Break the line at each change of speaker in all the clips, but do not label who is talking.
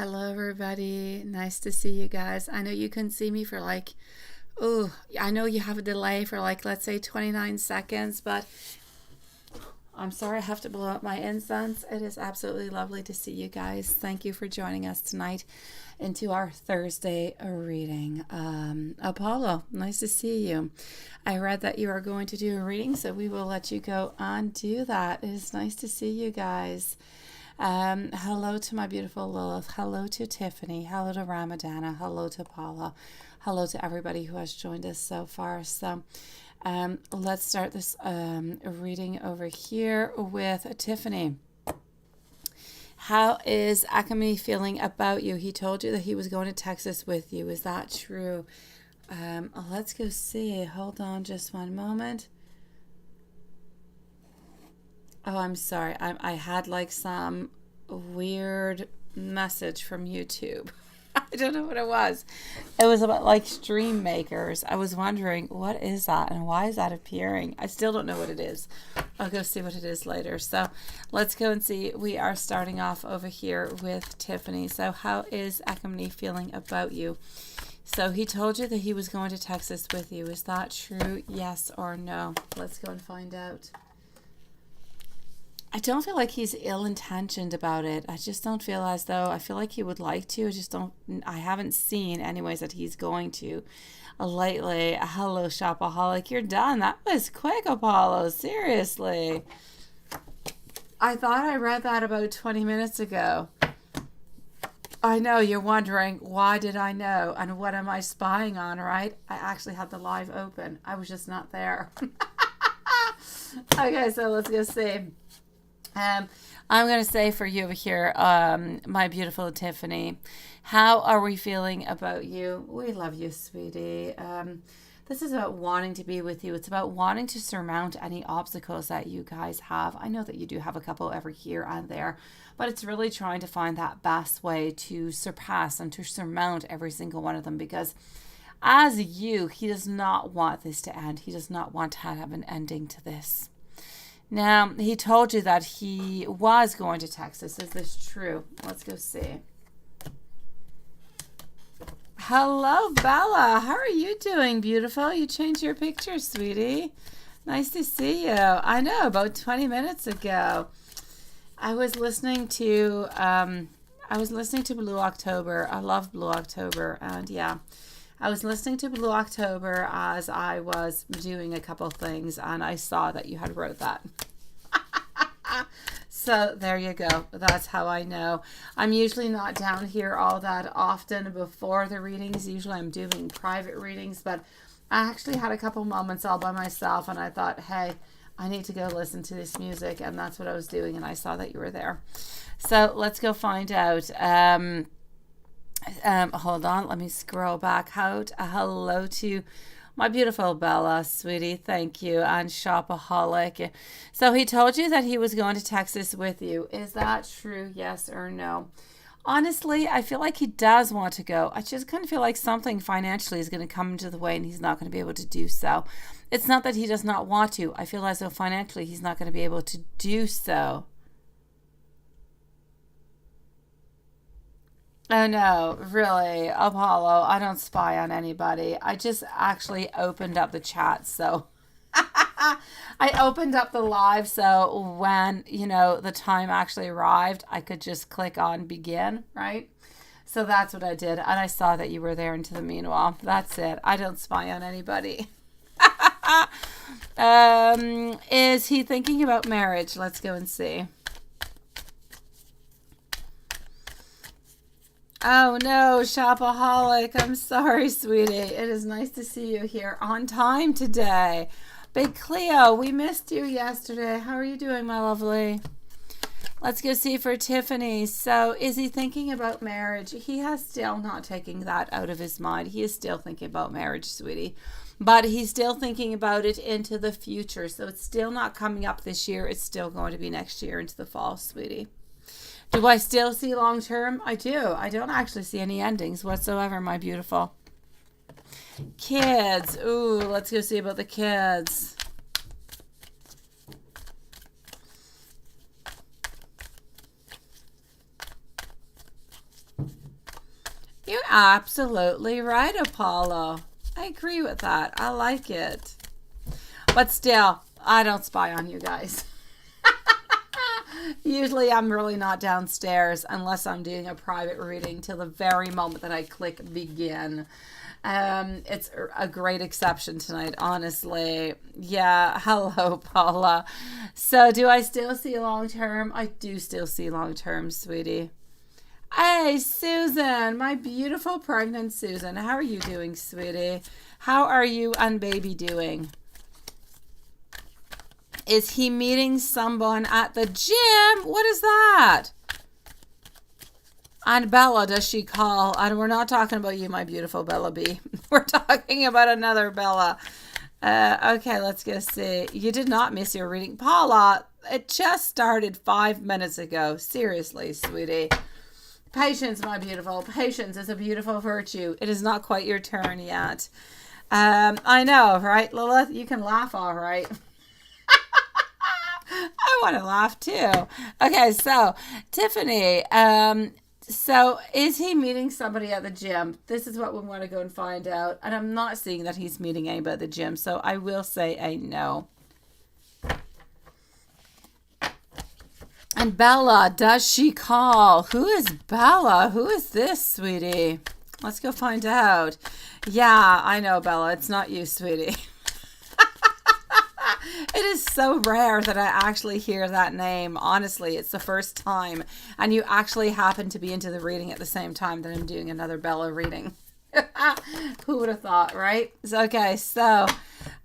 Hello, everybody. Nice to see you guys. I know you couldn't see me for I know you have a delay for let's say 29 seconds, but I'm sorry I have to blow up my incense. It is absolutely lovely to see you guys. Thank you for joining us tonight into our Thursday reading. Apollo, nice to see you. I read that you are going to do a reading, so we will let you go and do that. It is nice to see you guys. Hello to my beautiful Lilith. Hello to Tiffany. Hello to Ramadana. Hello to Paula. Hello to everybody who has joined us so far. So let's start this reading over here with Tiffany. How is Akami feeling about you? He told you that he was going to Texas with you. Is that true? Let's go see. Hold on just one moment. Oh, I'm sorry. I had some weird message from YouTube. I don't know what it was. It was about stream makers. I was wondering, what is that and why is that appearing? I still don't know what it is. I'll go see what it is later. So let's go and see. We are starting off over here with Tiffany. So how is Akami feeling about you? So he told you that he was going to Texas with you. Is that true? Yes or no? Let's go and find out. I don't feel like he's ill-intentioned about it. I just don't feel as though, I feel like he would like to. I haven't seen anyways that he's going to lately. Hello, Shopaholic. You're done. That was quick, Apollo. Seriously. I thought I read that about 20 minutes ago. I know you're wondering, why did I know? And what am I spying on, right? I actually had the live open. I was just not there. Okay, so let's go see. I'm going to say for you over here, my beautiful Tiffany, how are we feeling about you? We love you, sweetie. This is about wanting to be with you. It's about wanting to surmount any obstacles that you guys have. I know that you do have a couple every here and there, but it's really trying to find that best way to surpass and to surmount every single one of them, because as he does not want this to end. He does not want to have an ending to this. Now, he told you that he was going to Texas. Is this true? Let's go see. Hello, Bella. How are you doing, beautiful? You changed your picture, sweetie. Nice to see you. I know, about 20 minutes ago. I was listening to Blue October. I love Blue October, and yeah. I was listening to Blue October as I was doing a couple things, and I saw that you had wrote that. So there you go. That's how I know. I'm usually not down here all that often before the readings. Usually I'm doing private readings, but I actually had a couple moments all by myself, and I thought, hey, I need to go listen to this music, and that's what I was doing, and I saw that you were there. So let's go find out. Hold on, let me scroll back out. Hello to my beautiful Bella, sweetie, thank you, and Shopaholic. So he told you that he was going to Texas with you. Is that true, yes or no? Honestly, I feel like he does want to go. I just kind of feel like something financially is going to come into the way and he's not going to be able to do so. It's not that he does not want to. I feel as though financially he's not going to be able to do so. Oh no, really, Apollo, I don't spy on anybody. I just actually opened up the chat, so I opened up the live, so when, the time actually arrived, I could just click on begin, right? So that's what I did, and I saw that you were there into the meanwhile. That's it. I don't spy on anybody. Is he thinking about marriage? Let's go and see. Oh no, Shopaholic. I'm sorry, sweetie. It is nice to see you here on time today. Big Cleo, we missed you yesterday. How are you doing, my lovely? Let's go see for Tiffany. So is he thinking about marriage? He has still not taken that out of his mind. He is still thinking about marriage, sweetie. But he's still thinking about it into the future. So it's still not coming up this year. It's still going to be next year into the fall, sweetie. Do I still see long term? I do. I don't actually see any endings whatsoever, my beautiful. Kids. Ooh, let's go see about the kids. You're absolutely right, Apollo. I agree with that. I like it. But still, I don't spy on you guys. Usually I'm really not downstairs unless I'm doing a private reading till the very moment that I click begin. It's a great exception tonight, honestly. Yeah, hello, Paula. So do I still see long term? I do still see long term, sweetie. Hey, Susan, my beautiful pregnant Susan. How are you doing, sweetie? How are you and baby doing? Is he meeting someone at the gym? What is that? And Bella, does she call? And we're not talking about you, my beautiful Bella B. We're talking about another Bella. Okay, let's go see. You did not miss your reading. Paula, it just started 5 minutes ago. Seriously, sweetie. Patience, my beautiful. Patience is a beautiful virtue. It is not quite your turn yet. I know, right, Lilith? You can laugh all right. I want to laugh too. Okay, so Tiffany, so is he meeting somebody at the gym? This is what we want to go and find out. And I'm not seeing that he's meeting anybody at the gym, so I will say a no. And Bella, does she call? Who is Bella? Who is this, sweetie? Let's go find out. Yeah, I know, Bella. It's not you, sweetie. It is so rare that I actually hear that name. Honestly, it's the first time. And you actually happen to be into the reading at the same time that I'm doing another Bella reading. Who would have thought, right? Okay, so,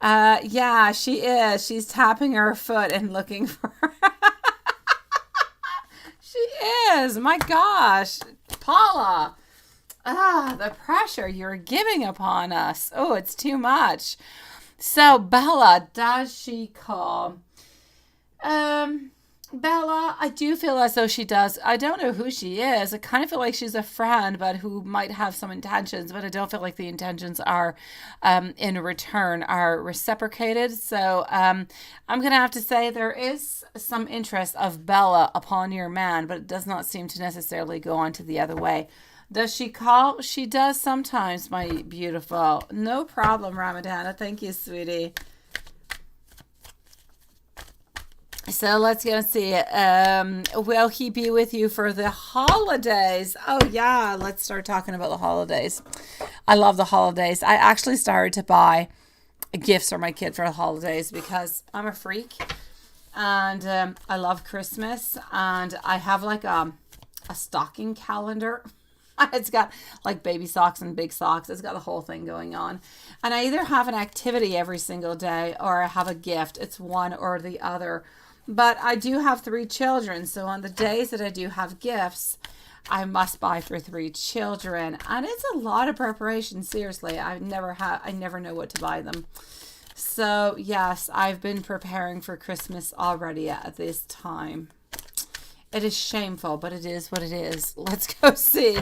yeah, she is. She's tapping her foot and looking for her. She is. My gosh. Paula. The pressure you're giving upon us. Oh, it's too much. So, Bella, does she call? Bella, I do feel as though she does. I don't know who she is. I kind of feel like she's a friend, but who might have some intentions, but I don't feel like the intentions are, in return, are reciprocated. So, I'm going to have to say there is some interest of Bella upon your man, but it does not seem to necessarily go on to the other way. Does she call? She does sometimes, my beautiful. No problem, Ramadana. Thank you, sweetie. So let's go see. Will he be with you for the holidays? Oh, yeah. Let's start talking about the holidays. I love the holidays. I actually started to buy gifts for my kid for the holidays because I'm a freak. And I love Christmas. And I have like a stocking calendar. It's got like baby socks and big socks. It's got the whole thing going on. And I either have an activity every single day or I have a gift. It's one or the other. But I do have 3 children. So on the days that I do have gifts, I must buy for 3 children. And it's a lot of preparation. Seriously, I never know what to buy them. So yes, I've been preparing for Christmas already at this time. It is shameful, but it is what it is. Let's go see.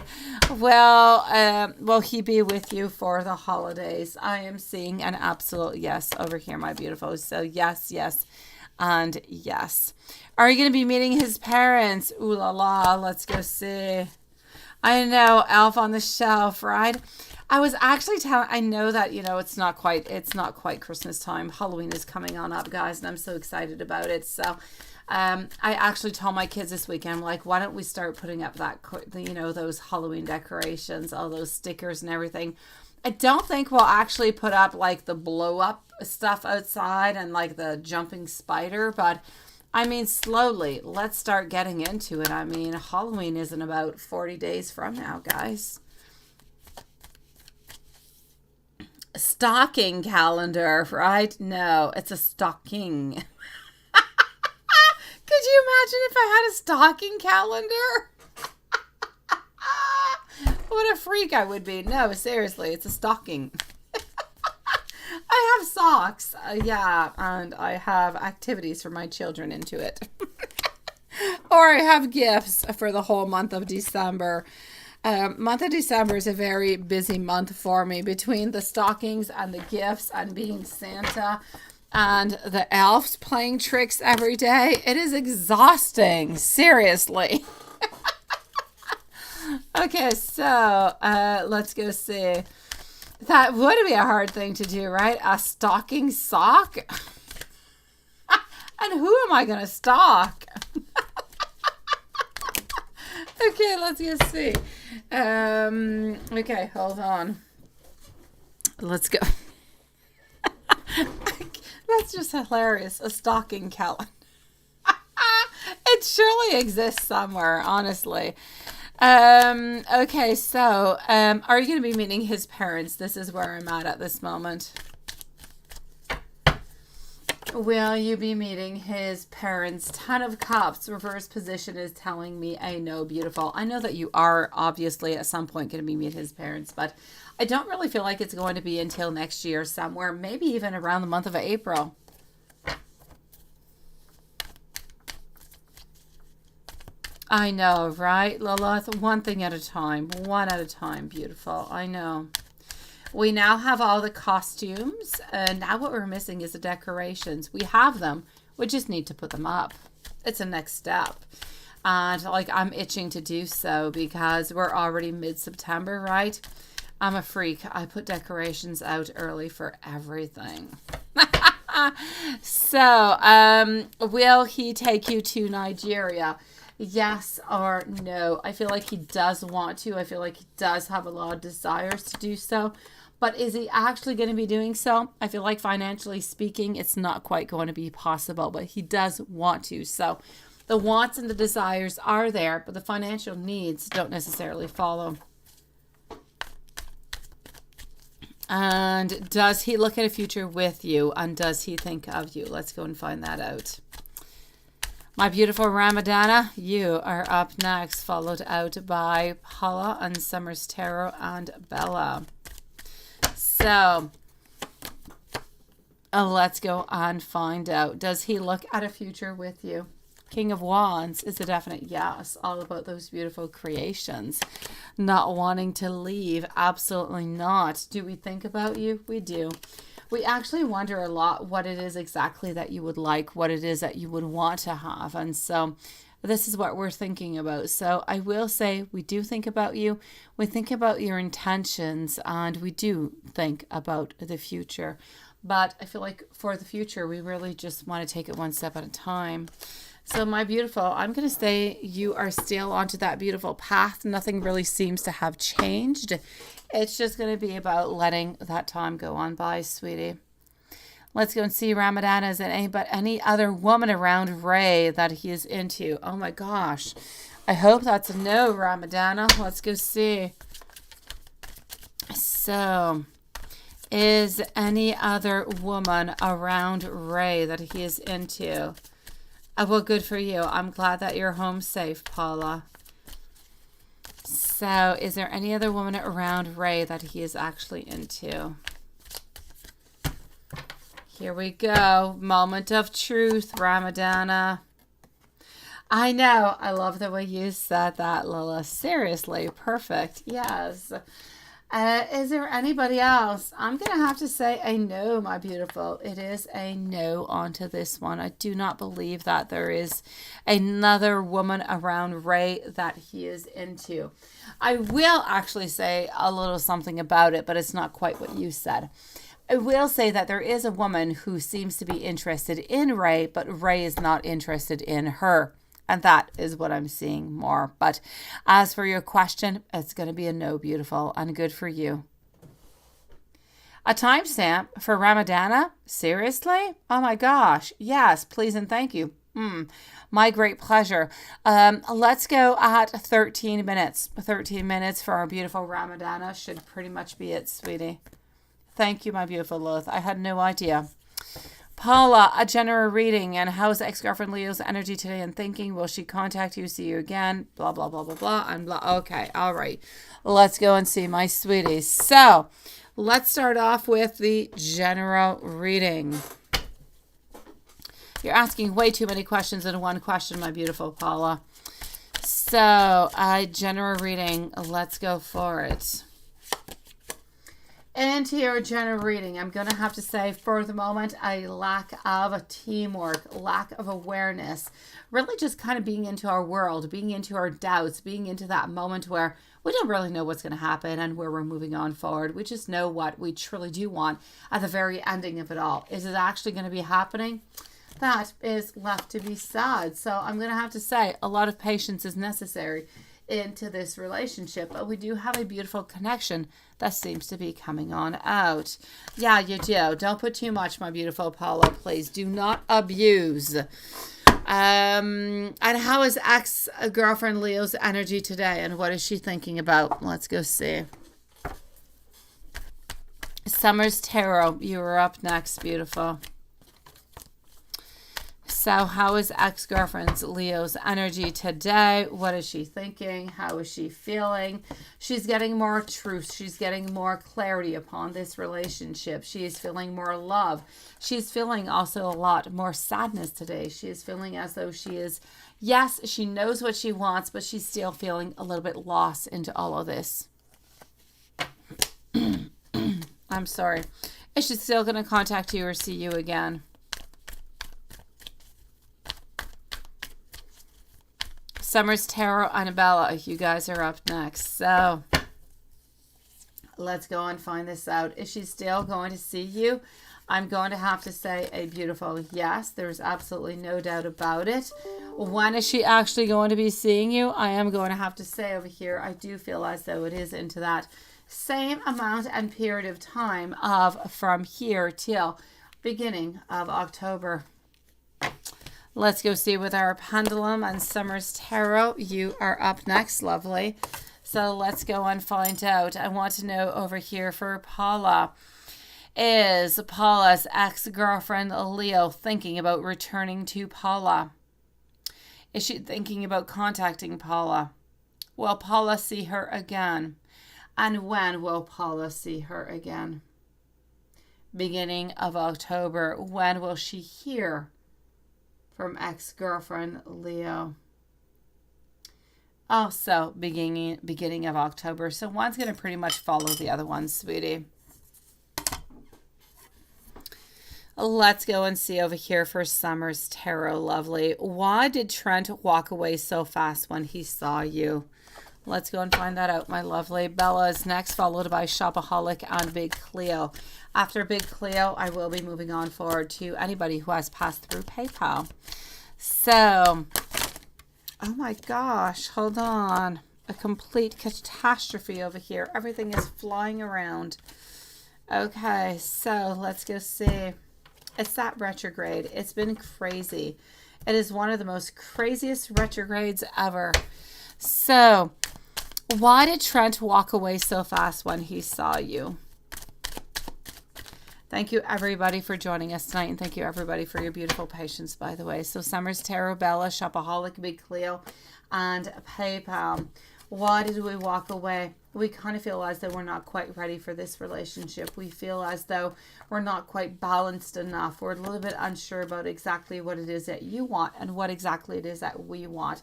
Well, will he be with you for the holidays? I am seeing an absolute yes over here, my beautiful. So yes, yes, and yes. Are you going to be meeting his parents? Ooh la la. Let's go see. I know, Elf on the Shelf, right? I was actually telling, I know that, it's not quite Christmas time. Halloween is coming on up, guys, and I'm so excited about it. So, I actually told my kids this weekend, like, why don't we start putting up that, those Halloween decorations, all those stickers and everything. I don't think we'll actually put up like the blow up stuff outside and like the jumping spider, but I mean, slowly, let's start getting into it. I mean, Halloween isn't about 40 days from now, guys. Stocking calendar, right? No, it's a stocking. Could you imagine if I had a stocking calendar? What a freak I would be. No, seriously, it's a stocking. I have socks. Yeah, and I have activities for my children into it. Or I have gifts for the whole month of December. Month of December is a very busy month for me between the stockings and the gifts and being Santa. And the elves playing tricks every day. It is exhausting. Seriously. Okay, so let's go see. That would be a hard thing to do, right? A stocking sock? And who am I going to stalk? Okay, let's go see. Okay, hold on. Let's go. That's just hilarious. A stocking calendar. It surely exists somewhere, honestly. Okay, so are you going to be meeting his parents? This is where I'm at this moment. Will you be meeting his parents? 10 of Cups, reverse position is telling me I know, beautiful. I know that you are obviously at some point going to be meeting his parents, but I don't really feel like it's going to be until next year somewhere, maybe even around the month of April. I know, right, Lilith? One thing at a time. One at a time, beautiful. I know. We now have all the costumes, and now what we're missing is the decorations. We have them. We just need to put them up. It's a next step. And like I'm itching to do so because we're already mid-September, right? I'm a freak. I put decorations out early for everything. So, will he take you to Nigeria? Yes or no? I feel like he does want to. I feel like he does have a lot of desires to do so. But is he actually going to be doing so? I feel like financially speaking, it's not quite going to be possible, but he does want to. So the wants and the desires are there, but the financial needs don't necessarily follow. And does he look at a future with you? And does he think of you? Let's go and find that out. My beautiful Ramadana, you are up next, followed out by Paula and Summers Tarot and Bella. So, let's go and find out. Does he look at a future with you? King of Wands is a definite yes. All about those beautiful creations. Not wanting to leave. Absolutely not. Do we think about you? We do. We actually wonder a lot what it is exactly that you would like, what it is that you would want to have. And so this is what we're thinking about. So I will say we do think about you. We think about your intentions, and we do think about the future. But I feel like for the future, we really just want to take it one step at a time. So my beautiful, I'm going to say you are still onto that beautiful path. Nothing really seems to have changed. It's just going to be about letting that time go on by, sweetie. Let's go and see Ramadan. Is it any other woman around Ray that he is into? Oh my gosh. I hope that's a no, Ramadana. Let's go see. So, is any other woman around Ray that he is into? Well, good for you. I'm glad that you're home safe, Paula. So, is there any other woman around Ray that he is actually into? Here we go. Moment of truth, Ramadana. I know. I love the way you said that, Lila. Seriously, perfect. Yes. Is there anybody else? I'm going to have to say a no, my beautiful. It is a no onto this one. I do not believe that there is another woman around Ray that he is into. I will actually say a little something about it, but it's not quite what you said. I will say that there is a woman who seems to be interested in Ray, but Ray is not interested in her. And that is what I'm seeing more. But as for your question, it's going to be a no, beautiful, and good for you. A timestamp for Ramadana? Seriously? Oh my gosh. Yes, please and thank you. My great pleasure. Let's go at 13 minutes. 13 minutes for our beautiful Ramadana should pretty much be it, sweetie. Thank you, my beautiful Lilith. I had no idea. Paula, a general reading. And how's ex-girlfriend Leo's energy today and thinking? Will she contact you, see you again? Blah, blah, blah, blah, blah, and blah. Okay, all right. Let's go and see my sweeties. So, let's start off with the general reading. You're asking way too many questions in one question, my beautiful Paula. So, general reading. Let's go for it. Into your general reading, I'm going to have to say for the moment, a lack of teamwork, lack of awareness, really just kind of being into our world, being into our doubts, being into that moment where we don't really know what's going to happen and where we're moving on forward. We just know what we truly do want at the very ending of it all. Is it actually going to be happening? That is left to be said. So I'm going to have to say a lot of patience is necessary into this relationship, but we do have a beautiful connection that seems to be coming on out. Yeah, you do. Don't put too much, my beautiful Paula. Please do not abuse. And how is ex-girlfriend Leo's energy today, and what is she thinking about? Let's go see. Summer's Tarot, you are up next, beautiful. So how is ex-girlfriend Leo's energy today? What is she thinking? How is she feeling? She's getting more truth. She's getting more clarity upon this relationship. She is feeling more love. She's feeling also a lot more sadness today. She is feeling as though she is, yes, she knows what she wants, but she's still feeling a little bit lost into all of this. I'm sorry. Is she still going to contact you or see you again? Summer's Tarot, Annabella, you guys are up next. So let's go and find this out. Is she still going to see you? I'm going to have to say a beautiful yes. There's absolutely no doubt about it. When is she actually going to be seeing you? I am going to have to say over here, I do feel as though it is into that same amount and period of time of from here till beginning of October. Let's go see with our pendulum and Summer's Tarot. You are up next, lovely. So let's go and find out. I want to know over here for Paula. Is Paula's ex-girlfriend Leo thinking about returning to Paula? Is she thinking about contacting Paula? Will Paula see her again? And when will Paula see her again? Beginning of October. When will she hear from ex-girlfriend Leo? Also beginning of October. So one's going to pretty much follow the other one, sweetie. Let's go and see over here for Summer's Tarot, lovely. Why did Trent walk away so fast when he saw you? Let's go and find that out, my lovely. Bella is next, followed by Shopaholic and Big Cleo. After Big Cleo, I will be moving on forward to anybody who has passed through PayPal. So, oh my gosh, hold on. A complete catastrophe over here. Everything is flying around. Okay, so let's go see. It's that retrograde. It's been crazy. It is one of the most craziest retrogrades ever. So, why did Trent walk away so fast when he saw you? Thank you, everybody, for joining us tonight. And thank you, everybody, for your beautiful patience, by the way. So, Summer's Tarot, Bella, Shopaholic, Big Cleo, and PayPal. Why did we walk away? We kind of feel as though we're not quite ready for this relationship. We feel as though we're not quite balanced enough. We're a little bit unsure about exactly what it is that you want and what exactly it is that we want.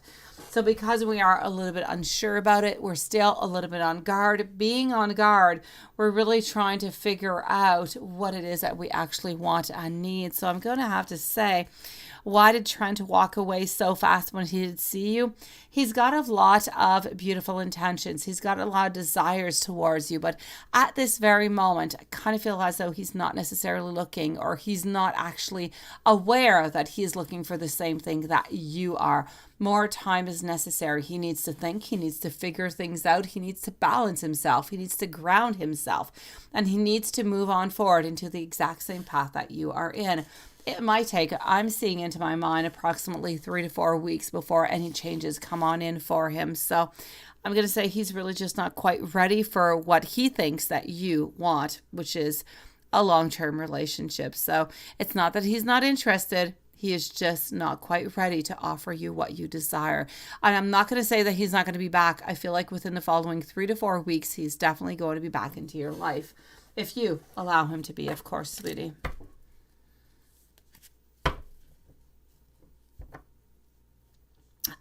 So because we are a little bit unsure about it, we're still a little bit on guard. Being on guard, we're really trying to figure out what it is that we actually want and need. So I'm going to have to say, why did Trent walk away so fast when he did see you? He's got a lot of beautiful intentions. He's got a lot of desires towards you. But at this very moment, I kind of feel as though he's not necessarily looking, or he's not actually aware that he's looking for the same thing that you are. More time is necessary. He needs to think. He needs to figure things out. He needs to balance himself. He needs to ground himself. And he needs to move on forward into the exact same path that you are in. It might take, I'm seeing into my mind, approximately 3 to 4 weeks before any changes come on in for him. So I'm going to say he's really just not quite ready for what he thinks that you want, which is a long-term relationship. So it's not that he's not interested. He is just not quite ready to offer you what you desire. And I'm not going to say that he's not going to be back. I feel like within the following 3 to 4 weeks, he's definitely going to be back into your life. If you allow him to be, of course, sweetie.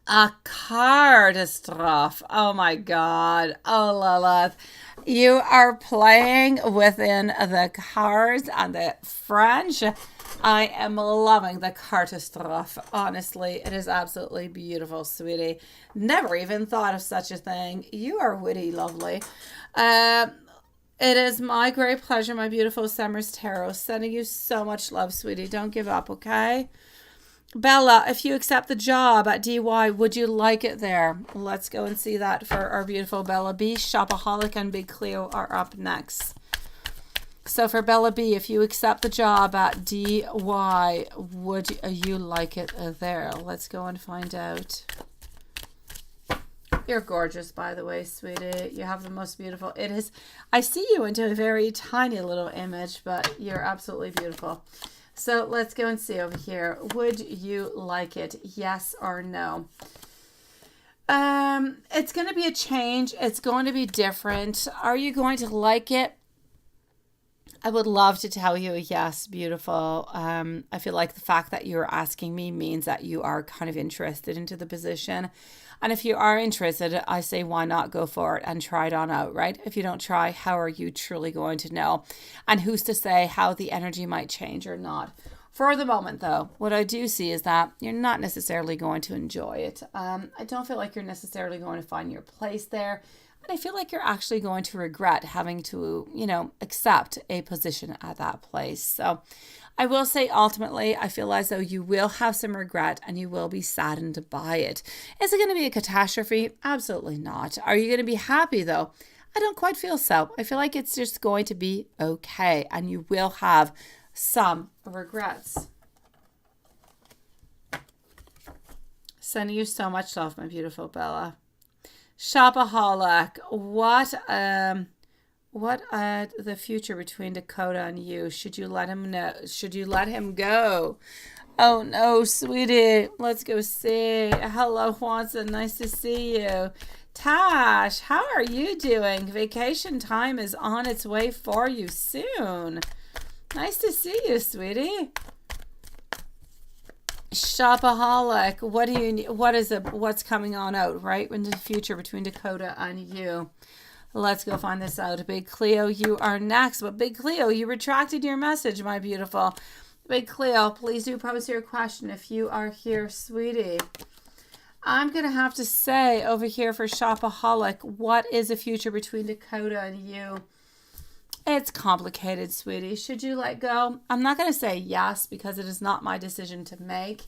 A catastrophe. Oh my God. Oh, Lilith. You are playing within the cards and the French. I am loving the catastrophe. Honestly, it is absolutely beautiful, sweetie. Never even thought of such a thing. You are witty, lovely. It is my great pleasure, my beautiful Summers Tarot, sending you so much love, sweetie. Don't give up, okay? Bella, if you accept the job at DY, would you like it there? Let's go and see that for our beautiful Bella B. Shopaholic and Big Cleo are up next. So for Bella B, if you accept the job at DY, would you like it there? Let's go and find out. You're gorgeous, by the way, sweetie. You have the most beautiful. It is. I see you into a very tiny little image, but you're absolutely beautiful. So let's go and see over here. Would you like it? Yes or no? It's going to be a change. It's going to be different. Are you going to like it? I would love to tell you yes, beautiful. I feel like the fact that you're asking me means that you are kind of interested into the position. And if you are interested, I say, why not go for it and try it on out, right? If you don't try, how are you truly going to know? And who's to say how the energy might change or not? For the moment, though, what I do see is that you're not necessarily going to enjoy it. I don't feel like you're necessarily going to find your place there. And I feel like you're actually going to regret having to, accept a position at that place. So I will say ultimately, I feel as though you will have some regret and you will be saddened by it. Is it going to be a catastrophe? Absolutely not. Are you going to be happy though? I don't quite feel so. I feel like it's just going to be okay and you will have some regrets. Sending you so much love, my beautiful Bella. Shopaholic, what the future between Dakota and you? Should you let him know? Should you let him go? Oh no, sweetie. Let's go see. Hello, Juanson. Nice to see you. Tash, how are you doing? Vacation time is on its way for you soon. Nice to see you, sweetie. Shopaholic, what do you need? What's coming on out right in the future between Dakota and you? Let's go find this out. Big Cleo, you are next. But Big Cleo, you retracted your message, my beautiful. Big Cleo, please do pose your question if you are here, sweetie. I'm going to have to say over here for Shopaholic, what is the future between Dakota and you? It's complicated, sweetie. Should you let go? I'm not going to say yes because it is not my decision to make.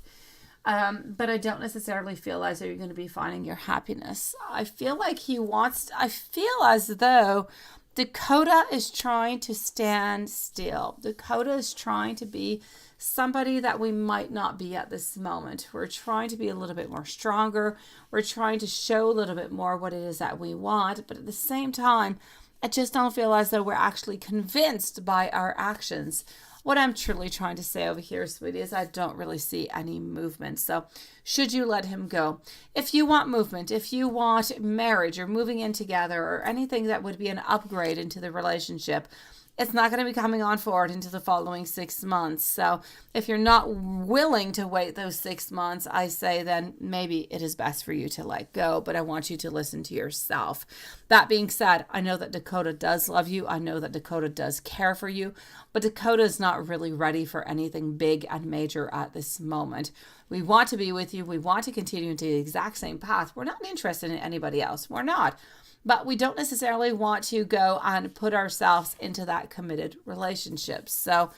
But I don't necessarily feel as though you're going to be finding your happiness. I feel as though Dakota is trying to stand still. Dakota is trying to be somebody that we might not be at this moment. We're trying to be a little bit more stronger. We're trying to show a little bit more what it is that we want. But at the same time, I just don't feel as though we're actually convinced by our actions. What I'm truly trying to say over here, sweetie, is I don't really see any movement. So should you let him go? If you want movement, if you want marriage or moving in together or anything that would be an upgrade into the relationship, it's not going to be coming on forward into the following 6 months. So if you're not willing to wait those 6 months, I say then maybe it is best for you to let go. But I want you to listen to yourself. That being said, I know that Dakota does love you. I know that Dakota does care for you. But Dakota is not really ready for anything big and major at this moment. We want to be with you. We want to continue into the exact same path. We're not interested in anybody else. We're not. But we don't necessarily want to go and put ourselves into that committed relationship. So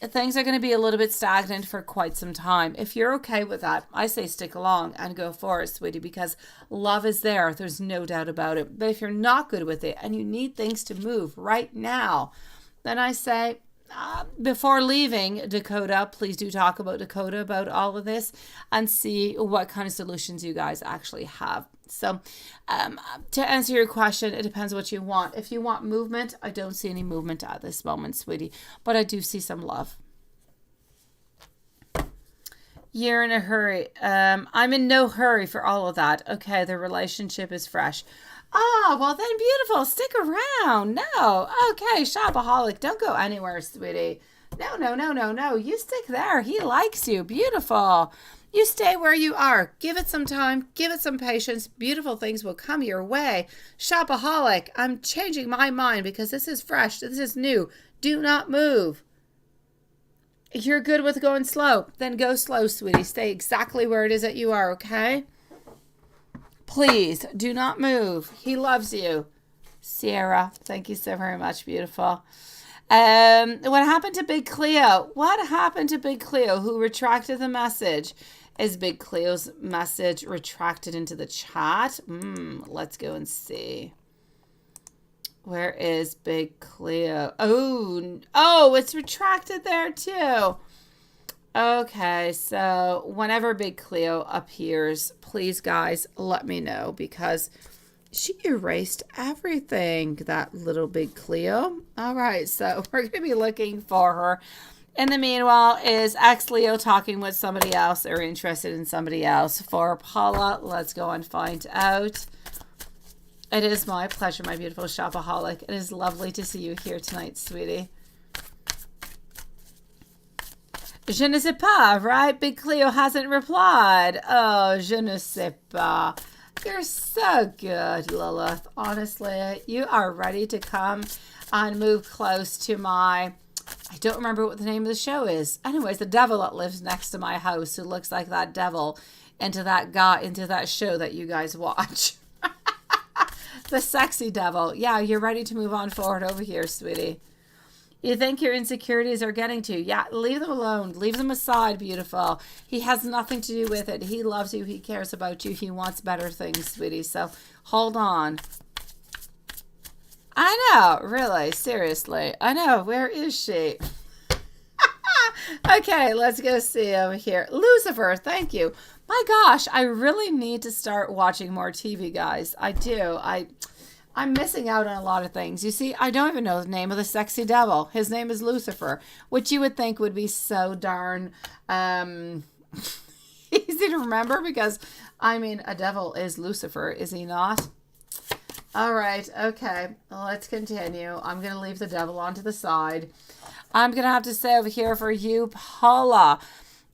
things are going to be a little bit stagnant for quite some time. If you're okay with that, I say stick along and go for it, sweetie, because love is there. There's no doubt about it. But if you're not good with it and you need things to move right now, then I say, before leaving Dakota, please do talk about Dakota about all of this and see what kind of solutions you guys actually have. So to answer your question, it depends what you want. If you want movement, I don't see any movement at this moment, sweetie, but I do see some love. You're in a hurry. I'm in no hurry for all of that. Okay, the relationship is fresh. Oh, well then beautiful. Stick around. No. Okay, Shopaholic. Don't go anywhere, sweetie. No. You stick there. He likes you. Beautiful. You stay where you are. Give it some time. Give it some patience. Beautiful things will come your way. Shopaholic, I'm changing my mind because this is fresh. This is new. Do not move. If you're good with going slow, then go slow, sweetie. Stay exactly where it is that you are, okay? Please do not move. He loves you. Sierra, thank you so very much, beautiful. What happened to Big Cleo? What happened to Big Cleo, who retracted the message? Is Big Cleo's message retracted into the chat? Let's go and see. Where is Big Cleo? Oh, it's retracted there too. Okay, so whenever Big Cleo appears, please, guys, let me know, because she erased everything, that little Big Cleo. All right, so we're going to be looking for her. In the meanwhile, is ex-Leo talking with somebody else or interested in somebody else? For Paula, let's go and find out. It is my pleasure, my beautiful shopaholic. It is lovely to see you here tonight, sweetie. Je ne sais pas, right? Big Cleo hasn't replied. Oh, je ne sais pas. You're so good, Lilith. Honestly, you are ready to come and move close to my... I don't remember what the name of the show is. Anyways, the devil that lives next to my house, who looks like that devil into that show that you guys watch. The sexy devil. Yeah, you're ready to move on forward over here, sweetie. You think your insecurities are getting to you. Yeah, leave them alone. Leave them aside, beautiful. He has nothing to do with it. He loves you. He cares about you. He wants better things, sweetie. So hold on. I know, really, seriously. I know. Where is she? Okay, let's go see over here. Lucifer, thank you. My gosh, I really need to start watching more TV, guys. I do. I'm missing out on a lot of things. You see, I don't even know the name of the sexy devil. His name is Lucifer, which you would think would be so darn easy to remember, because, I mean, a devil is Lucifer, is he not? All right, okay, let's continue. I'm going to leave the devil onto the side. I'm going to have to say over here for you, Paula,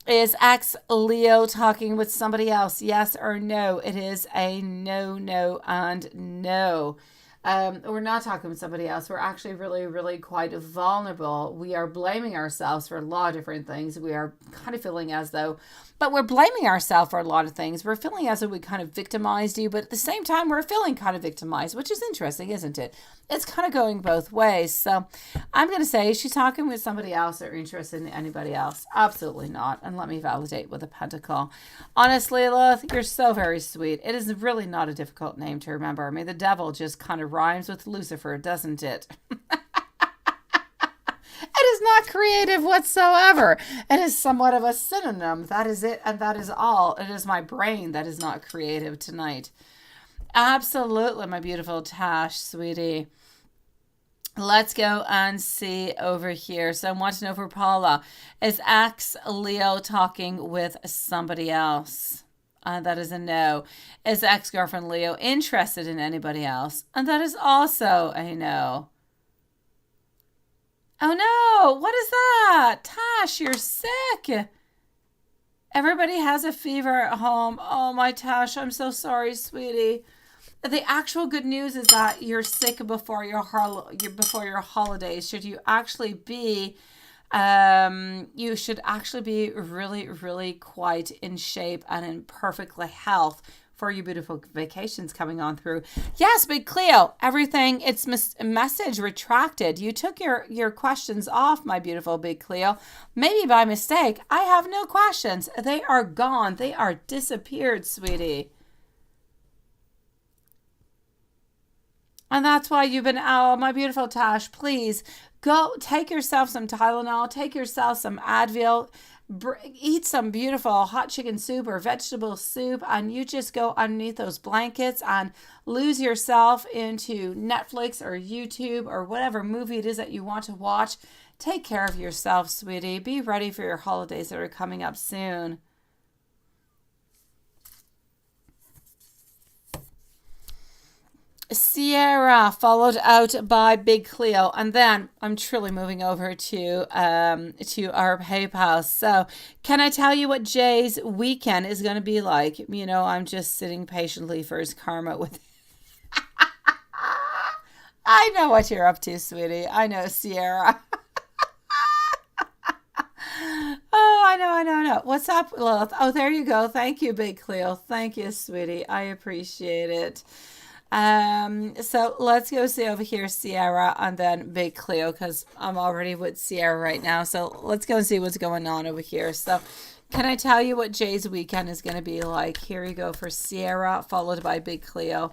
is ex-Leo talking with somebody else? Yes or no? It is a no, no, and no. We're not talking with somebody else. We're actually really, really quite vulnerable. We are blaming ourselves for a lot of different things. We are kind of feeling as though, but we're blaming ourselves for a lot of things. We're feeling as though we kind of victimized you, but at the same time, we're feeling kind of victimized, which is interesting, isn't it? It's kind of going both ways. So I'm going to say, is she talking with somebody else or interested in anybody else? Absolutely not. And let me validate with a pentacle. Honestly, Lilith, you're so very sweet. It is really not a difficult name to remember. I mean, the devil just kind of rhymes with Lucifer, doesn't it? It is not creative whatsoever. It is somewhat of a synonym. That is it, and that is all. It is my brain that is not creative tonight. Absolutely, my beautiful Tash, sweetie. Let's go and see over here. So I want to know for Paula, is ex-Leo talking with somebody else? That is a no. Is ex-girlfriend Leo interested in anybody else? And that is also a no. Oh no, what is that? Tash, you're sick. Everybody has a fever at home. Oh, my Tash, I'm so sorry, sweetie. The actual good news is that you're sick before your holidays. Should you actually be, you should actually be really, really quite in shape and in perfect health for your beautiful vacations coming on through. Yes, Big Cleo, everything, it's message retracted. You took your questions off, my beautiful Big Cleo. Maybe by mistake. I have no questions. They are gone. They are disappeared, sweetie. And that's why you've been, oh, my beautiful Tash, please go take yourself some Tylenol, take yourself some Advil, eat some beautiful hot chicken soup or vegetable soup, and you just go underneath those blankets and lose yourself into Netflix or YouTube or whatever movie it is that you want to watch. Take care of yourself, sweetie. Be ready for your holidays that are coming up soon. Sierra, followed out by Big Cleo, and then I'm truly moving over to our PayPal. So, can I tell you what Jay's weekend is going to be like? You know, I'm just sitting patiently for his karma with. I know what you're up to, sweetie. I know, Sierra. Oh, I know. What's up, Lilith? Oh, there you go. Thank you, Big Cleo. Thank you, sweetie. I appreciate it. So let's go see over here, Sierra, and then Big Cleo, because I'm already with Sierra right now. So let's go and see what's going on over here. So can I tell you what Jay's weekend is going to be like? Here you go for Sierra, followed by Big Cleo.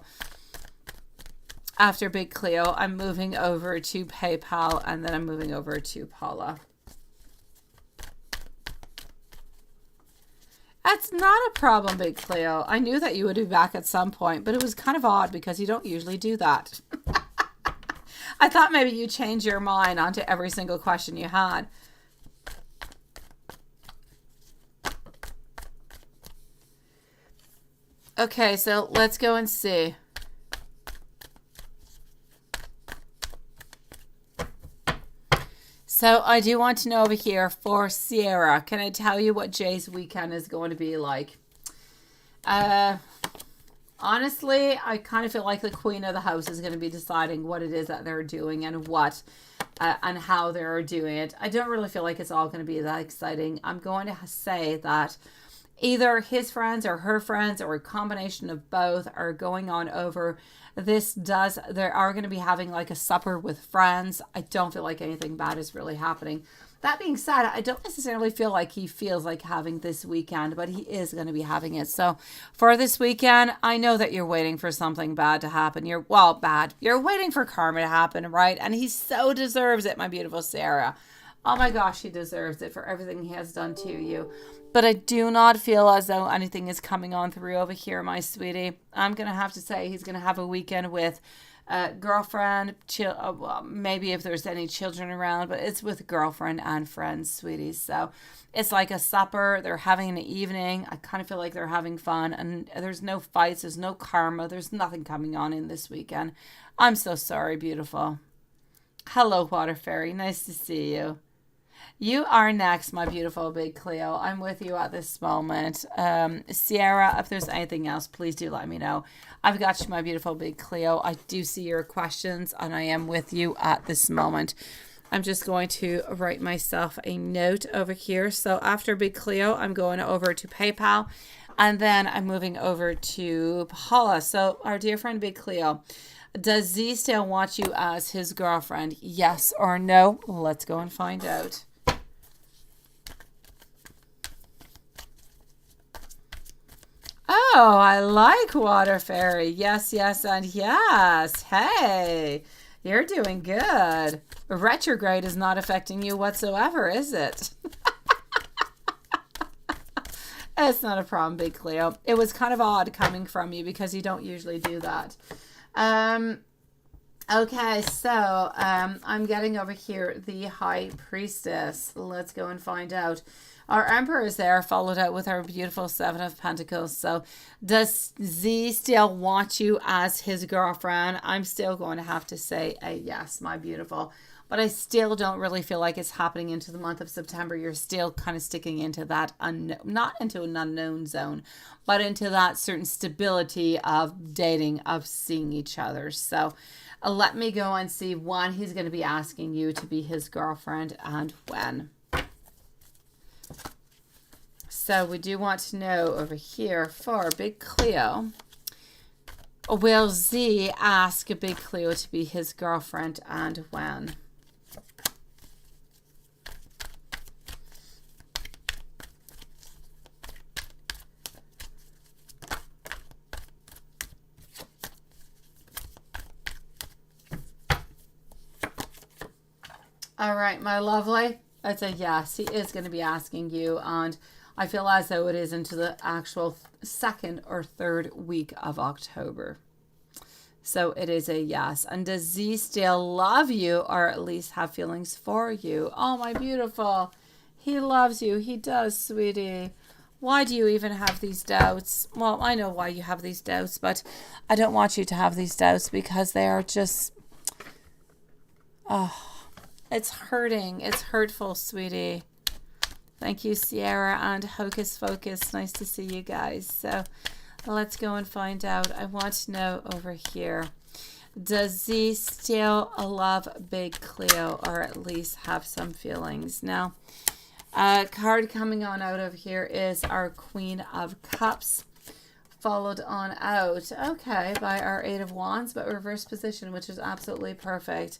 After Big Cleo, I'm moving over to PayPal, and then I'm moving over to Paula. That's not a problem, Big Cleo. I knew that you would be back at some point, but it was kind of odd because you don't usually do that. I thought maybe you changed your mind onto every single question you had. Okay, so let's go and see. So I do want to know over here for Sierra, can I tell you what Jay's weekend is going to be like? Honestly, I kind of feel like the queen of the house is going to be deciding what it is that they're doing and what and how they're doing it. I don't really feel like it's all going to be that exciting. I'm going to say that either his friends or her friends or a combination of both are going on over they are going to be having like a supper with friends. I don't feel like anything bad is really happening. That being said, I don't necessarily feel like he feels like having this weekend, but he is going to be having it. So for this weekend, I know that you're waiting for something bad to happen. You're waiting for karma to happen, right? And he so deserves it, my beautiful Sarah. Oh my gosh, he deserves it for everything he has done to you. But I do not feel as though anything is coming on through over here, my sweetie. I'm going to have to say he's going to have a weekend with girlfriend, maybe if there's any children around, but it's with girlfriend and friends, sweetie. So it's like a supper. They're having an evening. I kind of feel like they're having fun, and there's no fights. There's no karma. There's nothing coming on in this weekend. I'm so sorry, beautiful. Hello, Water Fairy. Nice to see you. You are next, my beautiful Big Cleo. I'm with you at this moment. Sierra, if there's anything else, please do let me know. I've got you, my beautiful Big Cleo. I do see your questions, and I am with you at this moment. I'm just going to write myself a note over here. So after Big Cleo, I'm going over to PayPal, and then I'm moving over to Paula. So our dear friend Big Cleo, does Z still want you as his girlfriend? Yes or no? Let's go and find out. Oh, I like Water Fairy. Yes, yes, and yes. Hey, you're doing good. Retrograde is not affecting you whatsoever, is it? It's not a problem, Big Cleo. It was kind of odd coming from you because you don't usually do that. Okay, so I'm getting over here the High Priestess. Let's go and find out. Our Emperor is there, followed out with our beautiful Seven of Pentacles. So does Z still want you as his girlfriend? I'm still going to have to say a yes, my beautiful. But I still don't really feel like it's happening into the month of September. You're still kind of sticking into that, not into an unknown zone, but into that certain stability of dating, of seeing each other. So let me go and see when he's going to be asking you to be his girlfriend and when. So we do want to know over here for Big Cleo, will Z ask Big Cleo to be his girlfriend and when? All right, my lovely. It's a yes. He is going to be asking you, and I feel as though it is into the actual second or third week of October. So it is a yes. And does Z still love you, or at least have feelings for you? Oh, my beautiful. He loves you. He does, sweetie. Why do you even have these doubts? Well, I know why you have these doubts, but I don't want you to have these doubts because they are just, oh, it's hurting. It's hurtful, sweetie. Thank you, Sierra and Hocus Focus. Nice to see you guys. So let's go and find out. I want to know over here. Does Z still love Big Cleo, or at least have some feelings? Now, card coming on out of here is our Queen of Cups, followed on out, okay, by our Eight of Wands, but reverse position, which is absolutely perfect.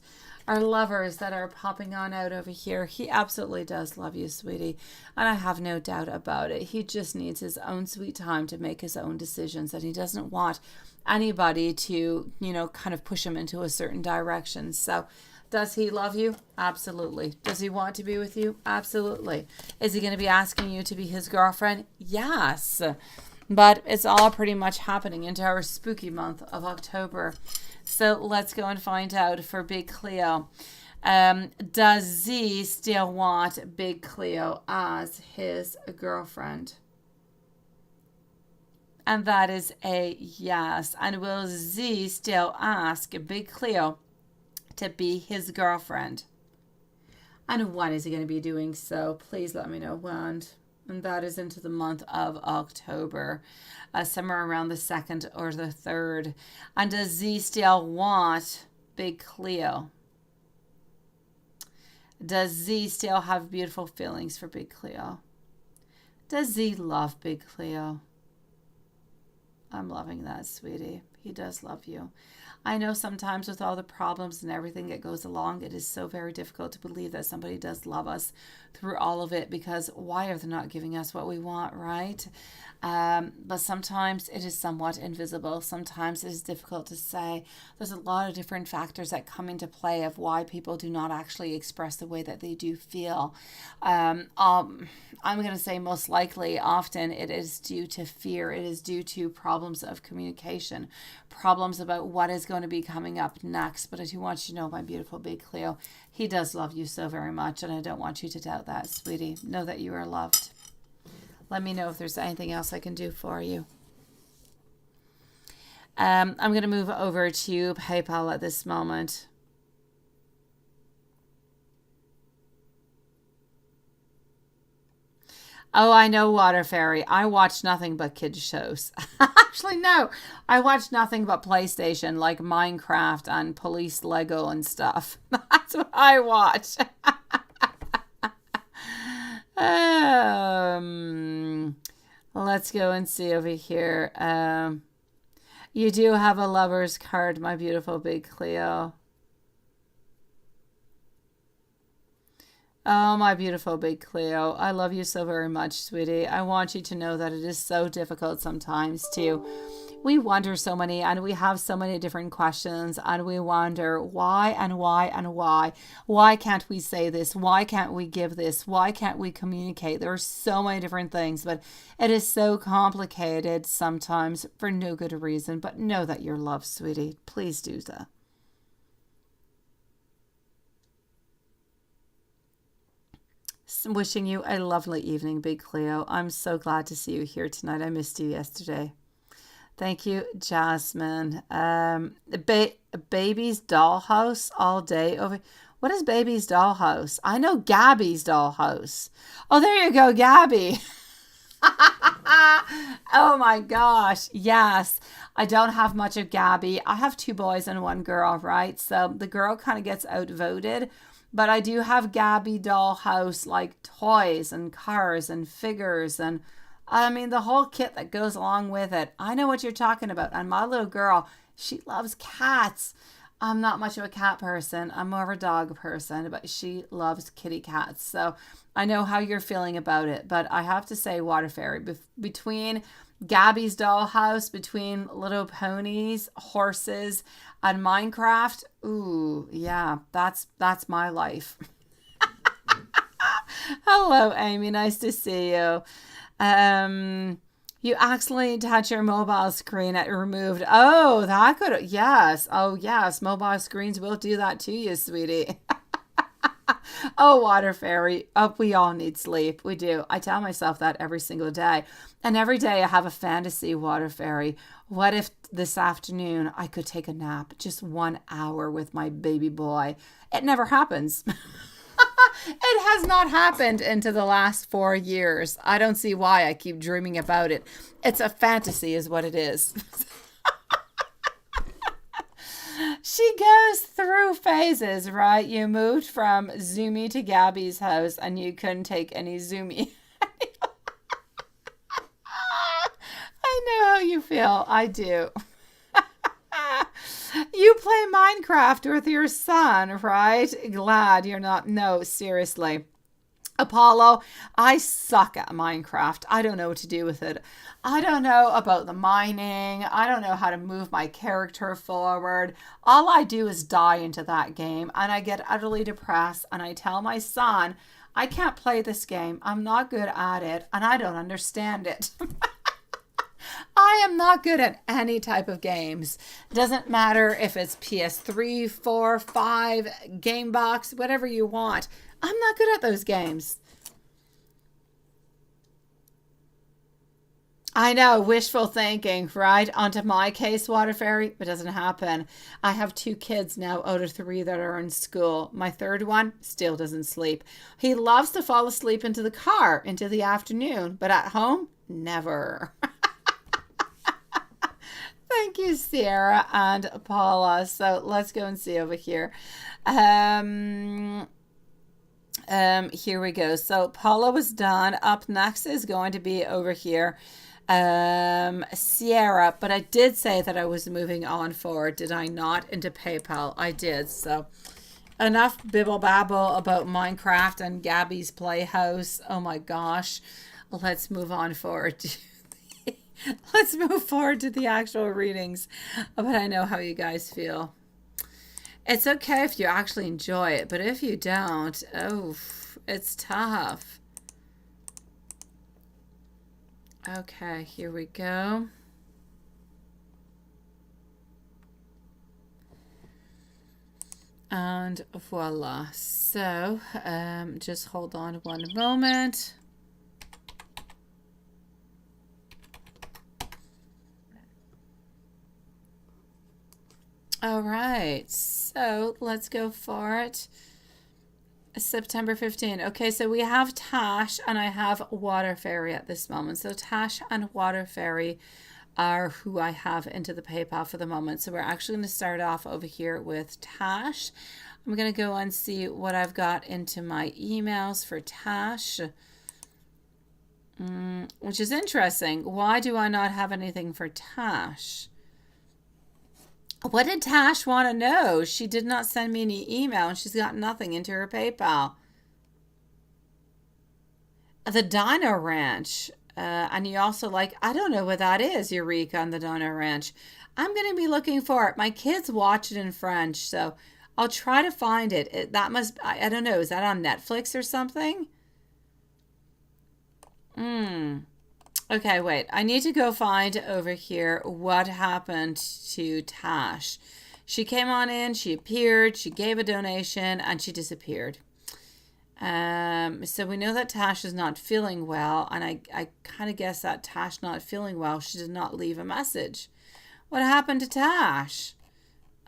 Our lovers that are popping on out over here. He absolutely does love you, sweetie, and I have no doubt about it. He just needs his own sweet time to make his own decisions, and he doesn't want anybody to, you know, kind of push him into a certain direction. So does he love you? Absolutely. Does he want to be with you? Absolutely. Is he going to be asking you to be his girlfriend? Yes. But it's all pretty much happening into our spooky month of October. So let's go and find out for Big Cleo. Does Z still want Big Cleo as his girlfriend? And that is a yes. And will Z still ask Big Cleo to be his girlfriend? And when is he going to be doing so? Please let me know when. And that is into the month of October, somewhere around the 2nd or the 3rd. And does Z still want Big Cleo? Does Z still have beautiful feelings for Big Cleo? Does Z love Big Cleo? I'm loving that, sweetie. He does love you. I know sometimes with all the problems and everything that goes along, it is so very difficult to believe that somebody does love us through all of it, because why are they not giving us what we want, right? But sometimes it is somewhat invisible. Sometimes it is difficult to say. There's a lot of different factors that come into play of why people do not actually express the way that they do feel. I'm going to say most likely, often it is due to fear. It is due to problems of communication, problems about what is going to be coming up next. But I do want you to know, my beautiful Big Cleo, he does love you so very much, and I don't want you to doubt that, sweetie. Know that you are loved. Let me know if there's anything else I can do for you. I'm going to move over to PayPal at this moment. Oh, I know, Water Fairy. I watch nothing but kids shows. Actually, no. I watch nothing but PlayStation, like Minecraft and Police Lego and stuff. That's what I watch. Let's go and see over here. You do have a lover's card, my beautiful Big Cleo. Oh, my beautiful Big Cleo. I love you so very much, sweetie. I want you to know that it is so difficult sometimes to... We wonder so many, and we have so many different questions, and we wonder why and why and why. Why can't we say this? Why can't we give this? Why can't we communicate? There are so many different things, but it is so complicated sometimes for no good reason. But know that you're loved, sweetie. Please do so. Wishing you a lovely evening, Big Cleo. I'm so glad to see you here tonight. I missed you yesterday. Thank you, Jasmine. Baby's dollhouse all day over. What is Baby's dollhouse? I know Gabby's dollhouse. Oh, there you go, Gabby. Oh my gosh. Yes. I don't have much of Gabby. I have 2 boys and 1 girl, right? So the girl kind of gets outvoted. But I do have Gabby dollhouse, like toys and cars and figures and I mean, the whole kit that goes along with it. I know what you're talking about. And my little girl, she loves cats. I'm not much of a cat person. I'm more of a dog person, but she loves kitty cats. So I know how you're feeling about it. But I have to say, Water Fairy, between Gabby's dollhouse, between little ponies, horses, and Minecraft, ooh, yeah, that's my life. Hello, Amy. Nice to see you. You accidentally touch your mobile screen at removed. Oh, that could, yes. Oh, yes. Mobile screens will do that to you, sweetie. Oh, water fairy. Oh, we all need sleep. We do. I tell myself that every single day. And every day I have a fantasy, water fairy. What if this afternoon I could take a nap, just 1 hour with my baby boy? It never happens. It has not happened into the last 4 years. I don't see why I keep dreaming about it. It's a fantasy is what it is. She goes through phases, right? You moved from Zoomy to Gabby's house and you couldn't take any Zoomy. I know how you feel. I do. You play Minecraft with your son, right? Glad you're not. No, seriously. Apollo, I suck at Minecraft. I don't know what to do with it. I don't know about the mining. I don't know how to move my character forward. All I do is die into that game and I get utterly depressed and I tell my son, I can't play this game. I'm not good at it and I don't understand it. I am not good at any type of games. It doesn't matter if it's PS3, 4, 5, Game Box, whatever you want. I'm not good at those games. I know, wishful thinking, right? Onto my case, water fairy, it doesn't happen. I have 2 kids now out of 3 that are in school. My third one still doesn't sleep. He loves to fall asleep into the car into the afternoon, but at home, never. Thank you, Sarah and Paula. So let's go and see over here. Here we go. So Paula was done. Up next is going to be over here. Sierra, but I did say that I was moving on forward, did I not? Into PayPal. I did. So enough bibble babble about Minecraft and Gabby's Playhouse. Oh my gosh. Let's move on forward. Let's move forward to the actual readings. But I know how you guys feel. It's okay if you actually enjoy it, but if you don't, oh, it's tough. Okay, here we go. And voila. So, just hold on one moment. All right, so let's go for it. September 15. Okay, so we have Tash and I have Water Fairy at this moment. So Tash and Water Fairy are who I have into the PayPal for the moment. So we're actually going to start off over here with Tash. I'm going to go and see what I've got into my emails for Tash, which is interesting. Why do I not have anything for Tash? What did Tash want to know? She did not send me any email and she's got nothing into her PayPal. The Dino Ranch. And you also like, I don't know what that is, Eureka on the Dino Ranch. I'm going to be looking for it. My kids watch it in French, so I'll try to find it. That must, I don't know, is that on Netflix or something? Okay, wait. I need to go find over here what happened to Tash. She came on in, she appeared, she gave a donation, and she disappeared. So we know that Tash is not feeling well, and I kind of guess that Tash not feeling well, she did not leave a message. What happened to Tash?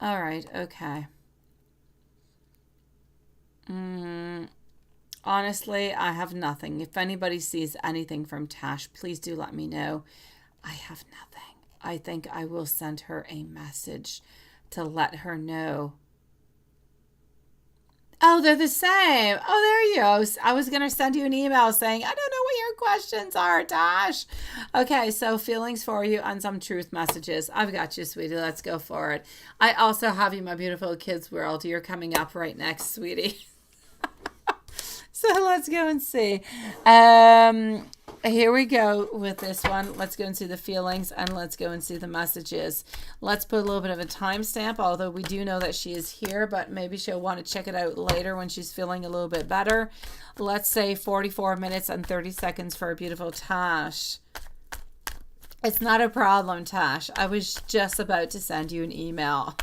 All right, okay. Honestly, I have nothing. If anybody sees anything from Tash, please do let me know. I have nothing. I think I will send her a message to let her know. Oh, they're the same. Oh, there you go. I was going to send you an email saying, I don't know what your questions are, Tash. Okay, so feelings for you and some truth messages. I've got you, sweetie. Let's go for it. I also have you, my beautiful kids world. You're coming up right next, sweetie. So let's go and see. Here we go with this one. Let's go and see the feelings and let's go and see the messages. Let's put a little bit of a timestamp, although we do know that she is here, but maybe she'll want to check it out later when she's feeling a little bit better. Let's say 44 minutes and 30 seconds for a beautiful Tash. It's not a problem, Tash. I was just about to send you an email.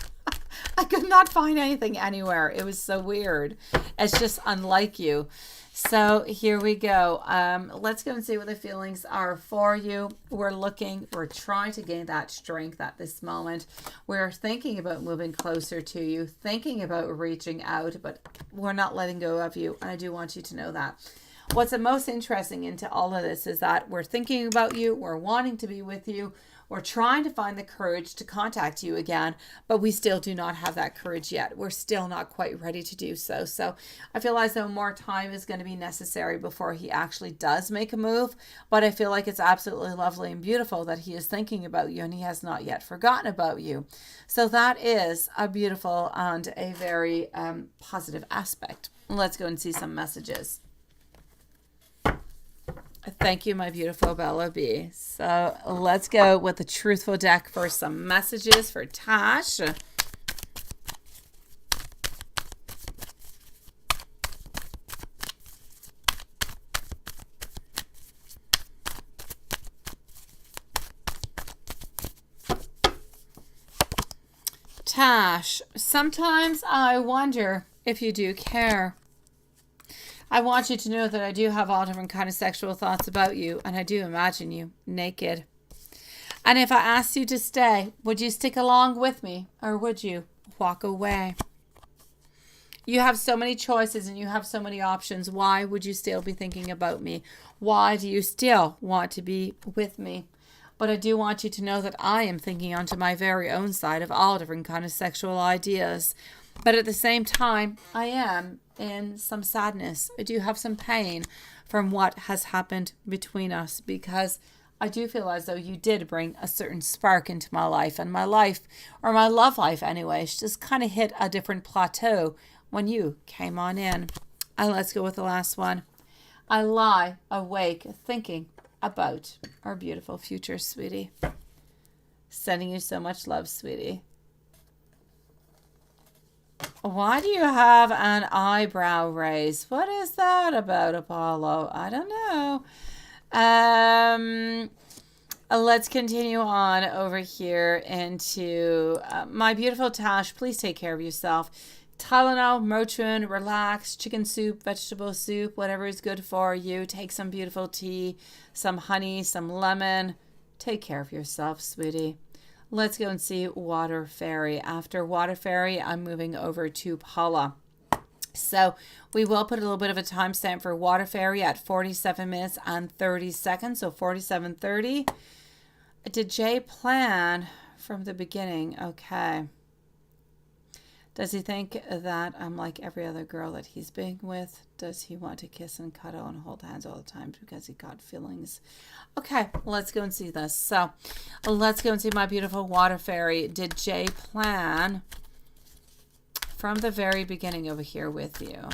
I could not find anything anywhere. It was so weird. It's just unlike you. So here we go. Let's go and see what the feelings are for you. We're trying to gain that strength at this moment. We're thinking about moving closer to you, thinking about reaching out, but we're not letting go of you. And I do want you to know that. What's the most interesting into all of this is that we're thinking about you. We're wanting to be with you. We're trying to find the courage to contact you again, but we still do not have that courage yet. We're still not quite ready to do so. So I feel as though more time is going to be necessary before he actually does make a move. But I feel like it's absolutely lovely and beautiful that he is thinking about you and he has not yet forgotten about you. So that is a beautiful and a very positive aspect. Let's go and see some messages. Thank you, my beautiful Bella B. So let's go with the Truthful deck for some messages for Tash. Tash, sometimes I wonder if you do care. I want you to know that I do have all different kind of sexual thoughts about you, and I do imagine you naked. And if I asked you to stay, would you stick along with me, or would you walk away? You have so many choices and you have so many options. Why would you still be thinking about me? Why do you still want to be with me? But I do want you to know that I am thinking onto my very own side of all different kind of sexual ideas. But at the same time, I am in some sadness. I do have some pain from what has happened between us, because I do feel as though you did bring a certain spark into my life, and my life, or my love life anyway, just kind of hit a different plateau when you came on in. And let's go with the last one. I lie awake thinking about our beautiful future, sweetie. Sending you so much love, sweetie. Why do you have an eyebrow raise? What is that about, Apollo? I don't know. Let's continue on over here into my beautiful Tash. Please take care of yourself. Tylenol, Motrin, relax, chicken soup, vegetable soup, whatever is good for you. Take some beautiful tea, some honey, some lemon. Take care of yourself, sweetie. Let's go and see Water Fairy. After Water Fairy, I'm moving over to Paula. So we will put a little bit of a timestamp for Water Fairy at 47 minutes and 30 seconds. So 47:30. Did Jay plan from the beginning? Okay. Does he think that I'm like every other girl that he's been with? Does he want to kiss and cuddle and hold hands all the time because he got feelings? Okay, let's go and see this. So let's go and see my beautiful Water Fairy. Did Jay plan from the very beginning over here with you?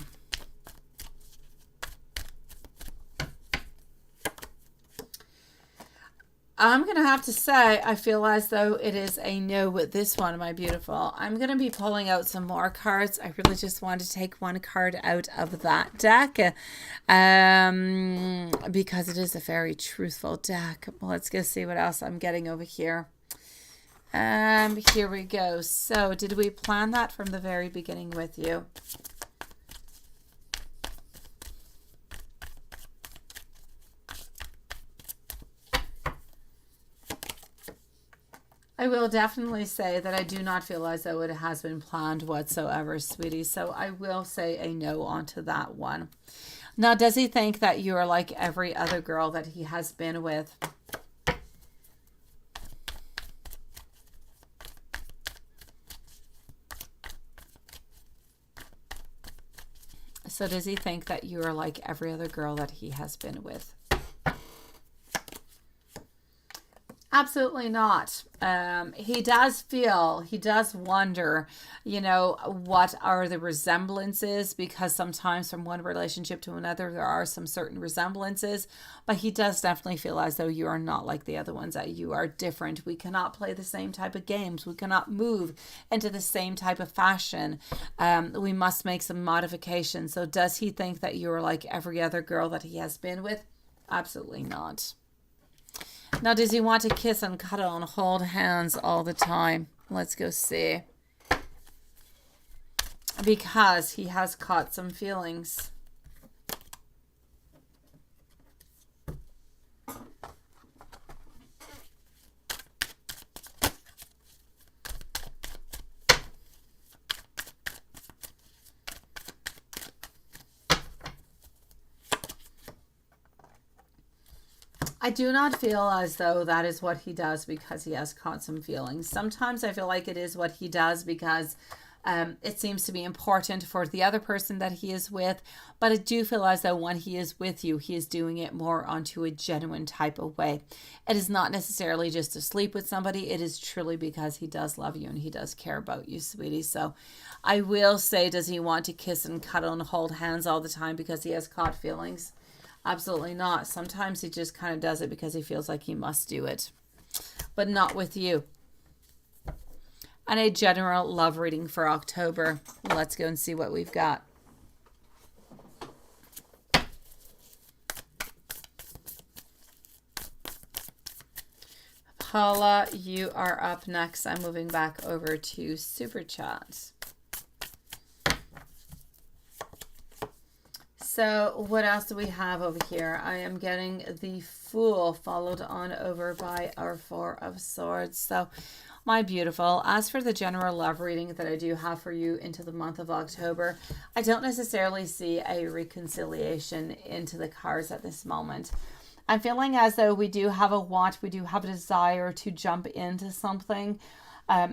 I'm going to have to say, I feel as though it is a no with this one, my beautiful. I'm going to be pulling out some more cards. I really just want to take one card out of that deck because it is a very truthful deck. Let's go see what else I'm getting over here. Here we go. So did we plan that from the very beginning with you? I will definitely say that I do not feel as though it has been planned whatsoever, sweetie. So I will say a no onto that one. Now, does he think that you are like every other girl that he has been with? So does he think that you are like every other girl that he has been with? Absolutely not. He does wonder, you know, what are the resemblances, because sometimes from one relationship to another, there are some certain resemblances, but he does definitely feel as though you are not like the other ones, that you are different. We cannot play the same type of games. We cannot move into the same type of fashion. We must make some modifications. So does he think that you are like every other girl that he has been with? Absolutely not. Now, does he want to kiss and cuddle and hold hands all the time? Let's go see. because he has caught some feelings. I do not feel as though that is what he does because he has caught some feelings. Sometimes I feel like it is what he does because it seems to be important for the other person that he is with. But I do feel as though when he is with you, he is doing it more onto a genuine type of way. It is not necessarily just to sleep with somebody. It is truly because he does love you and he does care about you, sweetie. So I will say, does he want to kiss and cuddle and hold hands all the time because he has caught feelings? Absolutely not. Sometimes he just kind of does it because he feels like he must do it, but not with you. And a general love reading for October. Let's go and see what we've got. Paula, you are up next. I'm moving back over to Super Chat. So what else do we have over here? I am getting the Fool followed on over by our Four of Swords. So my beautiful, as for the general love reading that I do have for you into the month of October, I don't necessarily see a reconciliation into the cards at this moment. I'm feeling as though we do have a want, we do have a desire to jump into something.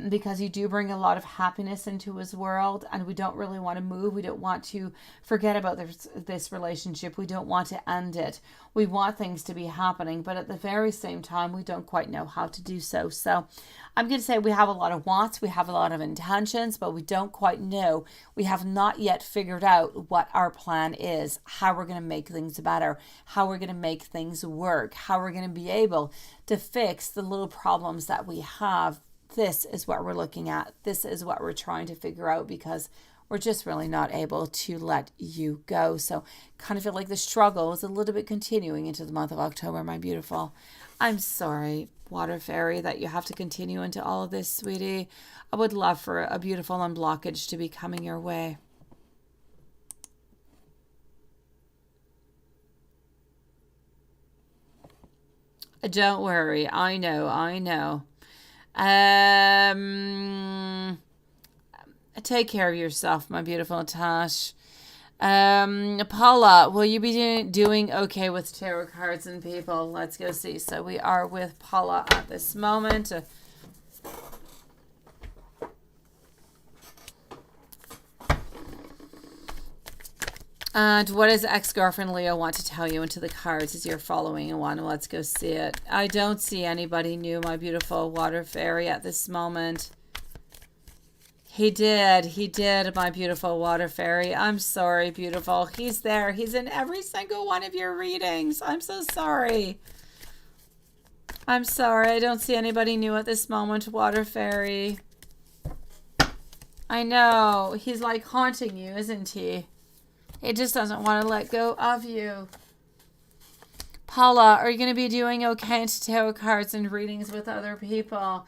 Because you do bring a lot of happiness into his world, and we don't really want to move. We don't want to forget about this relationship. We don't want to end it. We want things to be happening, but at the very same time, we don't quite know how to do so. So I'm going to say we have a lot of wants, we have a lot of intentions, but we don't quite know. We have not yet figured out what our plan is, how we're going to make things better, how we're going to make things work, how we're going to be able to fix the little problems that we have. This is what we're looking at. This is what we're trying to figure out because we're just really not able to let you go. So kind of feel like the struggle is a little bit continuing into the month of October, my beautiful. I'm sorry, Water Fairy, that you have to continue into all of this, sweetie. I would love for a beautiful unblockage to be coming your way. Don't worry. I know. Take care of yourself, my beautiful Tash. Paula, will you be doing okay with tarot cards and people? Let's go see. So we are with Paula at this moment. And what does ex-girlfriend Leo want to tell you into the cards as you're following one? Let's go see it. I don't see anybody new, my beautiful Water Fairy, at this moment. He did, my beautiful Water Fairy. I'm sorry, beautiful. He's there. He's in every single one of your readings. I'm so sorry. I'm sorry. I don't see anybody new at this moment, Water Fairy. I know. He's like haunting you, isn't he? He just doesn't want to let go of you. Paula, are you going to be doing okay into tarot cards and readings with other people?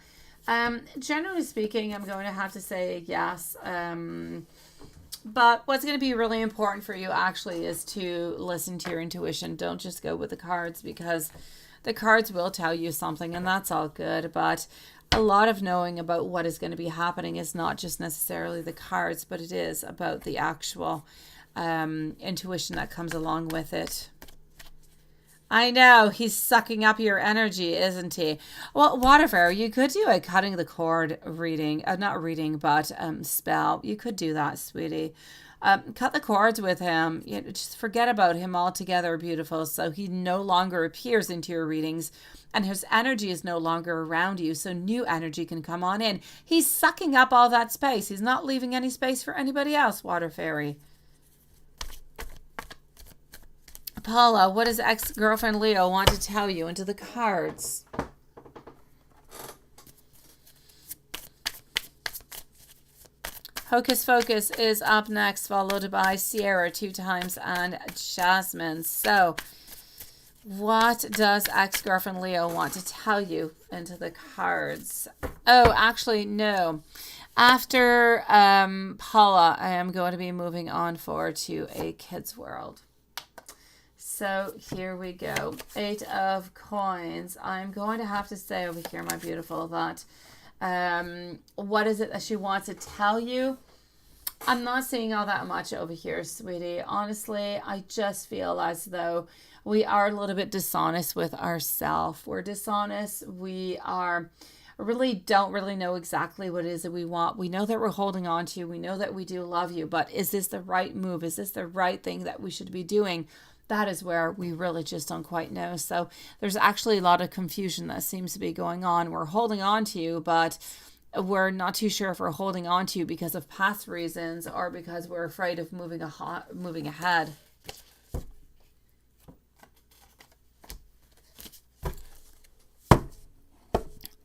Generally speaking, I'm going to have to say yes. But what's going to be really important for you actually is to listen to your intuition. Don't just go with the cards because the cards will tell you something and that's all good. But a lot of knowing about what is going to be happening is not just necessarily the cards, but it is about the actual intuition that comes along with it. I know, he's sucking up your energy, isn't he? Well, Water Fairy, you could do a cutting the cord reading, not reading, but spell. You could do that, sweetie. Cut the cords with him. You know, just forget about him altogether, beautiful. So he no longer appears into your readings and his energy is no longer around you. So new energy can come on in. He's sucking up all that space. He's not leaving any space for anybody else, Water Fairy. Paula, what does ex-girlfriend Leo want to tell you into the cards? Hocus Focus is up next, followed by Sierra 2 times and Jasmine. So, what does ex-girlfriend Leo want to tell you into the cards? Oh, actually, no. After Paula, I am going to be moving on forward to a kid's world. So here we go. 8 of coins. I'm going to have to say over here, my beautiful, that what is it that she wants to tell you? I'm not seeing all that much over here, sweetie. Honestly, I just feel as though we are a little bit dishonest with ourselves. We're dishonest. We are don't really know exactly what it is that we want. We know that we're holding on to you. We know that we do love you, but is this the right move? Is this the right thing that we should be doing? That is where we really just don't quite know. So there's actually a lot of confusion that seems to be going on. We're holding on to you, but we're not too sure if we're holding on to you because of past reasons or because we're afraid of moving ahead.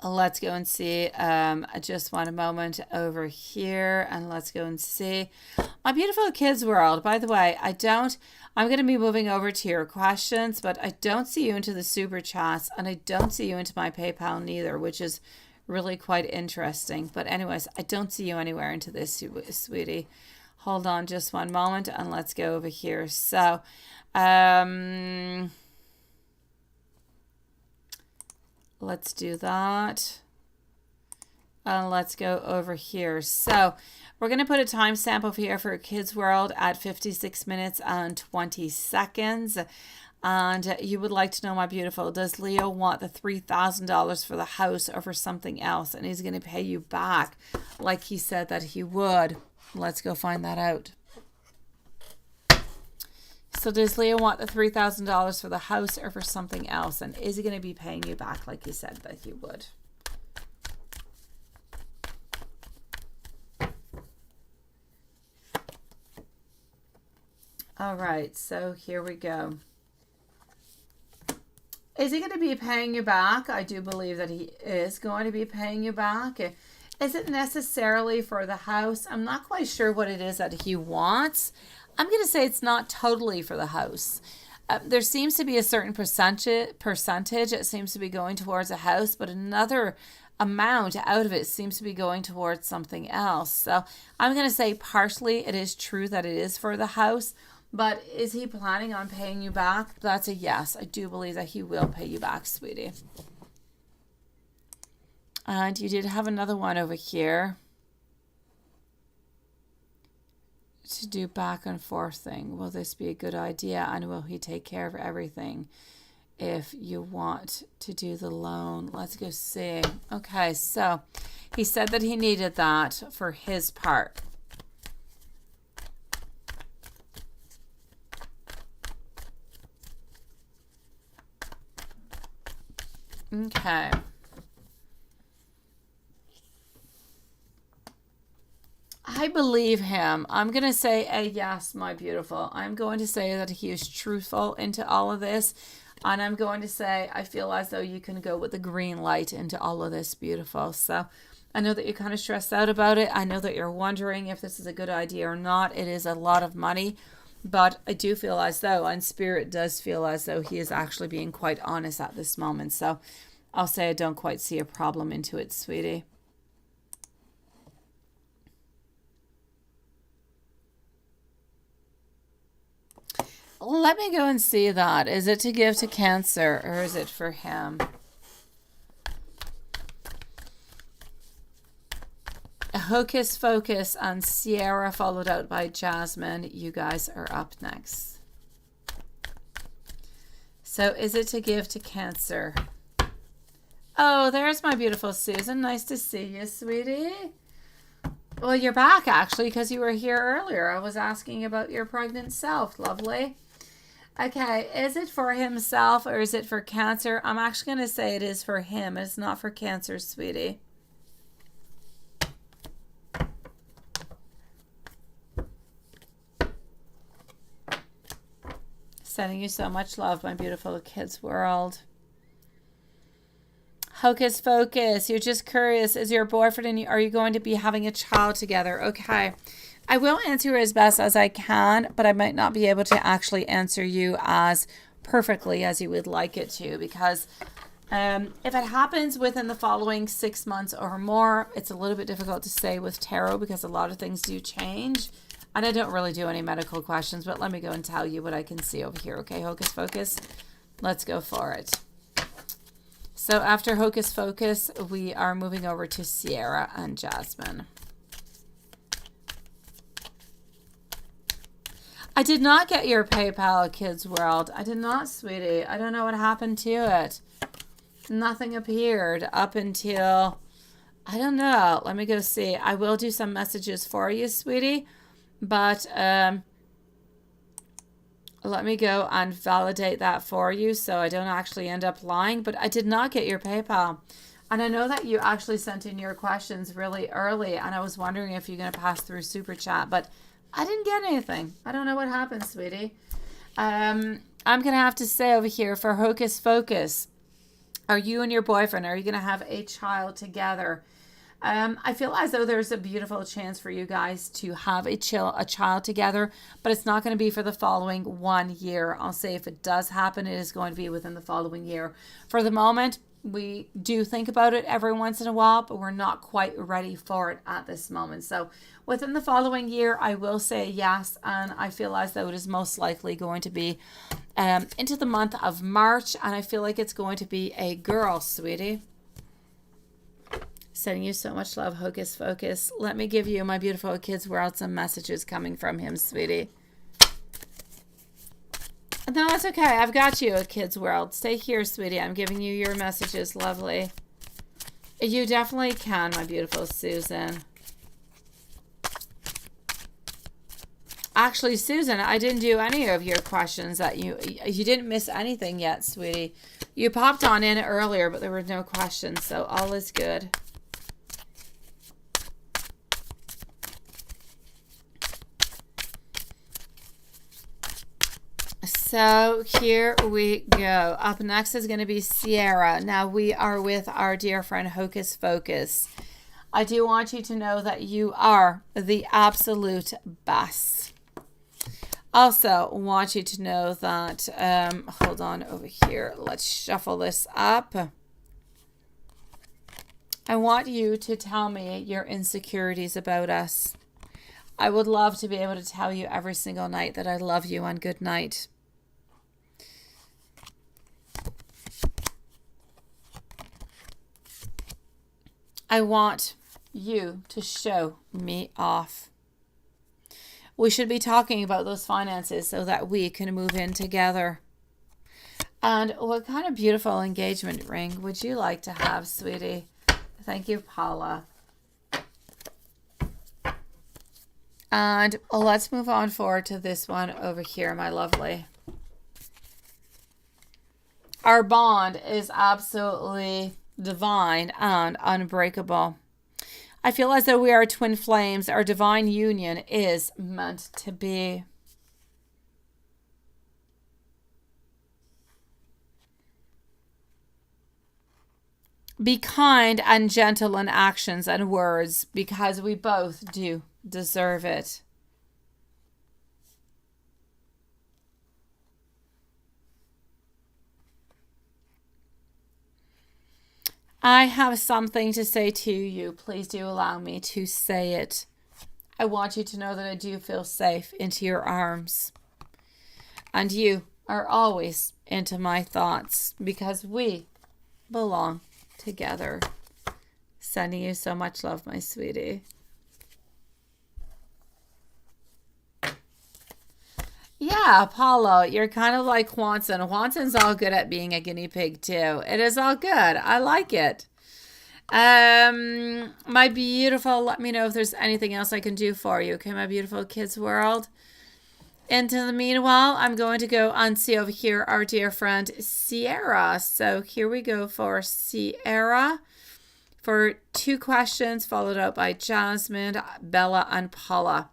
Let's go and see. I just want a moment over here, and let's go and see my beautiful kids world. By the way, I'm going to be moving over to your questions, but I don't see you into the super chats, and I don't see you into my PayPal neither, which is really quite interesting. But anyways, I don't see you anywhere into this, sweetie. Hold on just one moment, and let's go over here. So, let's do that. And let's go over here. So we're going to put a timestamp over here for Kids World at 56 minutes and 20 seconds. And you would like to know, my beautiful, does Leo want the $3,000 for the house or for something else? And he's going to pay you back like he said that he would. Let's go find that out. So does Leo want the $3,000 for the house or for something else? And is he going to be paying you back like he said that he would? All right, so here we go. Is he going to be paying you back? I do believe that he is going to be paying you back. Is it necessarily for the house? I'm not quite sure what it is that he wants. I'm going to say it's not totally for the house. There seems to be a certain percentage. It seems to be going towards a house, but another amount out of it seems to be going towards something else. So I'm going to say partially it is true that it is for the house, but is he planning on paying you back? That's a yes. I do believe that he will pay you back, sweetie. And you did have another one over here to do back and forth thing. Will this be a good idea? And will he take care of everything if you want to do the loan? Let's go see. Okay, so he said that he needed that for his part. Okay. I believe him. I'm going to say a yes, my beautiful. I'm going to say that he is truthful into all of this. And I'm going to say I feel as though you can go with the green light into all of this, beautiful. So I know that you're kind of stressed out about it. I know that you're wondering if this is a good idea or not. It is a lot of money. But I do feel as though, and Spirit does feel as though he is actually being quite honest at this moment. So I'll say I don't quite see a problem into it, sweetie. Let me go and see that. Is it to give to Cancer or is it for him? Hocus Focus and Sierra, followed out by Jasmine. You guys are up next. So is it to give to Cancer? Oh, there's my beautiful Susan. Nice to see you, sweetie. Well, you're back, actually, because you were here earlier. I was asking about your pregnant self. Lovely. Okay, is it for himself or is it for Cancer? I'm actually going to say it is for him. It's not for Cancer, sweetie. Sending you so much love, my beautiful kids world. Hocus Focus, you're just curious. Is your boyfriend and you, are you going to be having a child together? Okay. I will answer as best as I can, but I might not be able to actually answer you as perfectly as you would like it to, because If it happens within the following 6 months or more, it's a little bit difficult to say with tarot because a lot of things do change. And I don't really do any medical questions, but let me go and tell you what I can see over here. Okay, Hocus Pocus, let's go for it. So after Hocus Pocus, we are moving over to Sierra and Jasmine. I did not get your PayPal, Kids World. I did not, sweetie. I don't know what happened to it. Nothing appeared up until, I don't know. Let me go see. I will do some messages for you, sweetie. But let me go and validate that for you so I don't actually end up lying. But I did not get your PayPal. And I know that you actually sent in your questions really early. And I was wondering if you're going to pass through Super Chat. But I didn't get anything. I don't know what happened, sweetie. I'm going to have to say over here for Hocus Pocus, are you and your boyfriend, are you going to have a child together? I feel as though there's a beautiful chance for you guys to have a child together, but it's not going to be for the following 1 year. I'll say if it does happen, it is going to be within the following year. For the moment, we do think about it every once in a while, but we're not quite ready for it at this moment. So within the following year, I will say yes, and I feel as though it is most likely going to be into the month of March, and I feel like it's going to be a girl, sweetie. Sending you so much love, Hocus Pocus. Let me give you, my beautiful Kids World, some messages coming from him, sweetie. No, it's okay. I've got you, Kids World. Stay here, sweetie. I'm giving you your messages. Lovely. You definitely can, my beautiful Susan. Actually, Susan, I didn't do any of your questions that you didn't miss anything yet, sweetie. You popped on in earlier, but there were no questions, so all is good. So here we go. Up next is going to be Sierra. Now we are with our dear friend Hocus Pocus. I do want you to know that you are the absolute best. Also want you to know that, hold on over here. Let's shuffle this up. I want you to tell me your insecurities about us. I would love to be able to tell you every single night that I love you and good night. I want you to show me off. We should be talking about those finances so that we can move in together. And what kind of beautiful engagement ring would you like to have, sweetie? Thank you, Paula. And let's move on forward to this one over here, my lovely. Our bond is absolutely divine and unbreakable. I feel as though we are twin flames. Our divine union is meant to be. Be kind and gentle in actions and words because we both do deserve it. I have something to say to you. Please do allow me to say it. I want you to know that I do feel safe into your arms. And you are always into my thoughts because we belong together. Sending you so much love, my sweetie. Yeah, Apollo, you're kind of like Juanson. Juanson's all good at being a guinea pig too. It is all good. I like it. My beautiful, let me know if there's anything else I can do for you. Okay, my beautiful Kids World. Into the meanwhile, I'm going to go and see over here our dear friend Sierra. So here we go for Sierra for 2 questions, followed up by Jasmine, Bella, and Paula.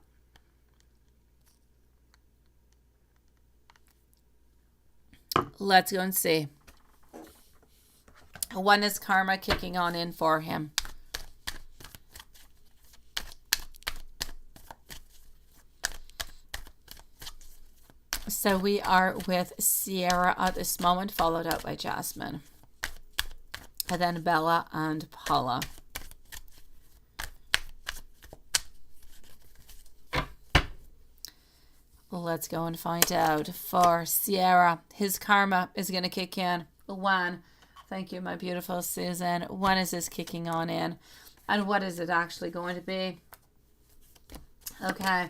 Let's go and see. When is karma kicking on in for him? So we are with Sierra at this moment, followed up by Jasmine. and then Bella and Paula. Let's go and find out. For Sierra, his karma is going to kick in. When? Thank you, my beautiful Susan. When is this kicking on in? And what is it actually going to be? Okay,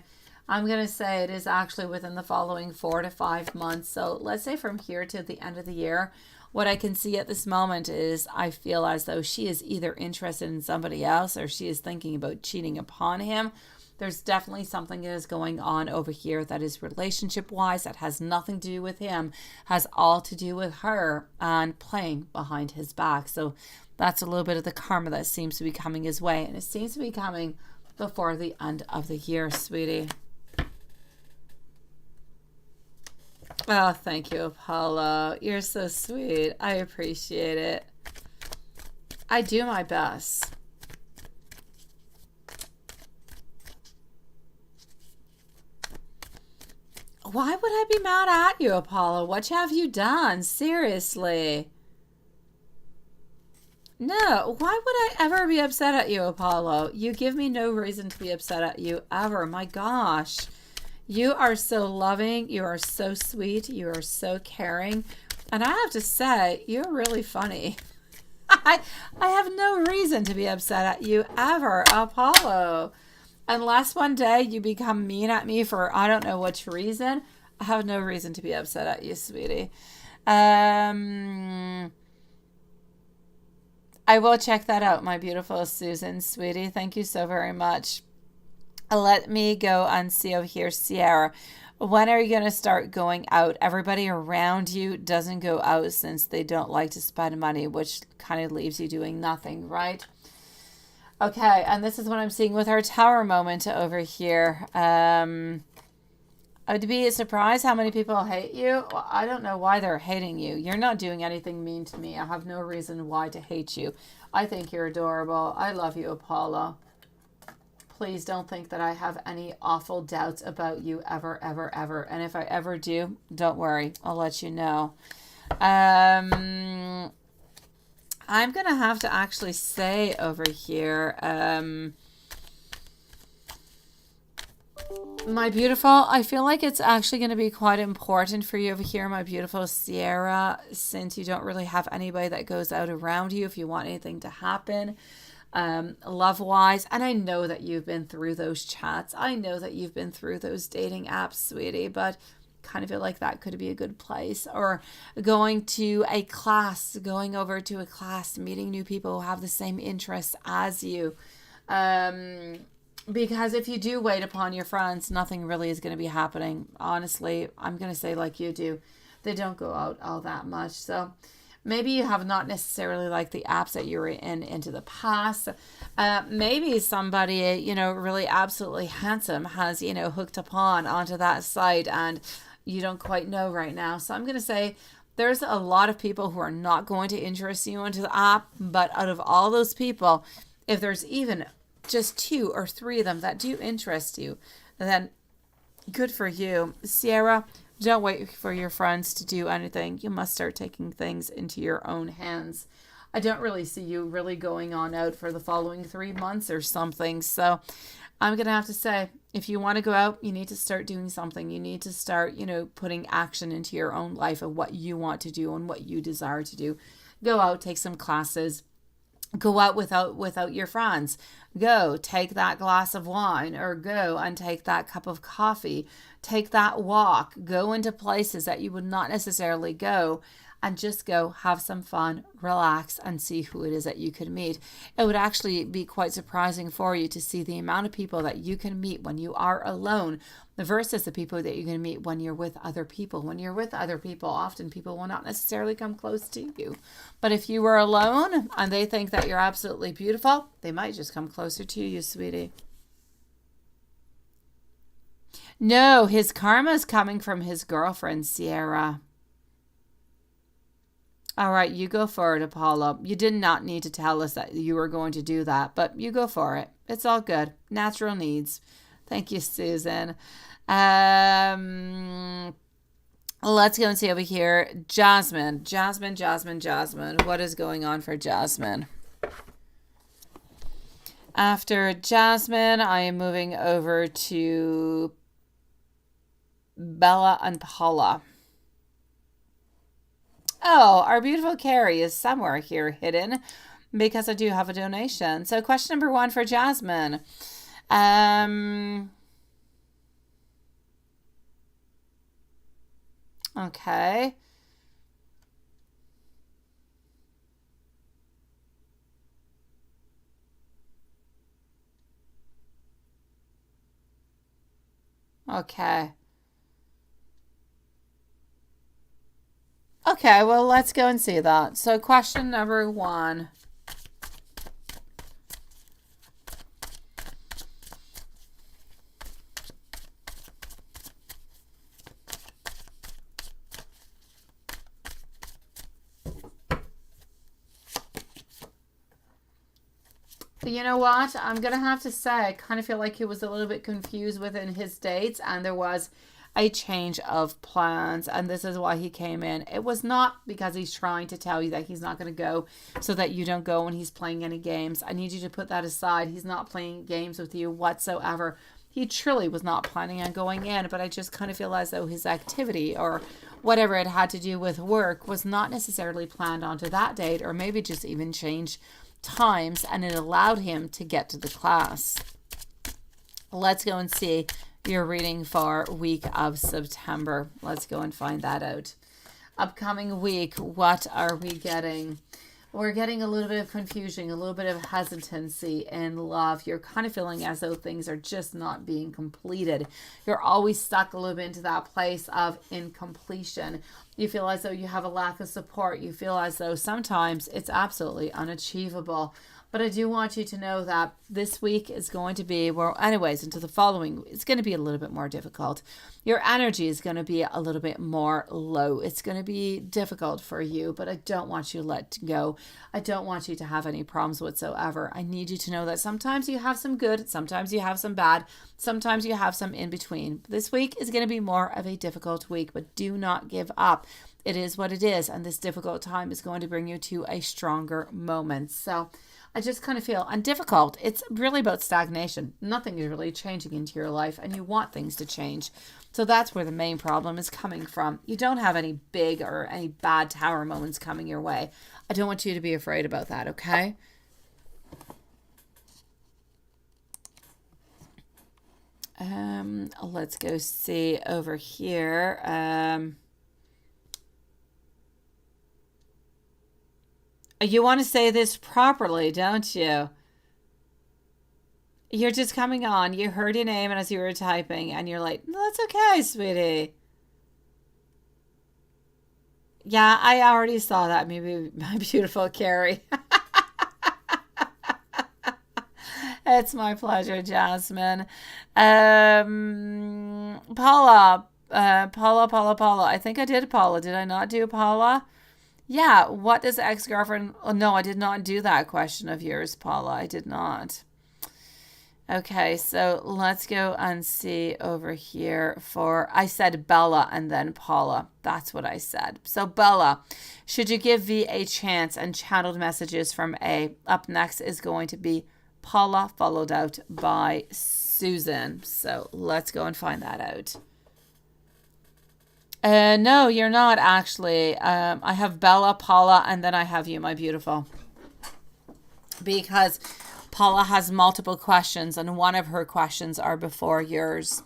I'm going to say it is actually within the following 4 to 5 months. So let's say from here to the end of the year. What I can see at this moment is I feel as though she is either interested in somebody else or she is thinking about cheating upon him. There's definitely something that is going on over here that is relationship-wise, that has nothing to do with him, has all to do with her and playing behind his back. So that's a little bit of the karma that seems to be coming his way. And it seems to be coming before the end of the year, sweetie. Oh, thank you, Apollo. You're so sweet. I appreciate it. I do my best. Why would I be mad at you, Apollo? What have you done? Seriously. No, why would I ever be upset at you, Apollo? You give me no reason to be upset at you ever. My gosh. You are so loving. You are so sweet. You are so caring. And I have to say, you're really funny. I have no reason to be upset at you ever, Apollo. Unless one day you become mean at me for I don't know which reason, I have no reason to be upset at you, sweetie. I will check that out, my beautiful Susan, sweetie. Thank you so very much. Let me go and see over here, Sierra. When are you going to start going out? Everybody around you doesn't go out since they don't like to spend money, which kind of leaves you doing nothing, right? Okay, and this is what I'm seeing with our tower moment over here. I would be surprised how many people hate you. Well, I don't know why they're hating you. You're not doing anything mean to me. I have no reason why to hate you. I think you're adorable. I love you, Apollo. Please don't think that I have any awful doubts about you ever, ever, ever. And if I ever do, don't worry. I'll let you know. I'm going to have to actually say over here, my beautiful, I feel like it's actually going to be quite important for you over here, my beautiful Sierra, since you don't really have anybody that goes out around you if you want anything to happen, love-wise. And I know that you've been through those chats. I know that you've been through those dating apps, sweetie, but kind of feel like that could be a good place. Or going to a class, going over to a class, meeting new people who have the same interests as you. Because if you do wait upon your friends, nothing really is going to be happening. Honestly, I'm going to say like you do. They don't go out all that much. So maybe you have not necessarily like the apps that you were in into the past. Maybe somebody, really absolutely handsome has, hooked upon onto that site and you don't quite know right now. So I'm going to say there's a lot of people who are not going to interest you into the app. But out of all those people, if there's even just 2 or 3 of them that do interest you, then good for you. Sierra, don't wait for your friends to do anything. You must start taking things into your own hands. I don't really see you really going on out for the following 3 months or something. So I'm going to have to say, if you want to go out, you need to start doing something. You need to start, putting action into your own life of what you want to do and what you desire to do. Go out, take some classes. Go out without your friends. Go take that glass of wine or go and take that cup of coffee. Take that walk. Go into places that you would not necessarily go and just go have some fun, relax, and see who it is that you could meet. It would actually be quite surprising for you to see the amount of people that you can meet when you are alone versus the people that you can meet when you're with other people. When you're with other people, often people will not necessarily come close to you. But if you were alone and they think that you're absolutely beautiful, they might just come closer to you, sweetie. No, his karma is coming from his girlfriend, Sierra. All right, you go for it, Apollo. You did not need to tell us that you were going to do that, but you go for it. It's all good. Natural needs. Thank you, Susan. Let's go and see over here. Jasmine. Jasmine, Jasmine, Jasmine. What is going on for Jasmine? After Jasmine, I am moving over to Bella and Paula. Oh, our beautiful Carrie is somewhere here hidden because I do have a donation. So question number 1 for Jasmine. Okay. Okay. Okay, well, let's go and see that. So question number 1. You know what? I'm going to have to say, I kind of feel like he was a little bit confused within his dates, and there was a change of plans, and this is why he came in. It was not because he's trying to tell you that he's not going to go so that you don't go when he's playing any games. I need you to put that aside. He's not playing games with you whatsoever. He truly was not planning on going in, but I just kind of feel as though his activity or whatever it had to do with work was not necessarily planned onto that date, or maybe just even changed times, and it allowed him to get to the class. Let's go and see your reading for week of September. Let's go and find that out. Upcoming week, what are we getting? We're getting a little bit of confusion, a little bit of hesitancy in love. You're kind of feeling as though things are just not being completed. You're always stuck a little bit into that place of incompletion. You feel as though you have a lack of support. You feel as though sometimes it's absolutely unachievable. But I do want you to know that this week is going to be, well, anyways, into the following, it's going to be a little bit more difficult. Your energy is going to be a little bit more low. It's going to be difficult for you, but I don't want you to let go. I don't want you to have any problems whatsoever. I need you to know that sometimes you have some good, sometimes you have some bad, sometimes you have some in between. This week is going to be more of a difficult week, but do not give up. It is what it is, and this difficult time is going to bring you to a stronger moment. So I just kind of feel, and difficult, it's really about stagnation. Nothing is really changing into your life, and you want things to change. So that's where the main problem is coming from. You don't have any big or any bad tower moments coming your way. I don't want you to be afraid about that, okay? Let's go see over here. You want to say this properly, don't you? You're just coming on. You heard your name and as you were typing, and you're like, no, that's okay, sweetie. Yeah, I already saw that. Maybe my beautiful Carrie. It's my pleasure, Jasmine. Paula. Paula. I think I did Paula. Did I not do Paula? Yeah, what does ex-girlfriend... Oh, no, I did not do that question of yours, Paula. I did not. Okay, so let's go and see over here for... I said Bella and then Paula. That's what I said. So Bella, should you give V a chance and channeled messages from A? Up next is going to be Paula, followed out by Susan. So let's go and find that out. No, you're not actually. I have Bella, Paula, and then I have you, my beautiful. Because Paula has multiple questions, and one of her questions are before yours.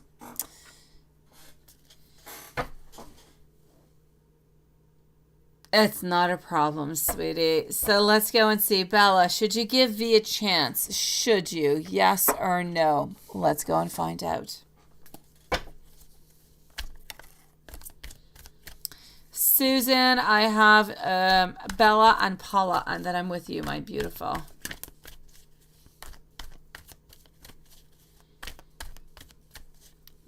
It's not a problem, sweetie. So let's go and see. Bella, should you give V a chance? Should you? Yes or no? Let's go and find out. Susan, I have Bella and Paula, and then I'm with you, my beautiful.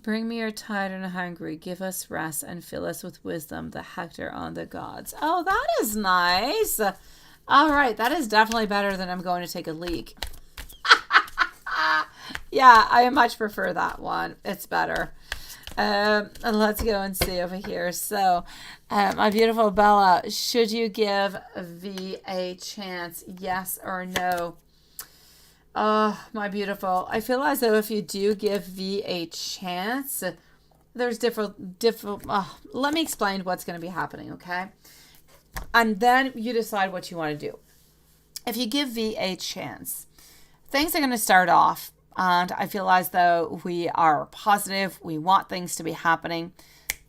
Bring me your tired and hungry, give us rest, and fill us with wisdom, the Hector on the gods. Oh, that is nice. All right, that is definitely better than I'm going to take a leak. Yeah, I much prefer that one. It's better. Let's go and see over here. So, my beautiful Bella, should you give V a chance? Yes or no? Oh, my beautiful. I feel as though if you do give V a chance, there's different, let me explain what's going to be happening, okay? And then you decide what you want to do. If you give V a chance, things are going to start off, and I feel as though we are positive. We want things to be happening,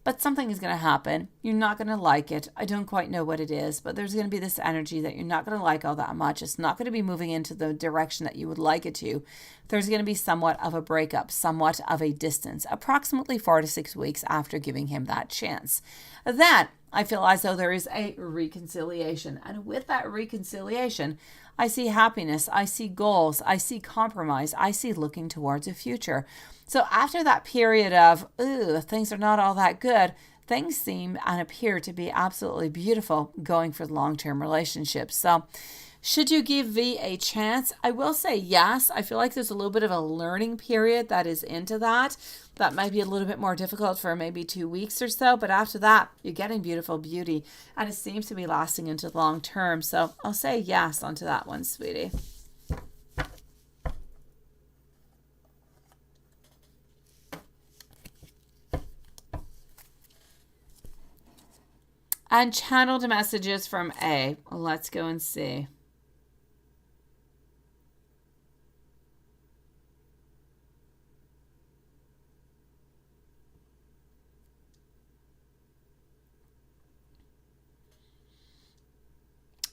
but something is going to happen. You're not going to like it. I don't quite know what it is, but there's going to be this energy that you're not going to like all that much. It's not going to be moving into the direction that you would like it to. There's going to be somewhat of a breakup, somewhat of a distance, approximately 4 to 6 weeks after giving him that chance. Then I feel as though there is a reconciliation. And with that reconciliation, I see happiness, I see goals, I see compromise, I see looking towards a future. So after that period of, things are not all that good, things seem and appear to be absolutely beautiful going for long-term relationships. So should you give V a chance? I will say yes. I feel like there's a little bit of a learning period that is into that. That might be a little bit more difficult for maybe 2 weeks or so. But after that, you're getting beautiful beauty. And it seems to be lasting into the long term. So I'll say yes onto that one, sweetie. And channeled messages from A. Let's go and see.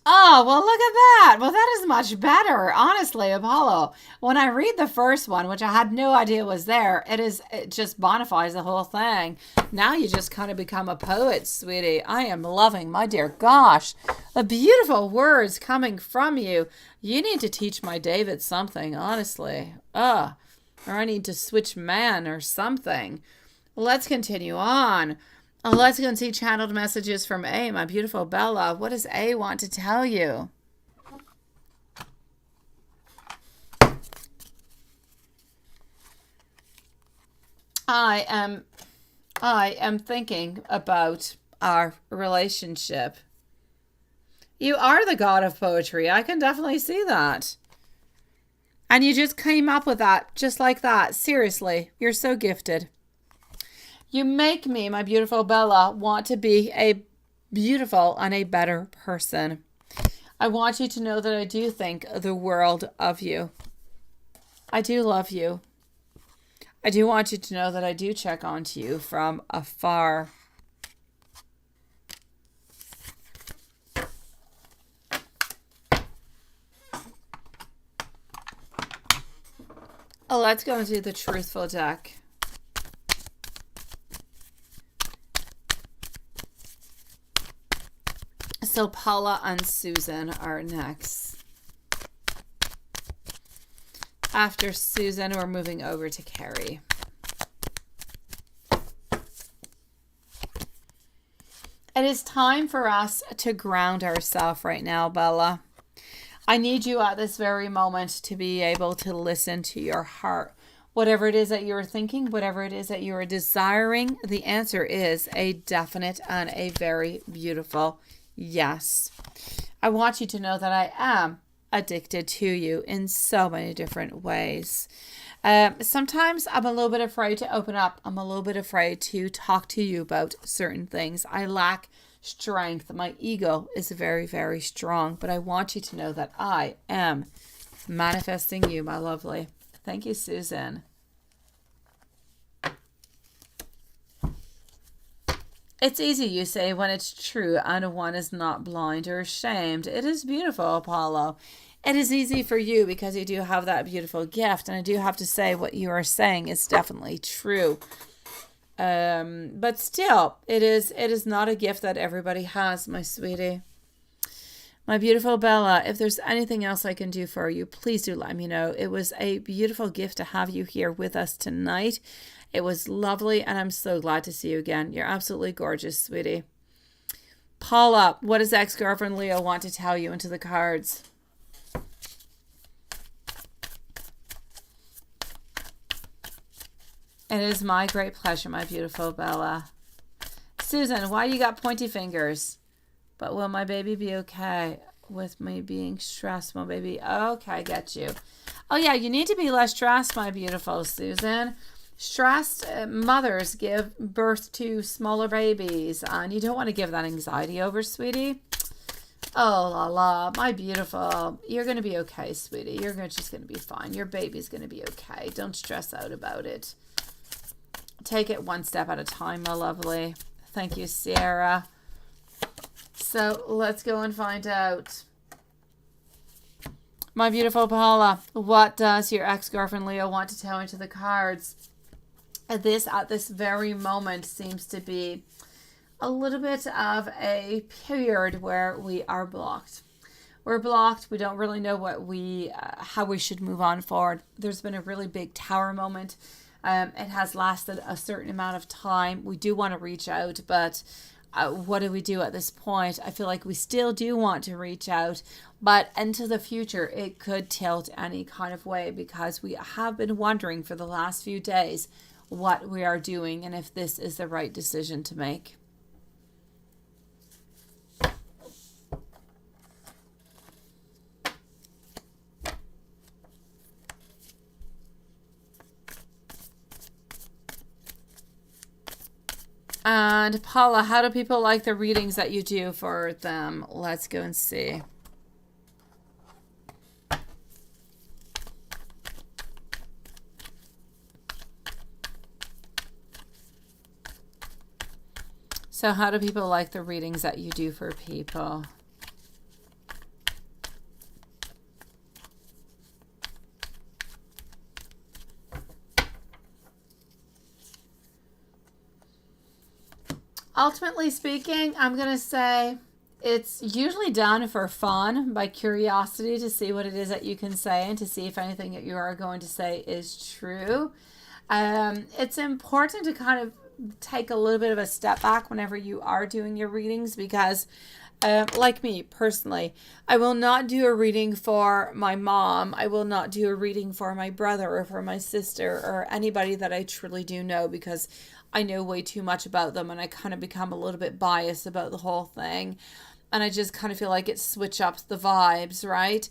Oh, well, look at that. Well, that is much better, honestly, Apollo. When I read the first one, which I had no idea was there, it just bonifies the whole thing. Now you just kind of become a poet, sweetie. I am loving, my dear gosh, the beautiful words coming from you. You need to teach my David something, honestly. Or I need to switch man or something. Let's continue on. Let's go and see channeled messages from A, my beautiful Bella. What does A want to tell you? I am thinking about our relationship. You are the god of poetry. I can definitely see that. And you just came up with that just like that. Seriously, you're so gifted. You make me, my beautiful Bella, want to be a beautiful and a better person. I want you to know that I do think the world of you. I do love you. I do want you to know that I do check onto you from afar. Let's go into the truthful deck. So Paula and Susan are next. After Susan, we're moving over to Carrie. It is time for us to ground ourselves right now, Bella. I need you at this very moment to be able to listen to your heart. Whatever it is that you're thinking, whatever it is that you are desiring, the answer is a definite and a very beautiful yes. I want you to know that I am addicted to you in so many different ways. Sometimes I'm a little bit afraid to open up. I'm a little bit afraid to talk to you about certain things. I lack strength. My ego is very, very strong, but I want you to know that I am manifesting you, my lovely. Thank you, Susan. It's easy, you say, when it's true and one is not blind or ashamed. It is beautiful, Apollo. It is easy for you because you do have that beautiful gift. And I do have to say what you are saying is definitely true. But still, it is not a gift that everybody has, my sweetie. My beautiful Bella, if there's anything else I can do for you, please do let me know. It was a beautiful gift to have you here with us tonight. It was lovely, and I'm so glad to see you again. You're absolutely gorgeous, sweetie. Paula, what does ex-girlfriend Leo want to tell you into the cards? It is my great pleasure, my beautiful Bella. Susan, why you got pointy fingers? But will my baby be okay with me being stressed, my baby? Okay, I get you. Oh, yeah, you need to be less stressed, my beautiful Susan. Stressed mothers give birth to smaller babies, and you don't want to give that anxiety over, sweetie. Oh, la la, my beautiful. You're going to be okay, sweetie. You're just going to be fine. Your baby's going to be okay. Don't stress out about it. Take it one step at a time, my lovely. Thank you, Sierra. So let's go and find out. My beautiful Paula, what does your ex-girlfriend Leo want to tell into the cards? This, at this very moment, seems to be a little bit of a period where we are blocked. We're blocked. We don't really know what how we should move on forward. There's been a really big tower moment. It has lasted a certain amount of time. We do want to reach out, but what do we do at this point? I feel like we still do want to reach out, but into the future, it could tilt any kind of way because we have been wondering for the last few days what we are doing and if this is the right decision to make. And Paula, how do people like the readings that you do for them? Let's go and see. So how do people like the readings that you do for people? Ultimately speaking, I'm going to say it's usually done for fun, by curiosity, to see what it is that you can say and to see if anything that you are going to say is true. It's important to kind of take a little bit of a step back whenever you are doing your readings because like me personally, I will not do a reading for my mom. I will not do a reading for my brother or for my sister or anybody that I truly do know because I know way too much about them and I kind of become a little bit biased about the whole thing. And I just kind of feel like it switch up the vibes, right?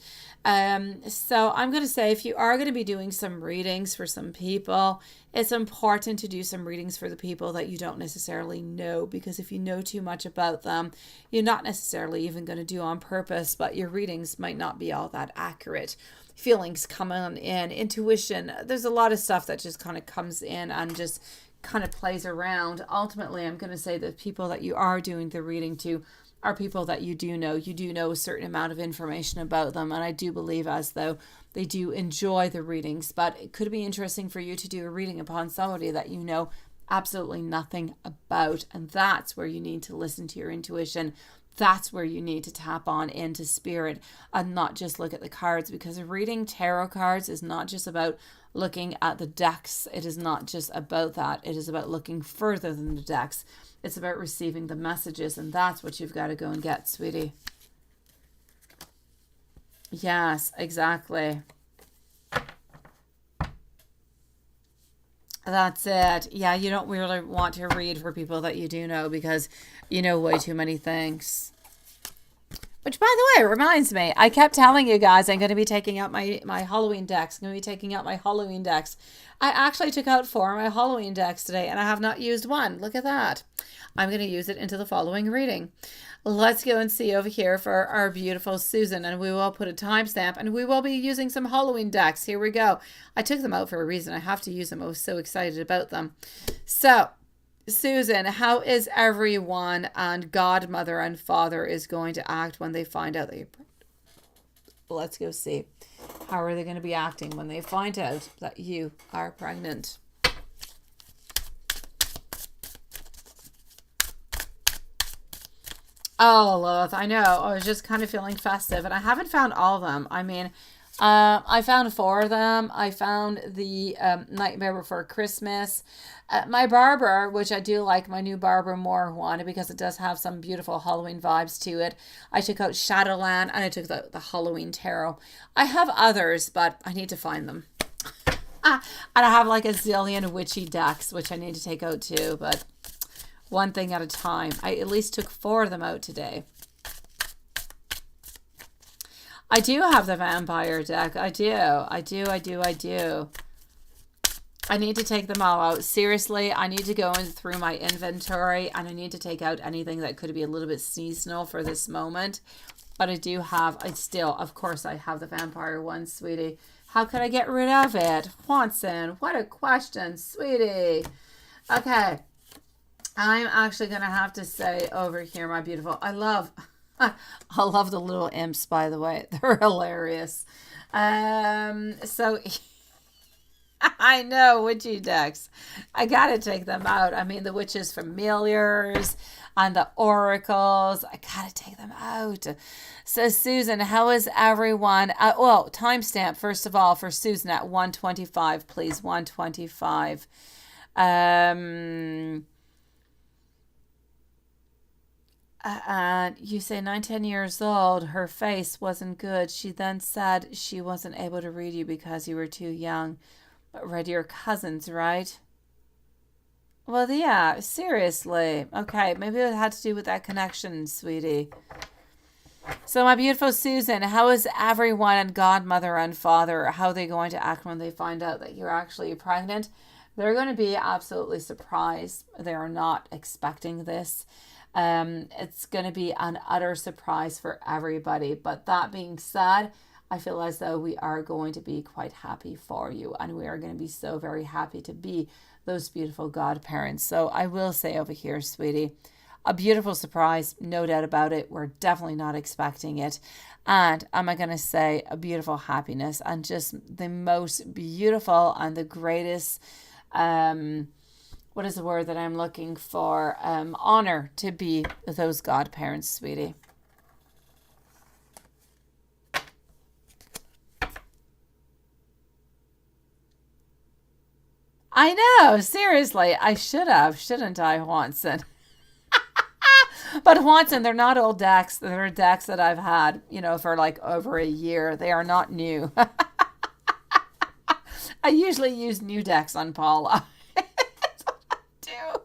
So I'm going to say if you are going to be doing some readings for some people, it's important to do some readings for the people that you don't necessarily know, because if you know too much about them, you're not necessarily even going to do on purpose, but your readings might not be all that accurate. Feelings come on in, intuition. There's a lot of stuff that just kind of comes in and just kind of plays around. Ultimately, I'm going to say that people that you are doing the reading to are people that you do know. You do know a certain amount of information about them, and I do believe as though they do enjoy the readings, but it could be interesting for you to do a reading upon somebody that you know absolutely nothing about, and that's where you need to listen to your intuition. That's where you need to tap on into spirit and not just look at the cards, because reading tarot cards is not just about looking at the decks. It is not just about that. It is about looking further than the decks. It's about receiving the messages, and that's what you've got to go and get, sweetie. Yes, exactly. That's it. Yeah, you don't really want to read for people that you do know because you know way too many things. Which, by the way, reminds me, I kept telling you guys I'm going to be taking out my Halloween decks. I'm going to be taking out my Halloween decks. I actually took out 4 of my Halloween decks today, and I have not used one. Look at that. I'm going to use it into the following reading. Let's go and see over here for our beautiful Susan, and we will put a timestamp, and we will be using some Halloween decks. Here we go. I took them out for a reason. I have to use them. I was so excited about them. So, Susan, how is everyone and godmother and father is going to act when they find out that you're pregnant? Let's go see. How are they going to be acting when they find out that you are pregnant? Oh, Lilith, I know. I was just kind of feeling festive, and I haven't found all of them. I mean, I found 4 of them. I found the Nightmare Before Christmas. My Barber, which I do like, my new Barber Moore one, because it does have some beautiful Halloween vibes to it. I took out Shadowland, and I took the Halloween Tarot. I have others, but I need to find them. And I have like a zillion witchy decks, which I need to take out too, but one thing at a time. I at least took 4 of them out today. I do have the vampire deck. I do. I need to take them all out. Seriously, I need to go in through my inventory and I need to take out anything that could be a little bit seasonal for this moment. But I do have, of course, I have the vampire one, sweetie. How could I get rid of it? Watson, what a question, sweetie. Okay. I'm actually going to have to say over here, my beautiful, I love the little imps, by the way. They're hilarious. So I know, witchy decks. I got to take them out. I mean, the witches familiars and the oracles. I got to take them out. So, Susan, how is everyone? Well, timestamp, first of all, for Susan at 1:25, please. 1:25. You say 9-10 years old, her face wasn't good. She then said she wasn't able to read you because you were too young. But read your cousins, right? Well, yeah, seriously. Okay, maybe it had to do with that connection, sweetie. So, my beautiful Susan, how is everyone and godmother and father, how are they going to act when they find out that you're actually pregnant? They're going to be absolutely surprised. They are not expecting this. It's going to be an utter surprise for everybody. But that being said, I feel as though we are going to be quite happy for you. And we are going to be so very happy to be those beautiful godparents. So I will say over here, sweetie, a beautiful surprise, no doubt about it. We're definitely not expecting it. And am I going to say a beautiful happiness and just the most beautiful and the greatest, what is the word that I'm looking for? Honor to be those godparents, sweetie. I know, seriously, I should have, shouldn't I, Watson? But Watson, they're not old decks. They're decks that I've had, for like over a year. They are not new. I usually use new decks on Paula. That's what I do.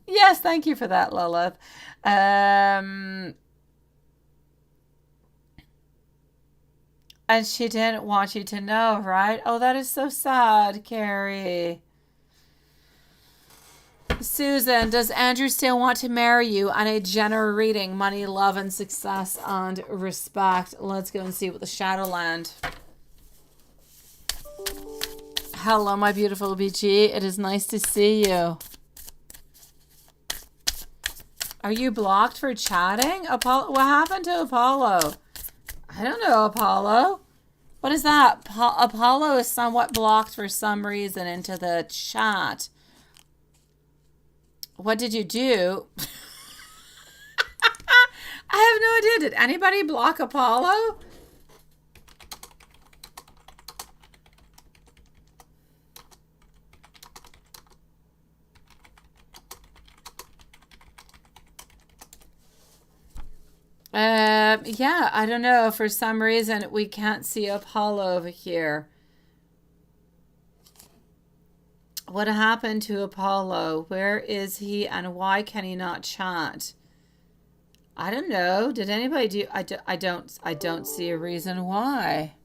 Yes, thank you for that, Lilith. And she didn't want you to know, right? Oh, that is so sad, Carrie. Susan, does Andrew still want to marry you? And a general reading, money, love, and success, and respect. Let's go and see what the Shadowland. Hello, my beautiful BG. It is nice to see you. Are you blocked for chatting? Apollo, what happened to Apollo? I don't know, Apollo. What is that? Apollo is somewhat blocked for some reason into the chat. What did you do? I have no idea. Did anybody block Apollo? Yeah, I don't know. For some reason, we can't see Apollo over here. What happened to Apollo? Where is he and why can he not chat? I don't know. Did anybody do? I don't see a reason why.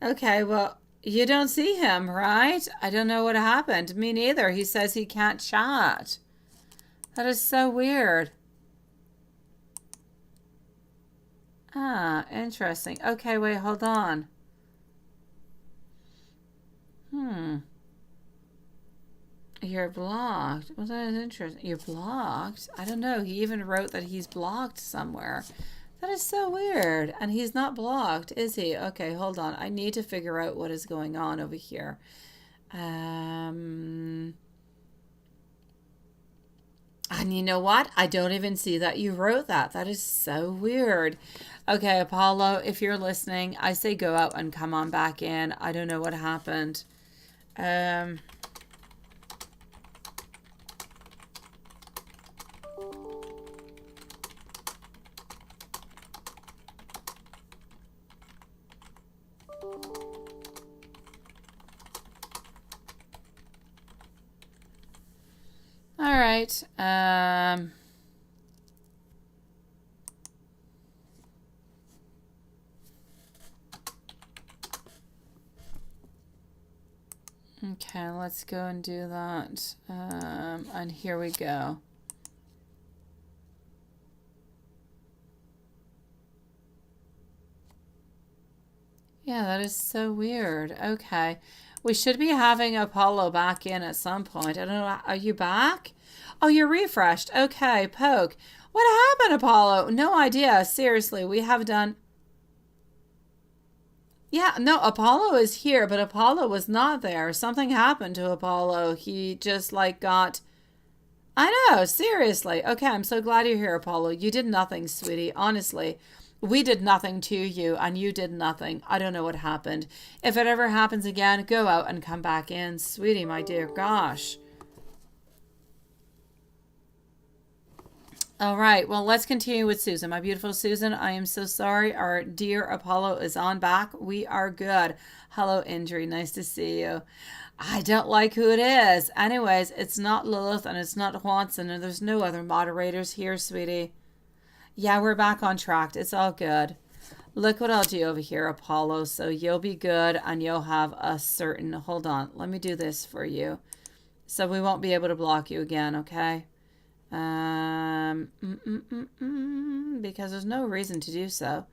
Okay, well, you don't see him, right? I don't know what happened. Me neither. He says he can't chat. That is so weird. Ah, interesting. Okay, wait, hold on. You're blocked. Well, that is interesting. You're blocked? I don't know. He even wrote that he's blocked somewhere. That is so weird. And he's not blocked, is he? Okay, hold on. I need to figure out what is going on over here. And you know what? I don't even see that you wrote that. That is so weird. Okay, Apollo, if you're listening, I say go out and come on back in. I don't know what happened. All right. Okay, let's go and do that. And here we go. Yeah, that is so weird. Okay. We should be having Apollo back in at some point. I don't know. Are you back? Oh, you're refreshed. Okay, poke. What happened, Apollo? No idea. Seriously, we have done... Yeah, no, Apollo is here, but Apollo was not there. Something happened to Apollo. He just like got... I know, seriously. Okay, I'm so glad you're here, Apollo. You did nothing, sweetie. Honestly, we did nothing to you and you did nothing. I don't know what happened. If it ever happens again, go out and come back in, sweetie, my dear. Gosh. All right, well, let's continue with Susan. My beautiful Susan, I am so sorry. Our dear Apollo is on back. We are good. Hello, Injury. Nice to see you. I don't like who it is. Anyways, it's not Lilith and it's not Watson, and there's no other moderators here, sweetie. Yeah, we're back on track. It's all good. Look what I'll do over here, Apollo. So you'll be good and you'll have a certain... Hold on. Let me do this for you. So we won't be able to block you again, okay? Because there's no reason to do so.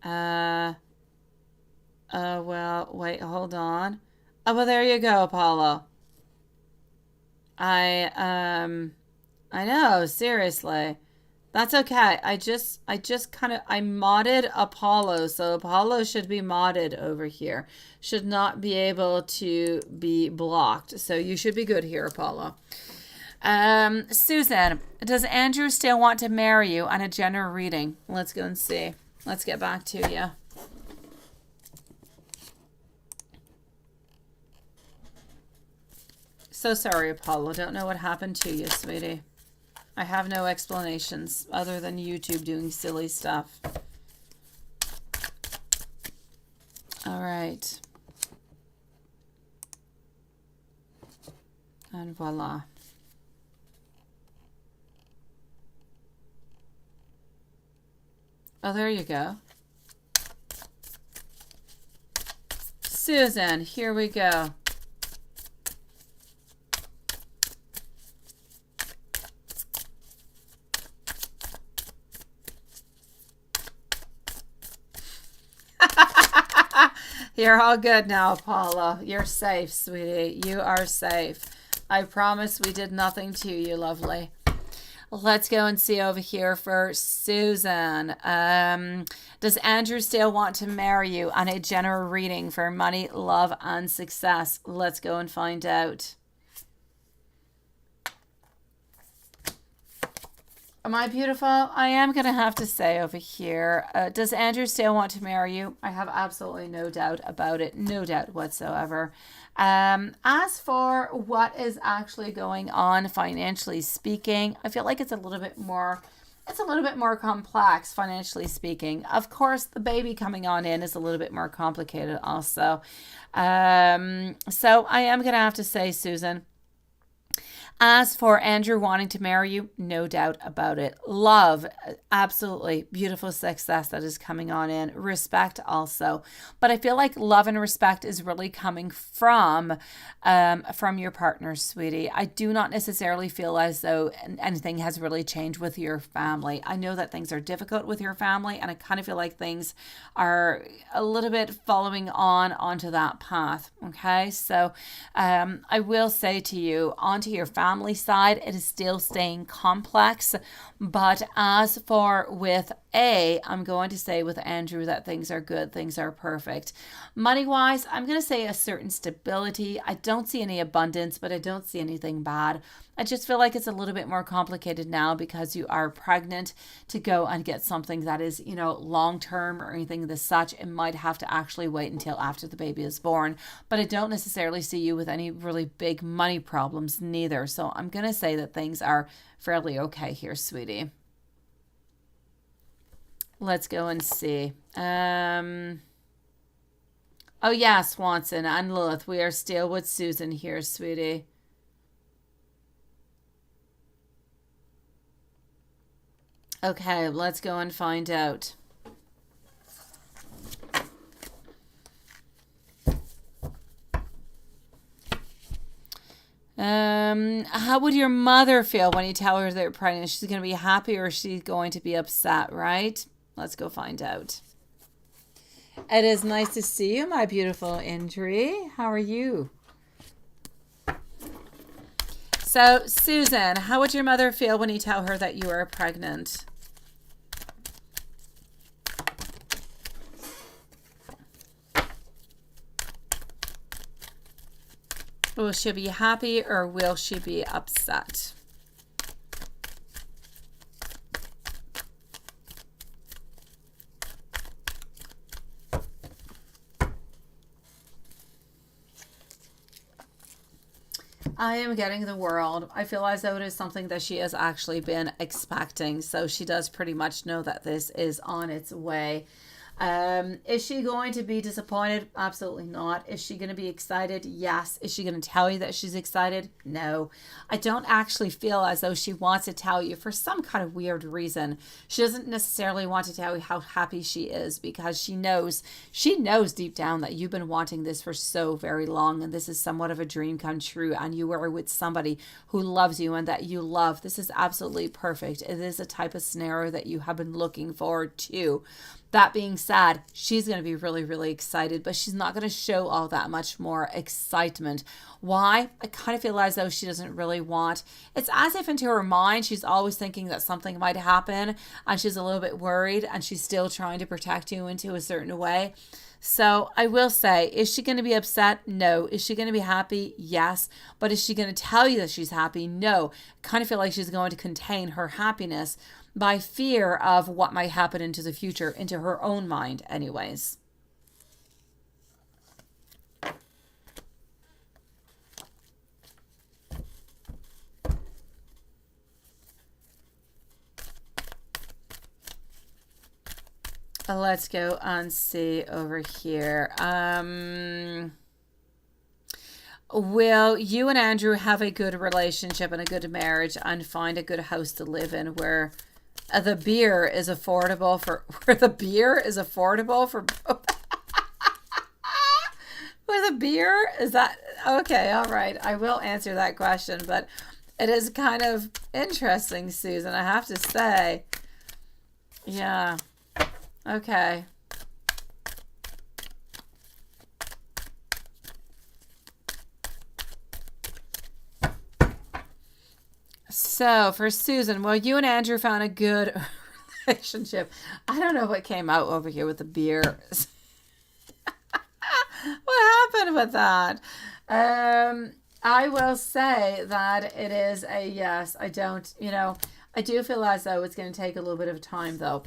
Well, wait, hold on. Oh, well, there you go, Apollo. I know, seriously. That's okay. I just kind of, I modded Apollo, so Apollo should be modded over here. Should not be able to be blocked. So you should be good here, Apollo. Susan, does Andrew still want to marry you on a general reading? Let's go and see. Let's get back to you. So sorry, Apollo. Don't know what happened to you, sweetie. I have no explanations other than YouTube doing silly stuff. All right. And voila. Oh, there you go. Susan, here we go. You're all good now, Paula. You're safe, sweetie. You are safe. I promise we did nothing to you, lovely. Let's go and see over here for Susan. Does Andrew still want to marry you on a general reading for money, love, and success? Let's go and find out. Am I beautiful? I am going to have to say over here, does Andrew still want to marry you? I have absolutely no doubt about it. No doubt whatsoever. As for what is actually going on financially speaking, I feel like it's a little bit more complex financially speaking. Of course, the baby coming on in is a little bit more complicated also. So I am going to have to say, Susan, as for Andrew wanting to marry you, no doubt about it. Love, absolutely beautiful success that is coming on in. Respect also. But I feel like love and respect is really coming from your partner, sweetie. I do not necessarily feel as though anything has really changed with your family. I know that things are difficult with your family, and I kind of feel like things are a little bit following onto that path. Okay, so I will say to you, onto your family side, it is still staying complex. But as for with I'm going to say with Andrew that things are good, things are perfect. Money wise, I'm going to say a certain stability. I don't see any abundance, but I don't see anything bad. I just feel like it's a little bit more complicated now because you are pregnant to go and get something that is, long term or anything of the such. It might have to actually wait until after the baby is born. But I don't necessarily see you with any really big money problems neither. So I'm going to say that things are fairly okay here, sweetie. Let's go and see. Oh, yeah, Swanson and Lilith. We are still with Susan here, sweetie. Okay, let's go and find out. How would your mother feel when you tell her that you're pregnant? She's going to be happy or she's going to be upset, right? Let's go find out. It is nice to see you, my beautiful Indri. How are you? So, Susan, how would your mother feel when you tell her that you are pregnant? Will she be happy or will she be upset? I am getting the World. I feel as though it is something that she has actually been expecting. So she does pretty much know that this is on its way. Is she going to be disappointed? Absolutely not. Is she going to be excited? Yes. Is she going to tell you that she's excited? No. I don't actually feel as though she wants to tell you for some kind of weird reason. She doesn't necessarily want to tell you how happy she is because she knows deep down that you've been wanting this for so very long and this is somewhat of a dream come true and you are with somebody who loves you and that you love. This is absolutely perfect. It is a type of scenario that you have been looking forward to. That being said, she's going to be really, really excited, but she's not going to show all that much more excitement. Why? I kind of feel as though she doesn't really want. It's as if into her mind, she's always thinking that something might happen and she's a little bit worried and she's still trying to protect you into a certain way. So I will say, is she going to be upset? No. Is she going to be happy? Yes. But is she going to tell you that she's happy? No. I kind of feel like she's going to contain her happiness by fear of what might happen into the future, into her own mind anyways. Let's go and see over here. Will you and Andrew have a good relationship and a good marriage and find a good house to live in where the beer is affordable for where the beer is affordable for where the beer is that okay, all right. I will answer that question, but it is kind of interesting, Susan, I have to say. Yeah. Okay. So for Susan, well, you and Andrew found a good relationship. I don't know what came out over here with the beer. What happened with that? I will say that it is a yes. I do feel as though it's going to take a little bit of time though.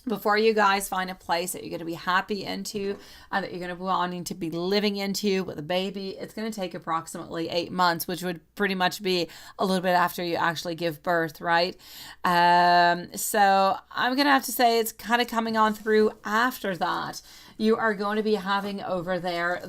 Before you guys find a place that you're going to be happy into and that you're going to be wanting to be living into with a baby, it's going to take approximately 8 months, which would pretty much be a little bit after you actually give birth, right? So I'm going to have to say it's kind of coming on through after that. You are going to be having over there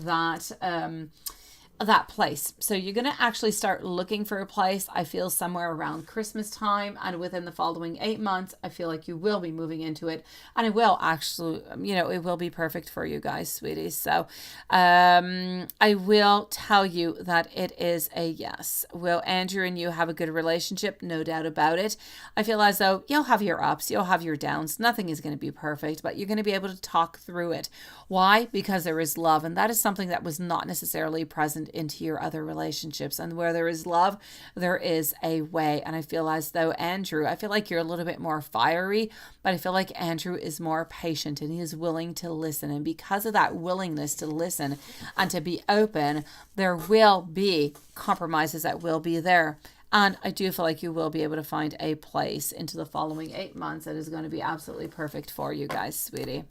that place. So you're going to actually start looking for a place, I feel, somewhere around Christmas time, and within the following 8 months, I feel like you will be moving into it, and it will actually, it will be perfect for you guys, sweeties. So I will tell you that it is a yes. Will Andrew and you have a good relationship? No doubt about it. I feel as though you'll have your ups, you'll have your downs. Nothing is going to be perfect, but you're going to be able to talk through it. Why? Because there is love, and that is something that was not necessarily present into your other relationships. And where there is love, there is a way. And I feel as though Andrew, I feel like you're a little bit more fiery, but I feel like Andrew is more patient and he is willing to listen. And because of that willingness to listen and to be open, there will be compromises that will be there. And I do feel like you will be able to find a place into the following 8 months that is going to be absolutely perfect for you guys, sweetie.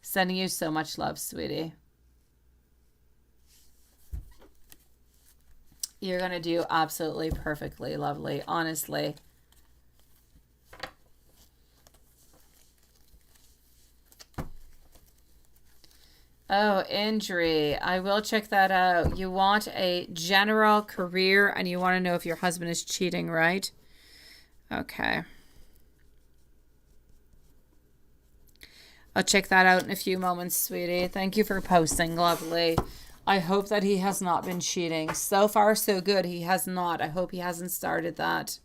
Sending you so much love, sweetie. You're going to do absolutely perfectly lovely, honestly. Oh, injury. I will check that out. You want a general career and you want to know if your husband is cheating, right? Okay. I'll check that out in a few moments, sweetie. Thank you for posting. Lovely. I hope that he has not been cheating. So far, so good. He has not. I hope he hasn't started that.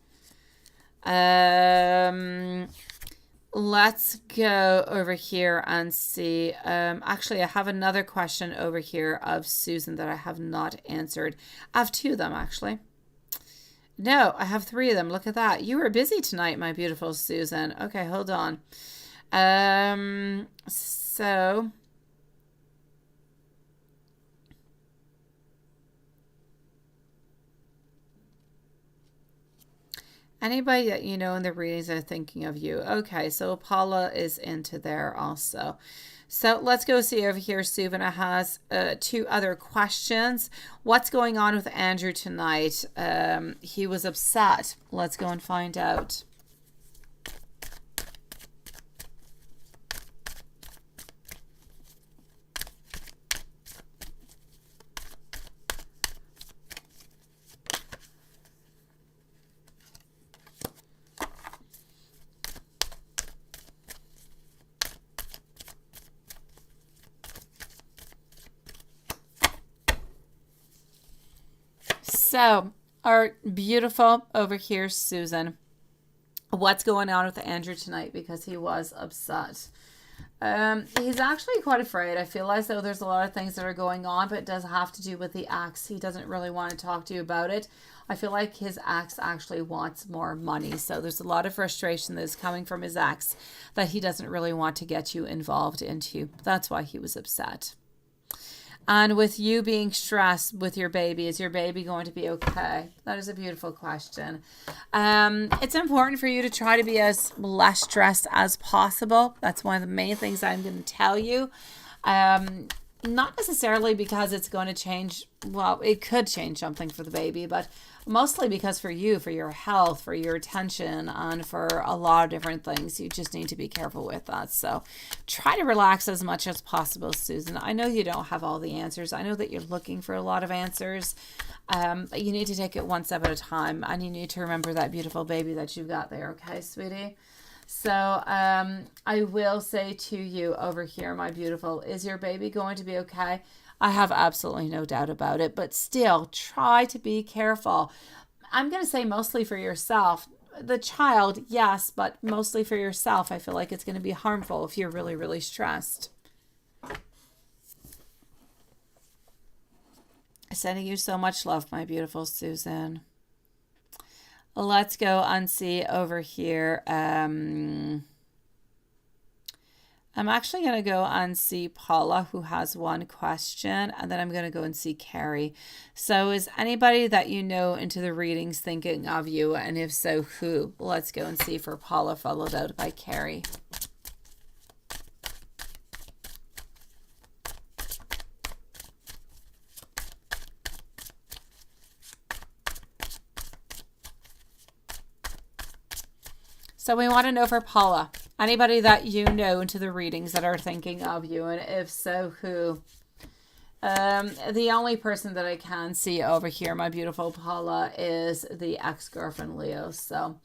Let's go over here and see. Actually, I have another question over here of Susan that I have not answered. I have two of them, actually. No, I have three of them. Look at that. You were busy tonight, my beautiful Susan. Okay, hold on. So anybody that you know in the readings are thinking of you. Okay, so Paula is into there also. So let's go see over here. Suvana has two other questions. What's going on with Andrew tonight? He was upset. Let's go and find out. So, our beautiful over here, Susan. What's going on with Andrew tonight? Because he was upset. He's actually quite afraid. I feel as though there's a lot of things that are going on, but it does have to do with the ex. He doesn't really want to talk to you about it. I feel like his ex actually wants more money. So there's a lot of frustration that is coming from his ex that he doesn't really want to get you involved into. That's why he was upset. And with you being stressed with your baby, is your baby going to be okay? That is a beautiful question. It's important for you to try to be as less stressed as possible. That's one of the main things I'm going to tell you. Not necessarily because it's going to change, well, it could change something for the baby, but mostly because for you, for your health, for your attention, and for a lot of different things, you just need to be careful with that. So try to relax as much as possible, Susan. I know you don't have all the answers. I know that you're looking for a lot of answers, but you need to take it one step at a time, and you need to remember that beautiful baby that you've got there, okay, sweetie? So I will say to you over here, my beautiful, is your baby going to be okay? I have absolutely no doubt about it, but still try to be careful. I'm going to say mostly for yourself. The child, yes, but mostly for yourself. I feel like it's going to be harmful if you're really, really stressed. Sending you so much love, my beautiful Susan. Let's go and see over here. I'm actually going to go and see Paula, who has one question, and then I'm going to go and see Carrie. So is anybody that you know into the readings thinking of you? And if so, who? Let's go and see for Paula, followed out by Carrie. So we want to know for Paula, anybody that you know into the readings that are thinking of you, and if so, who? The only person that I can see over here, my beautiful Paula, is the ex-girlfriend Leo. So,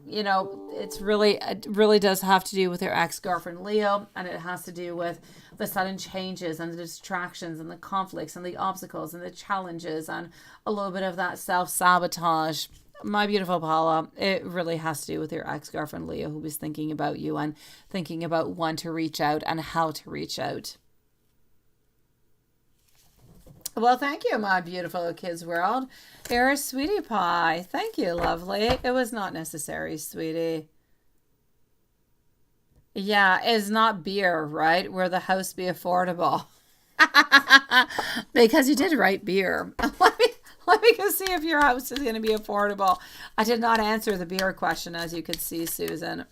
you know, it really does have to do with your ex-girlfriend Leo, and it has to do with the sudden changes and the distractions and the conflicts and the obstacles and the challenges and a little bit of that self-sabotage. My beautiful Paula, it really has to do with your ex-girlfriend Leo, who was thinking about you and thinking about when to reach out and how to reach out. Well, thank you, my beautiful kids world. You're a sweetie pie. Thank you, lovely. It was not necessary, sweetie. Yeah, it's not beer, right? Where the house be affordable. Because you did write beer. Let me go see if your house is going to be affordable. I did not answer the beer question, as you could see, Susan.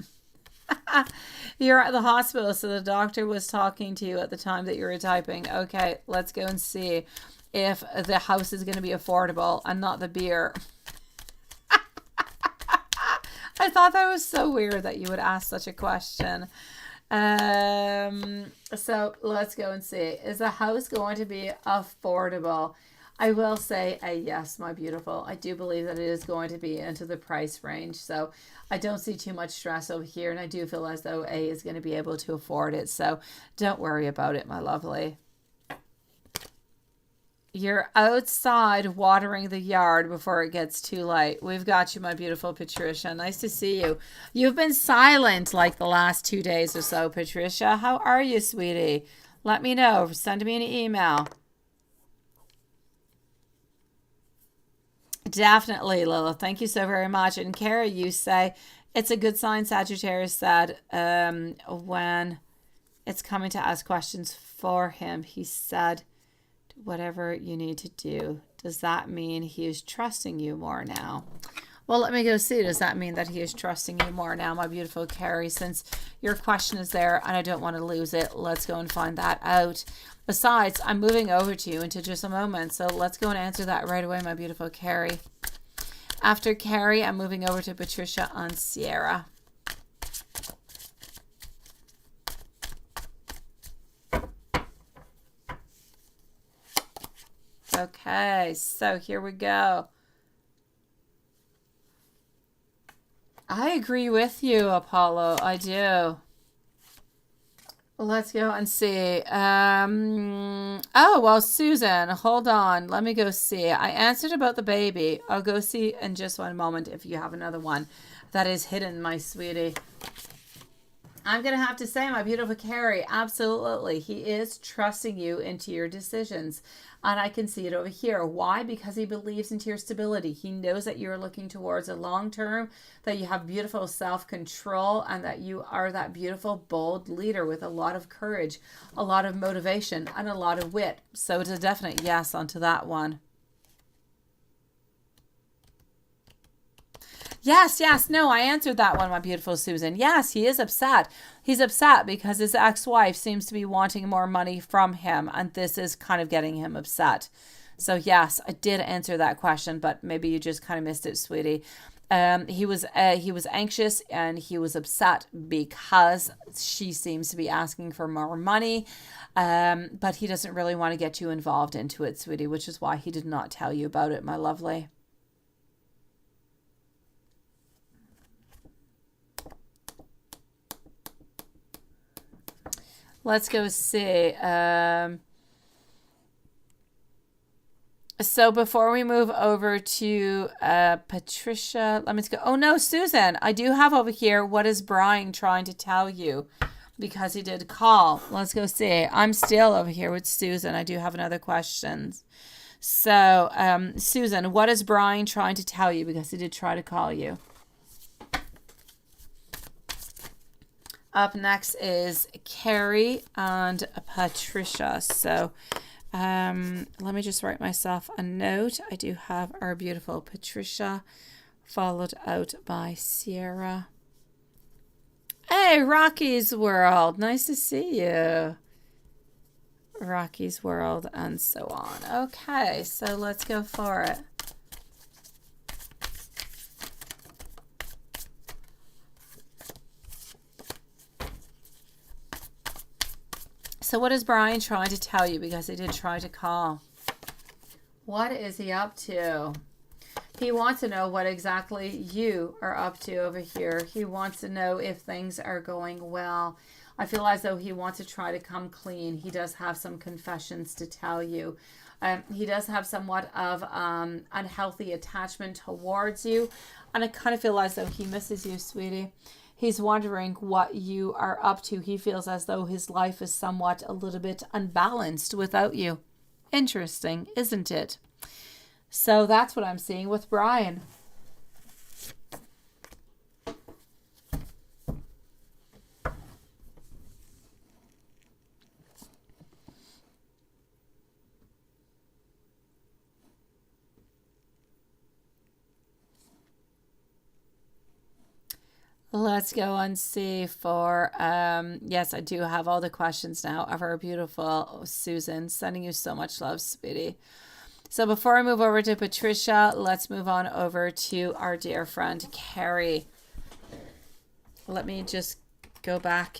You're at the hospital, so the doctor was talking to you at the time that you were typing. Okay, let's go and see if the house is going to be affordable and not the beer. I thought that was so weird that you would ask such a question. So let's go and see. Is the house going to be affordable? I will say a yes, my beautiful. I do believe that it is going to be into the price range. So I don't see too much stress over here. And I do feel as though A is going to be able to afford it. So don't worry about it, my lovely. You're outside watering the yard before it gets too late. We've got you, my beautiful Patricia. Nice to see you. You've been silent like the last 2 days or so, Patricia. How are you, sweetie? Let me know. Send me an email. Definitely, Lilith. Thank you so very much. And Kara, you say, it's a good sign, Sagittarius said, when it's coming to ask questions for him. He said, whatever you need to do. Does that mean he is trusting you more now? Well, let me go see. Does that mean that he is trusting you more now, my beautiful Carrie? Since your question is there and I don't want to lose it, let's go and find that out. Besides, I'm moving over to you into just a moment, so let's go and answer that right away, my beautiful Carrie. After Carrie, I'm moving over to Patricia and Sierra. Okay, so here we go. I agree with you, Apollo. I do. Let's go and see. Oh, well, Susan, hold on. Let me go see. I answered about the baby. I'll go see in just one moment if you have another one that is hidden, my sweetie. I'm going to have to say, my beautiful Carrie, absolutely. He is trusting you into your decisions. And I can see it over here. Why? Because he believes into your stability. He knows that you're looking towards a long term, that you have beautiful self-control, and that you are that beautiful, bold leader with a lot of courage, a lot of motivation, and a lot of wit. So it's a definite yes onto that one. Yes, yes. No, I answered that one, my beautiful Susan. Yes, he is upset. He's upset because his ex-wife seems to be wanting more money from him, and this is kind of getting him upset. So yes, I did answer that question, but maybe you just kind of missed it, sweetie. He was anxious and he was upset because she seems to be asking for more money, but he doesn't really want to get you involved into it, sweetie, which is why he did not tell you about it, my lovely. Let's go see. So before we move over to Patricia, let me go. Oh, no, Susan, I do have over here, what is Brian trying to tell you? Because he did call. Let's go see. I'm still over here with Susan. I do have another question. So, Susan, what is Brian trying to tell you? Because he did try to call you. Up next is Carrie and Patricia. So let me just write myself a note. I do have our beautiful Patricia, followed out by Sierra. Hey, Rocky's World. Nice to see you. Rocky's World and so on. Okay, so let's go for it. So what is Brian trying to tell you? Because he did try to call. What is he up to? He wants to know what exactly you are up to over here. He wants to know if things are going well. I feel as though he wants to try to come clean. He does have some confessions to tell you. He does have somewhat of unhealthy attachment towards you. And I kind of feel as though he misses you, sweetie. He's wondering what you are up to. He feels as though his life is somewhat a little bit unbalanced without you. Interesting, isn't it? So that's what I'm seeing with Brian. Let's go and see for, yes, I do have all the questions now of our beautiful Susan. Sending you so much love, sweetie. So before I move over to Patricia, let's move on over to our dear friend, Carrie. Let me just go back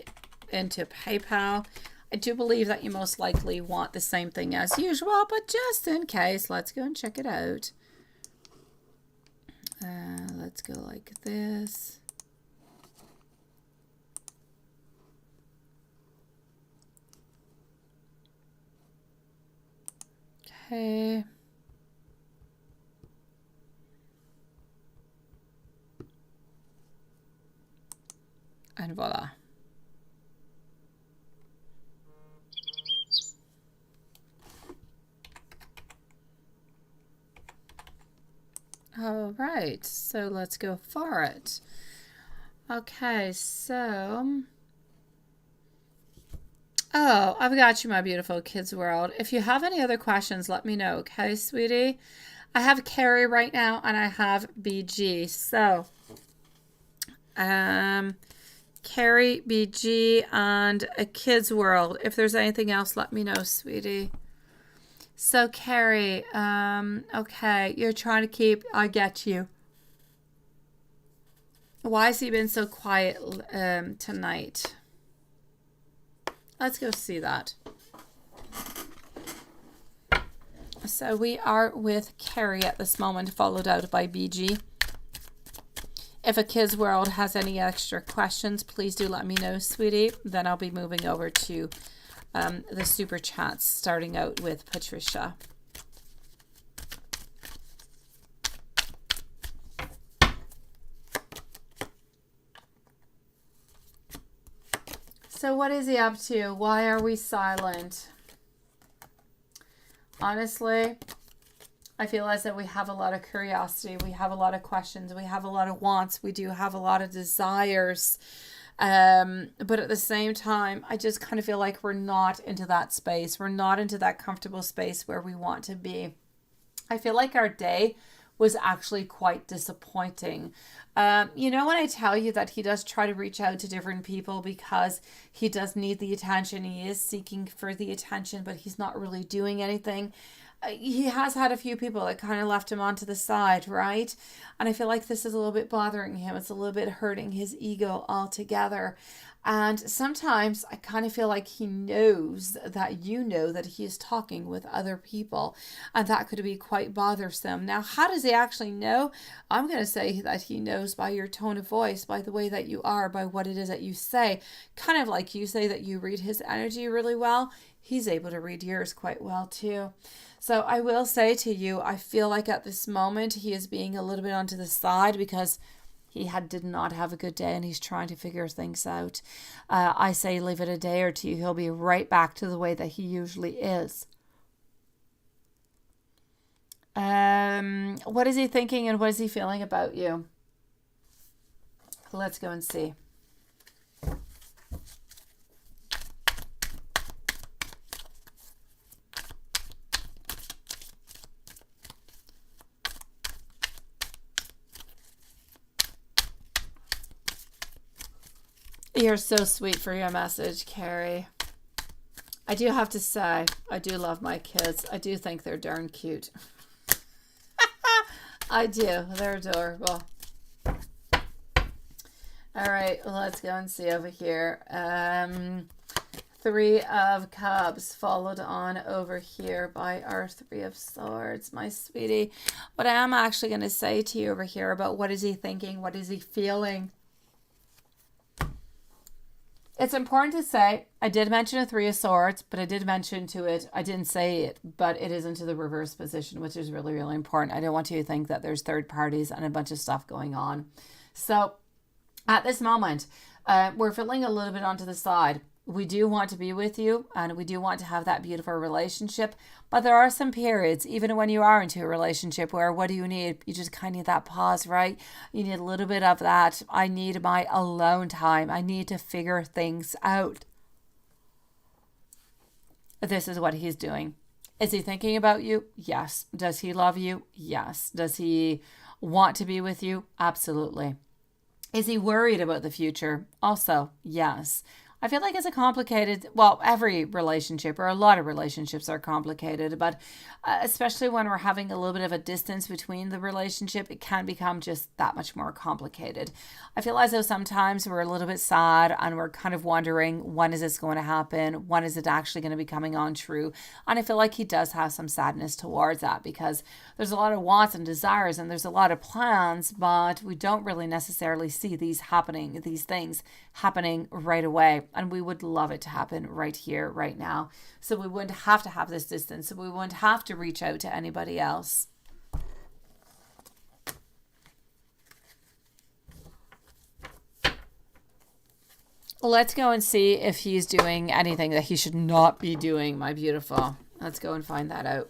into PayPal. I do believe that you most likely want the same thing as usual, but just in case, let's go and check it out. Let's go like this. Okay. And voila. All right, so let's go for it. Okay, so... Oh, I've got you, my beautiful kids world. If you have any other questions, let me know, okay, sweetie? I have Carrie right now, and I have BG. So, Carrie, BG, and a kids world. If there's anything else, let me know, sweetie. So, Carrie, okay, you're trying to keep, I get you. Why has he been so quiet tonight? Let's go see that. So we are with Carrie at this moment, followed out by BG. If a kids world has any extra questions, please do let me know, sweetie. Then I'll be moving over to the super chats, starting out with Patricia. So what is he up to? Why are we silent? Honestly, I feel as if we have a lot of curiosity. We have a lot of questions. We have a lot of wants. We do have a lot of desires. But at the same time, I just kind of feel like we're not into that space. We're not into that comfortable space where we want to be. I feel like our day was actually quite disappointing. You know, when I tell you that he does try to reach out to different people because he does need the attention, he is seeking for the attention, but he's not really doing anything. He has had a few people that kind of left him onto the side, right? And I feel like this is a little bit bothering him. It's a little bit hurting his ego altogether. And sometimes I kind of feel like he knows that you know that he is talking with other people, and that could be quite bothersome. Now, how does he actually know? I'm going to say that he knows by your tone of voice, by the way that you are, by what it is that you say. Kind of like you say that you read his energy really well. He's able to read yours quite well too. So I will say to you, I feel like at this moment he is being a little bit onto the side because he did not have a good day and he's trying to figure things out. I say leave it a day or two. He'll be right back to the way that he usually is. What is he thinking and what is he feeling about you? Let's go and see. You're so sweet for your message, Carrie. I do have to say, I do love my kids. I do think they're darn cute. I do. They're adorable. All right, let's go and see over here. 3 of Cups followed on over here by our 3 of Swords, my sweetie. What I am actually going to say to you over here about what is he thinking, what is he feeling? It's important to say, I did mention a 3 of Swords, but I did mention to it, I didn't say it, but it is into the reverse position, which is really, really important. I don't want you to think that there's third parties and a bunch of stuff going on. So at this moment, we're feeling a little bit onto the side. We do want to be with you and we do want to have that beautiful relationship, but there are some periods, even when you are into a relationship, where what do you need? You just kind of need that pause, right? You need a little bit of that. I need my alone time. I need to figure things out. This is what he's doing. Is he thinking about you? Yes. Does he love you? Yes. Does he want to be with you? Absolutely. Is he worried about the future? Also, yes. I feel like it's a complicated, well, every relationship or a lot of relationships are complicated, but especially when we're having a little bit of a distance between the relationship, it can become just that much more complicated. I feel as though sometimes we're a little bit sad and we're kind of wondering, when is this going to happen? When is it actually going to be coming on true? And I feel like he does have some sadness towards that, because there's a lot of wants and desires and there's a lot of plans, but we don't really necessarily see these things happening right away. And we would love it to happen right here, right now. So we wouldn't have to have this distance. So we wouldn't have to reach out to anybody else. Let's go and see if he's doing anything that he should not be doing, my beautiful. Let's go and find that out.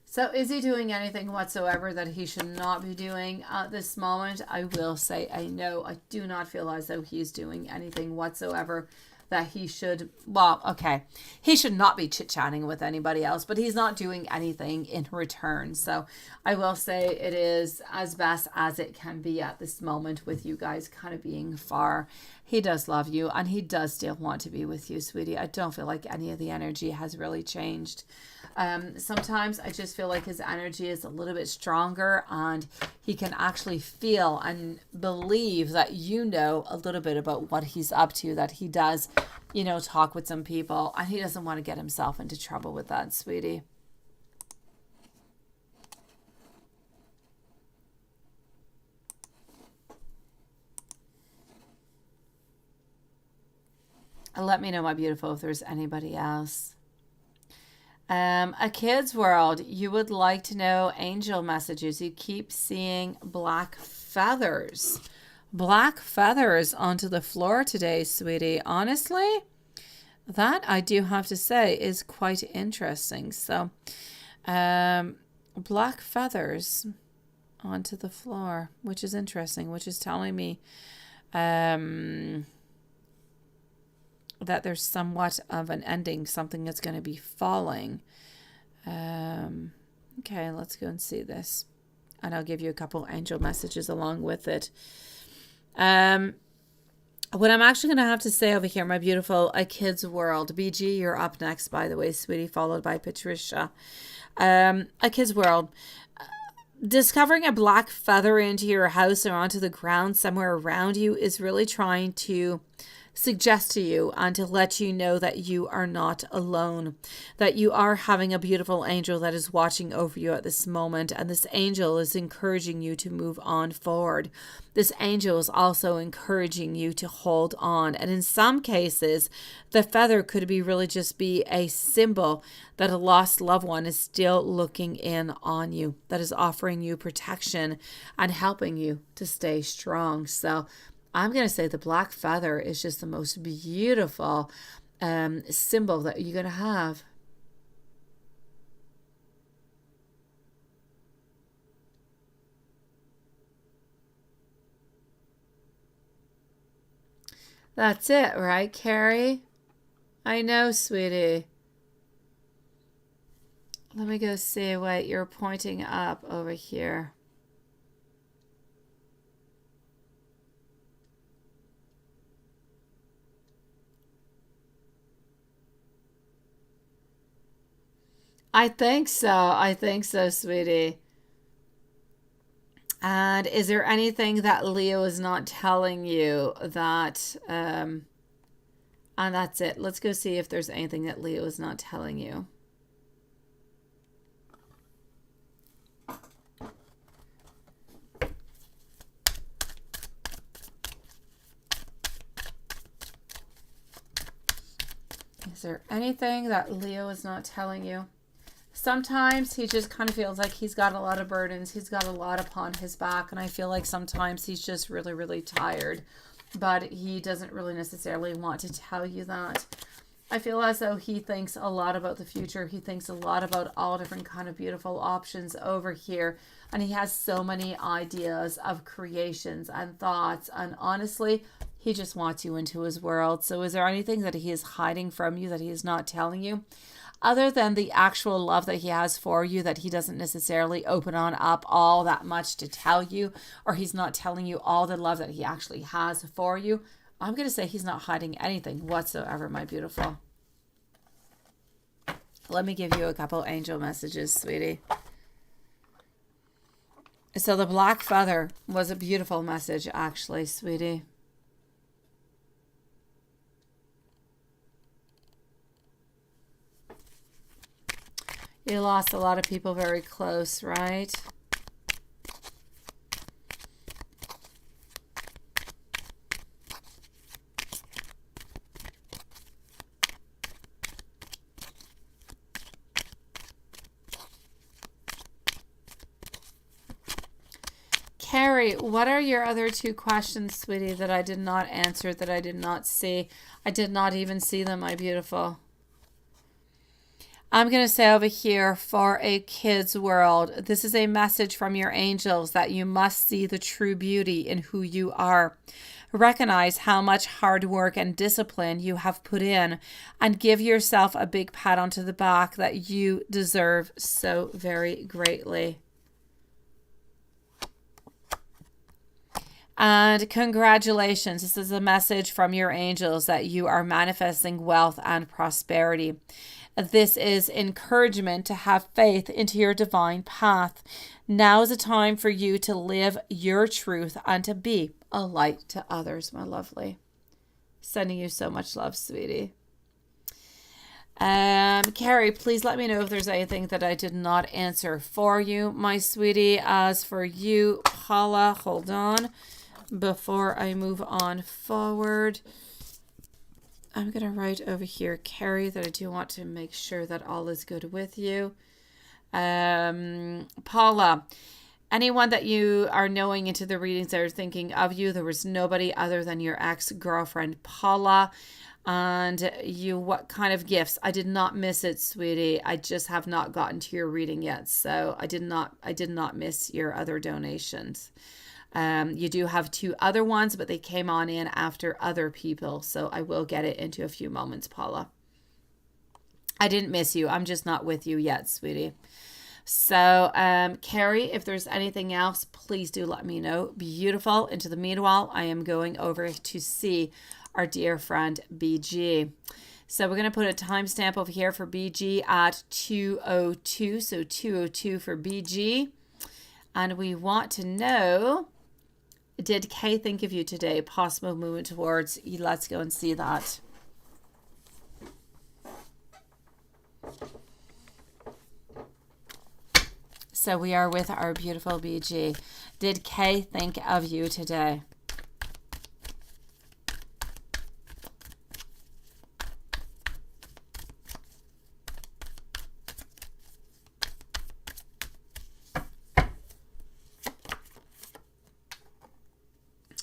So is he doing anything whatsoever that he should not be doing at this moment? I will say I know. I do not feel as though he's doing anything whatsoever that he should, well, okay, he should not be chit-chatting with anybody else, but he's not doing anything in return. So I will say it is as best as it can be at this moment, with you guys kind of being far. He does love you and he does still want to be with you, sweetie. I don't feel like any of the energy has really changed. Sometimes I just feel like his energy is a little bit stronger and he can actually feel and believe that you know a little bit about what he's up to, that he does, you know, talk with some people, and he doesn't want to get himself into trouble with that, sweetie. Let me know, my beautiful, if there's anybody else. A kid's world. You would like to know angel messages. You keep seeing black feathers. Black feathers onto the floor today, sweetie. Honestly, that I do have to say is quite interesting. So, black feathers onto the floor, which is interesting, which is telling me that there's somewhat of an ending, something that's going to be falling. Okay, let's go and see this. And I'll give you a couple angel messages along with it. What I'm actually going to have to say over here, my beautiful, A Kid's World. BG, you're up next, by the way, sweetie, followed by Patricia. A Kid's World. Discovering a black feather into your house or onto the ground somewhere around you is really trying to suggest to you and to let you know that you are not alone, that you are having a beautiful angel that is watching over you at this moment, and this angel is encouraging you to move on forward. This angel is also encouraging you to hold on, and in some cases the feather could be really just be a symbol that a lost loved one is still looking in on you, that is offering you protection and helping you to stay strong. So I'm going to say the black feather is just the most beautiful symbol that you're going to have. That's it, right, Carrie? I know, sweetie. Let me go see what you're pointing up over here. I think so. I think so, sweetie. And is there anything that Leo is not telling you that, and that's it. Let's go see if there's anything that Leo is not telling you. Is there anything that Leo is not telling you? Sometimes he just kind of feels like he's got a lot of burdens. He's got a lot upon his back. And I feel like sometimes he's just really, really tired. But he doesn't really necessarily want to tell you that. I feel as though he thinks a lot about the future. He thinks a lot about all different kind of beautiful options over here. And he has so many ideas of creations and thoughts. And honestly, he just wants you into his world. So is there anything that he is hiding from you that he is not telling you? other than the actual love that he has for you, that he doesn't necessarily open on up all that much to tell you, or he's not telling you all the love that he actually has for you, I'm going to say he's not hiding anything whatsoever, my beautiful. Let me give you a couple angel messages, sweetie. So the black feather was a beautiful message, actually, sweetie. You lost a lot of people very close, right? Carrie, what are your other two questions, sweetie, that I did not answer, that I did not see? I did not even see them, my beautiful. I'm going to say over here, for a kid's world, this is a message from your angels that you must see the true beauty in who you are. Recognize how much hard work and discipline you have put in, and give yourself a big pat onto the back that you deserve so very greatly. And congratulations. This is a message from your angels that you are manifesting wealth and prosperity. This is encouragement to have faith into your divine path. Now is a time for you to live your truth and to be a light to others, my lovely. Sending you so much love, sweetie. Carrie, please let me know if there's anything that I did not answer for you, my sweetie. As for you, Paula, hold on. Before I move on forward, I'm going to write over here, Carrie, that I do want to make sure that all is good with you. Paula, anyone that you are knowing into the readings that are thinking of you, there was nobody other than your ex-girlfriend, Paula. And you, what kind of gifts? I did not miss it, sweetie. I just have not gotten to your reading yet. So I did not miss your other donations. You do have two other ones, but they came on in after other people. So I will get it into a few moments, Paula. I didn't miss you. I'm just not with you yet, sweetie. So, Carrie, if there's anything else, please do let me know. Beautiful. Into the meanwhile, I am going over to see our dear friend BG. So we're going to put a timestamp over here for BG at 2:02. So 2:02 for BG. And we want to know, did Kay think of you today? Possible movement towards you. Let's go and see that. So we are with our beautiful BG. Did Kay think of you today?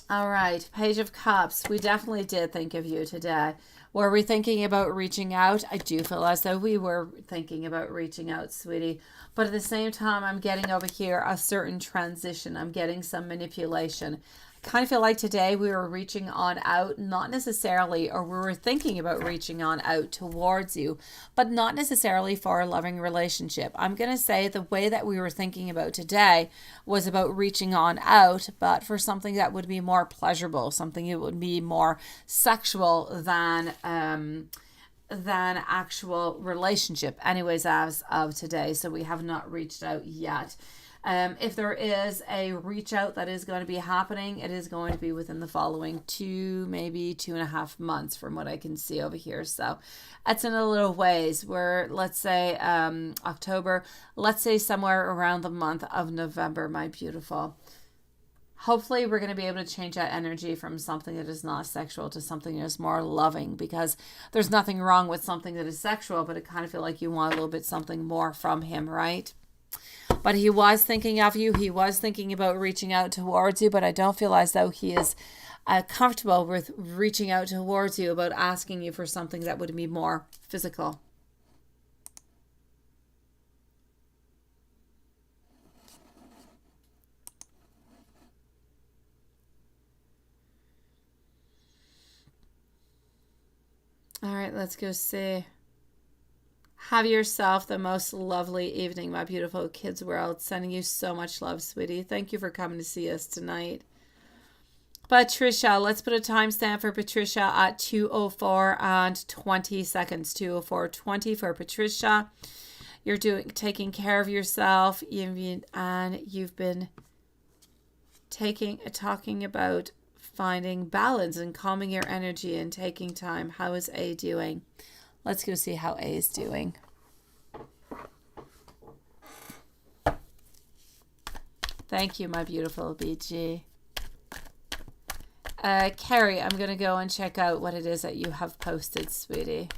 All right, Page of Cups. We definitely did think of you today. Were we thinking about reaching out? I do feel as though we were thinking about reaching out, sweetie. But at the same time, I'm getting over here a certain transition. I'm getting some manipulation. I kind of feel like today we were reaching on out, not necessarily, or we were thinking about reaching on out towards you, but not necessarily for a loving relationship. I'm going to say the way that we were thinking about today was about reaching on out, but for something that would be more pleasurable, something that would be more sexual than actual relationship. Anyways, as of today, so we have not reached out yet. If there is a reach out that is going to be happening, it is going to be within the following maybe 2.5 months from what I can see over here. So it's in a little ways. Where, let's say October, let's say somewhere around the month of November, my beautiful. Hopefully we're going to be able to change that energy from something that is not sexual to something that is more loving, because there's nothing wrong with something that is sexual, but I kind of feel like you want a little bit something more from him, right? But he was thinking of you. He was thinking about reaching out towards you, but I don't feel as though he is comfortable with reaching out towards you, about asking you for something that would be more physical. All right, let's go see. Have yourself the most lovely evening, my beautiful kids world. Sending you so much love, sweetie. Thank you for coming to see us tonight. Patricia, let's put a timestamp for Patricia at 2:04 and 20 seconds. 2:04:20 for Patricia. You're taking care of yourself, and you've been talking about finding balance and calming your energy and taking time. How is A doing? Let's go see how A is doing. Thank you, my beautiful BG. Carrie, I'm going to go and check out what it is that you have posted, sweetie.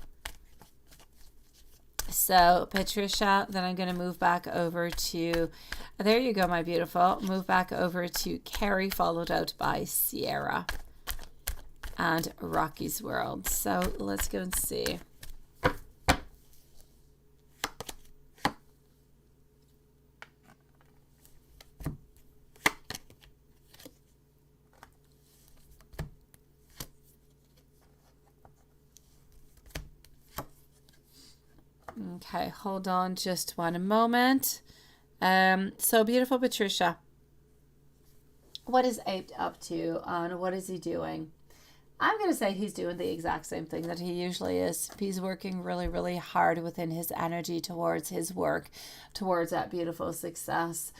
So, Patricia, then I'm going to move back over to, there you go, my beautiful. Move back over to Carrie, followed out by Sierra and Rocky's World. So, let's go and see. Okay, hold on just one moment. So beautiful Patricia, what is Ape up to and what is he doing? I'm going to say he's doing the exact same thing that he usually is. He's working really, really hard within his energy towards his work, towards that beautiful success.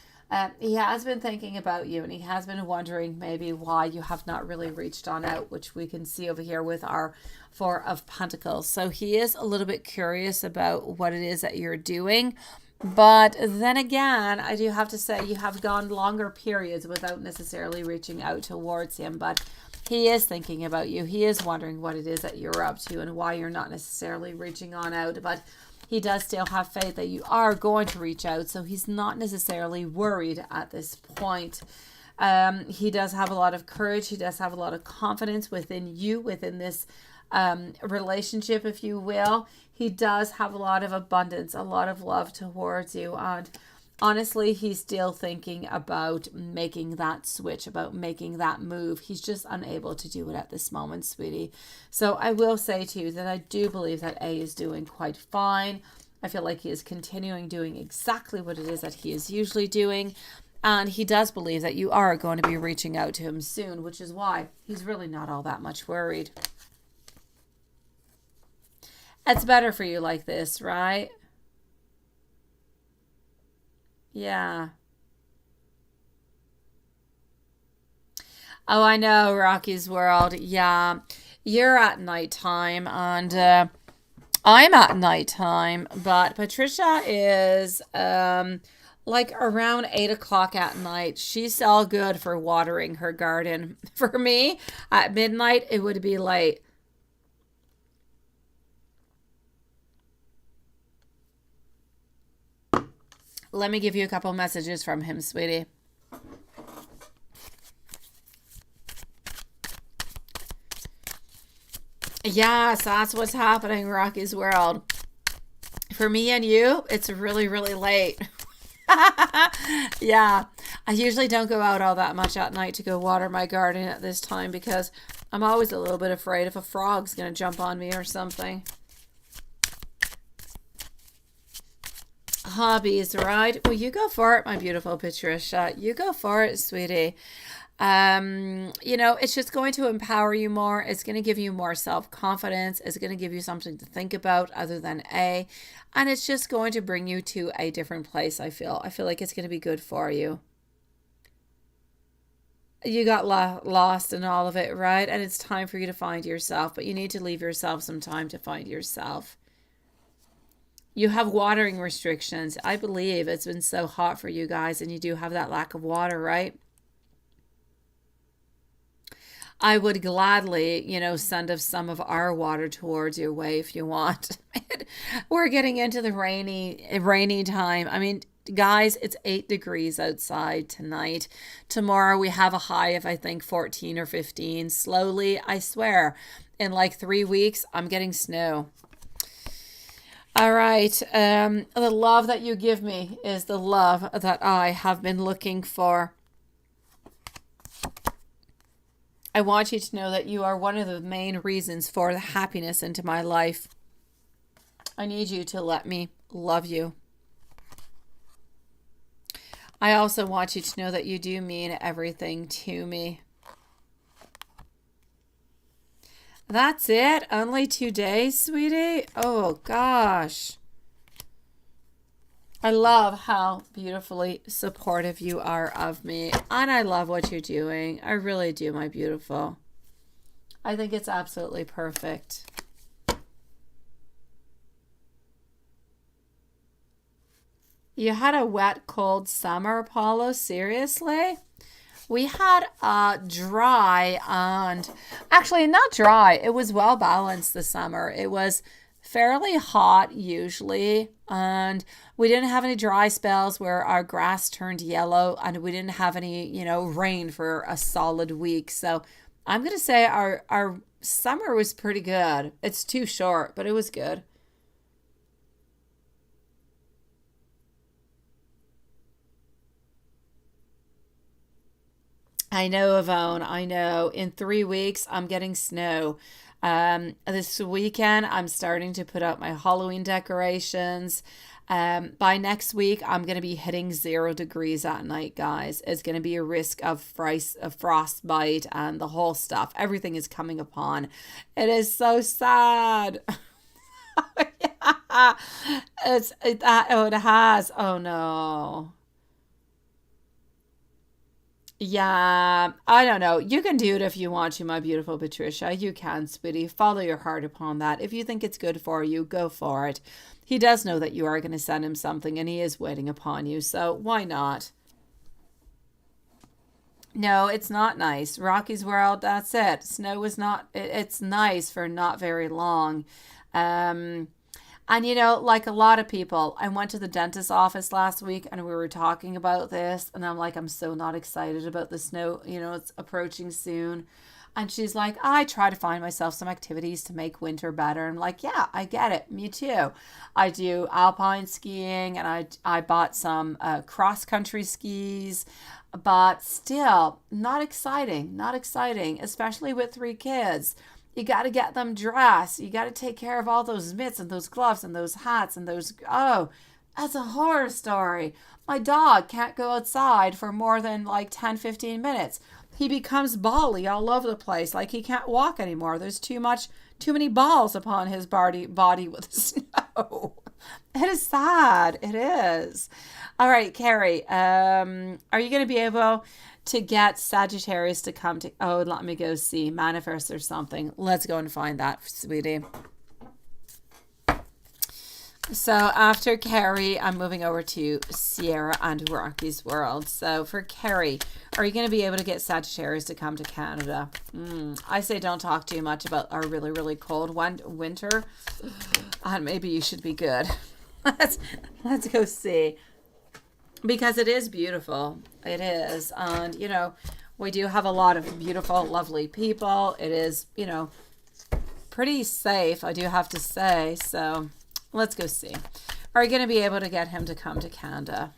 He has been thinking about you, and he has been wondering maybe why you have not really reached on out, which we can see over here with our Four of Pentacles. So he is a little bit curious about what it is that you're doing. But then again, I do have to say you have gone longer periods without necessarily reaching out towards him. But he is thinking about you. He is wondering what it is that you're up to and why you're not necessarily reaching on out. But he does still have faith that you are going to reach out. So he's not necessarily worried at this point. He does have a lot of courage. He does have a lot of confidence within you, within this relationship, if you will. He does have a lot of abundance, a lot of love towards you. And honestly, he's still thinking about making that switch, about making that move. He's just unable to do it at this moment, sweetie. So I will say to you that I do believe that A is doing quite fine. I feel like he is continuing doing exactly what it is that he is usually doing. And he does believe that you are going to be reaching out to him soon, which is why he's really not all that much worried. It's better for you like this, right? Yeah. Oh, I know, Rocky's World. Yeah. You're at nighttime and I'm at nighttime, but Patricia is like around 8 o'clock at night. She's all good for watering her garden. For me, at midnight, it would be late. Let me give you a couple messages from him, sweetie. Yes, that's what's happening, Rocky's World. For me and you, it's really, really late. Yeah, I usually don't go out all that much at night to go water my garden at this time because I'm always a little bit afraid if a frog's going to jump on me or something. Hobbies, right? Well, you go for it, my beautiful Patricia. You go for it, sweetie. You know, it's just going to empower you more. It's going to give you more self-confidence. It's going to give you something to think about other than A. And it's just going to bring you to a different place, I feel. I feel like it's going to be good for you. You got lost in all of it, right? And it's time for you to find yourself. But you need to leave yourself some time to find yourself. You have watering restrictions. I believe it's been so hot for you guys and you do have that lack of water, right? I would gladly, you know, send us some of our water towards your way if you want. We're getting into the rainy time. I mean, guys, it's 8 degrees outside tonight. Tomorrow we have a high of, I think, 14 or 15. Slowly, I swear, in like 3 weeks, I'm getting snow. All right. The love that you give me is the love that I have been looking for. I want you to know that you are one of the main reasons for the happiness into my life. I need you to let me love you. I also want you to know that you do mean everything to me. That's it? Only 2 days, sweetie? Oh, gosh. I love how beautifully supportive you are of me. And I love what you're doing. I really do, my beautiful. I think it's absolutely perfect. You had a wet, cold summer, Apollo? Seriously? We had a dry and actually not dry. It was well balanced this summer. It was fairly hot usually, and we didn't have any dry spells where our grass turned yellow, and we didn't have any, rain for a solid week. So I'm going to say our summer was pretty good. It's too short, but it was good. I know, Yvonne. I know. In 3 weeks, I'm getting snow. This weekend, I'm starting to put up my Halloween decorations. By next week, I'm going to be hitting 0 degrees at night, guys. It's going to be a risk of frostbite and the whole stuff. Everything is coming upon. It is so sad. Yeah. It has. Oh no. Yeah, I don't know. You can do it if you want to, my beautiful Patricia. You can, sweetie. Follow your heart upon that. If you think it's good for you, go for it. He does know that you are going to send him something, and he is waiting upon you. So why not? No, it's not nice. Rocky's World, that's it. Snow is not, it's nice for not very long. Um, And like a lot of people, I went to the dentist's office last week and we were talking about this. And I'm like, I'm so not excited about the snow. It's approaching soon. And she's like, I try to find myself some activities to make winter better. I'm like, yeah, I get it. Me too. I do alpine skiing and I bought some cross country skis. But still, not exciting. Not exciting, especially with 3 kids. You got to get them dressed. You got to take care of all those mitts and those gloves and those hats and those. Oh, that's a horror story. My dog can't go outside for more than like 10, 15 minutes. He becomes bally all over the place. Like he can't walk anymore. There's too many balls upon his body with snow. It is sad. It is. All right, Carrie, are you going to be able to get Sagittarius to come to, oh, let me go see, manifest or something. Let's go and find that, sweetie. So after Carrie, I'm moving over to Sierra and Rocky's World. So for Carrie, are you going to be able to get Sagittarius to come to Canada? I say don't talk too much about our really, really cold winter. And maybe you should be good. Let's go see. Because it is beautiful. It is. And, we do have a lot of beautiful, lovely people. It is, pretty safe, I do have to say. So let's go see. Are you going to be able to get him to come to Canada?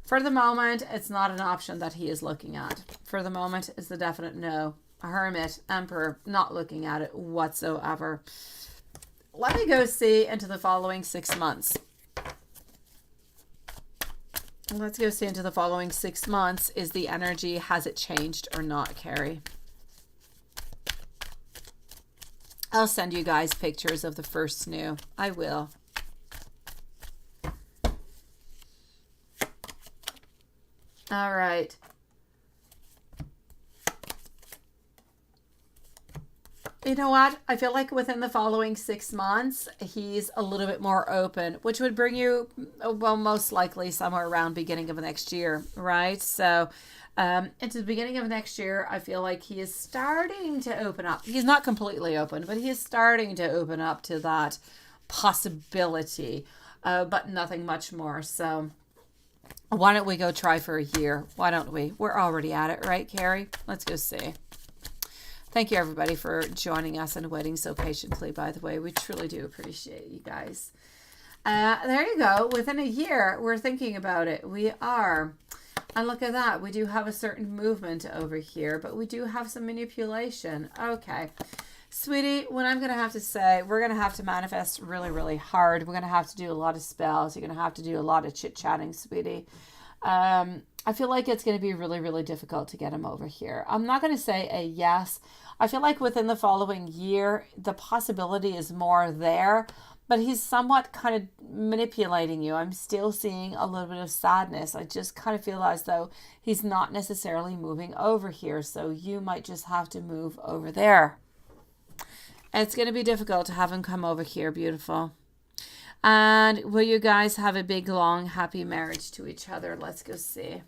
For the moment, it's not an option that he is looking at. For the moment, it's the definite no. Hermit, Emperor, not looking at it whatsoever. Let me go see into the following 6 months. Let's go see into the following 6 months. Is the energy, has it changed or not, Carrie? I'll send you guys pictures of the first snow. I will. All right. You know what? I feel like within the following 6 months, he's a little bit more open, which would bring you, well, most likely somewhere around beginning of next year, right? So into the beginning of next year, I feel like he is starting to open up. He's not completely open, but he is starting to open up to that possibility, but nothing much more. So why don't we go try for a year? Why don't we? We're already at it, right, Carrie? Let's go see. Thank you, everybody, for joining us and waiting so patiently, by the way. We truly do appreciate you guys. There you go. Within a year, we're thinking about it. We are. And look at that. We do have a certain movement over here, but we do have some manipulation. Okay. Sweetie, what I'm going to have to say, we're going to have to manifest really, really hard. We're going to have to do a lot of spells. You're going to have to do a lot of chit-chatting, sweetie. I feel like it's going to be really, really difficult to get him over here. I'm not going to say a yes. I feel like within the following year, the possibility is more there, but he's somewhat kind of manipulating you. I'm still seeing a little bit of sadness. I just kind of feel as though he's not necessarily moving over here, so you might just have to move over there. And it's going to be difficult to have him come over here, beautiful. And will you guys have a big, long, happy marriage to each other? Let's go see.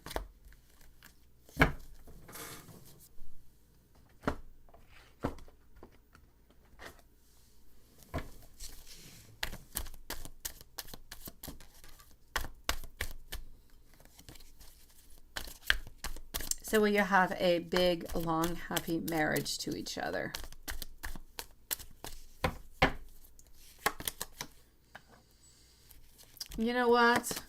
So will you have a big, long, happy marriage to each other? You know what?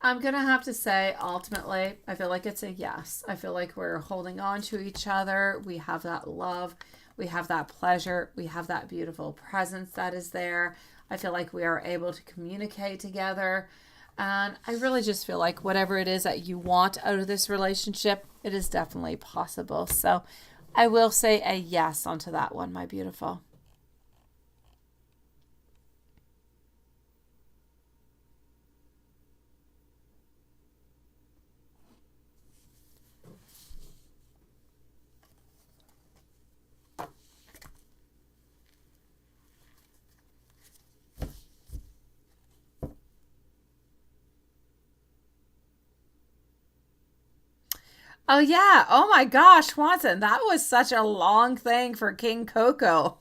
I'm going to have to say, ultimately, I feel like it's a yes. I feel like we're holding on to each other. We have that love. We have that pleasure. We have that beautiful presence that is there. I feel like we are able to communicate together. And I really just feel like whatever it is that you want out of this relationship, it is definitely possible. So I will say a yes onto that one, my beautiful. Oh, yeah. Oh, my gosh, Watson, that was such a long thing for King Coco.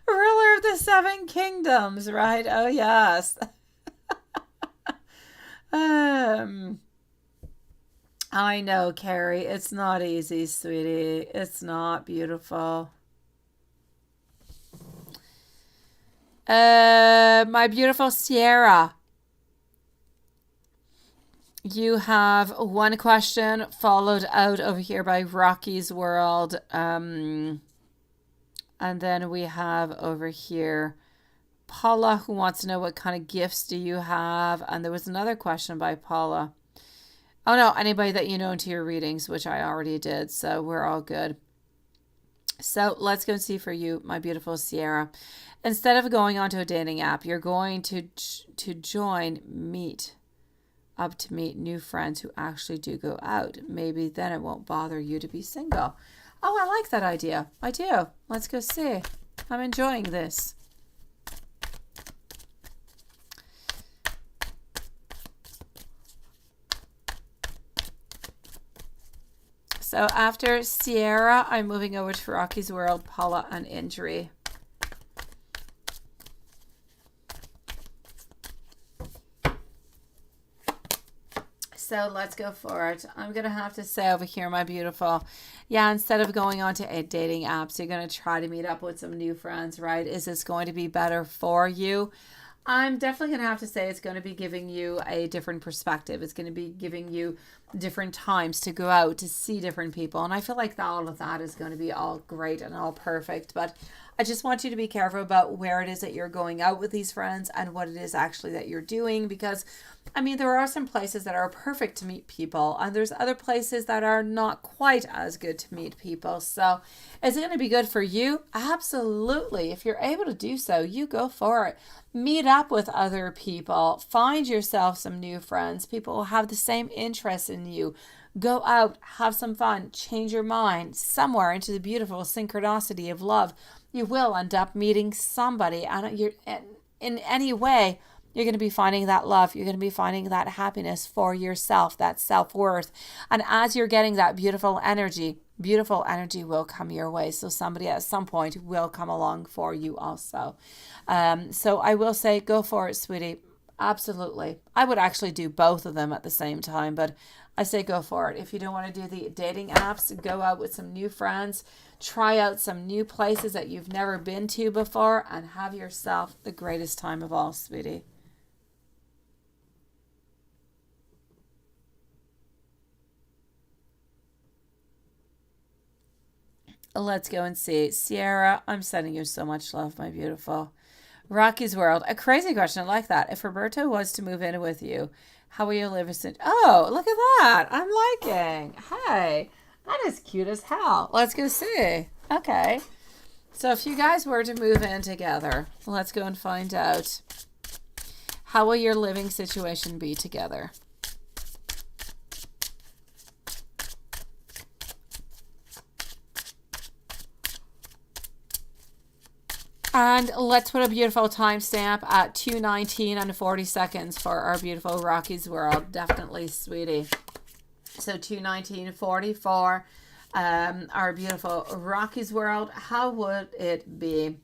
Ruler of the Seven Kingdoms, right? Oh, yes. Um, I know, Carrie. It's not easy, sweetie. It's not beautiful. My beautiful Sierra. You have one question followed out over here by Rocky's World. And then we have over here Paula, who wants to know what kind of gifts do you have. And there was another question by Paula. Oh, no, anybody that you know into your readings, which I already did. So we're all good. So let's go see for you, my beautiful Sierra. Instead of going onto a dating app, you're going to join Meet up to meet new friends who actually do go out. Maybe then it won't bother you to be single. Oh, I like that idea. I do. Let's go see. I'm enjoying this. So after Sierra, I'm moving over to Rocky's World, Paula, and Injury. So let's go for it. I'm going to have to say over here, my beautiful, yeah, instead of going on to a dating apps, you're going to try to meet up with some new friends, right? Is this going to be better for you? I'm definitely going to have to say it's going to be giving you a different perspective. It's going to be giving you different times to go out, to see different people. And I feel like all of that is going to be all great and all perfect. But I just want you to be careful about where it is that you're going out with these friends and what it is actually that you're doing. Because, I mean, there are some places that are perfect to meet people. And there's other places that are not quite as good to meet people. So is it going to be good for you? Absolutely. If you're able to do so, you go for it. Meet up with other people. Find yourself some new friends. People will have the same interests in you. Go out, have some fun, change your mind somewhere into the beautiful synchronicity of love. You will end up meeting somebody, and you're in any way, you're going to be finding that love. You're going to be finding that happiness for yourself, that self-worth. And as you're getting that beautiful energy will come your way. So somebody at some point will come along for you also. So I will say, go for it, sweetie. Absolutely. I would actually do both of them at the same time, but I say go for it. If you don't want to do the dating apps, go out with some new friends, try out some new places that you've never been to before, and have yourself the greatest time of all, sweetie. Let's go and see. Sierra, I'm sending you so much love, my beautiful. Rocky's World. A crazy question. I like that. If Roberto was to move in with you, how will you live? Oh, look at that. I'm liking. Hey, that is cute as hell. Let's go see. Okay. So if you guys were to move in together, let's go and find out. How will your living situation be together? And let's put a beautiful timestamp at 2:19 and 40 seconds for our beautiful Rocky's World. Definitely, sweetie. So 2:19:44, our beautiful Rocky's World. How would it be?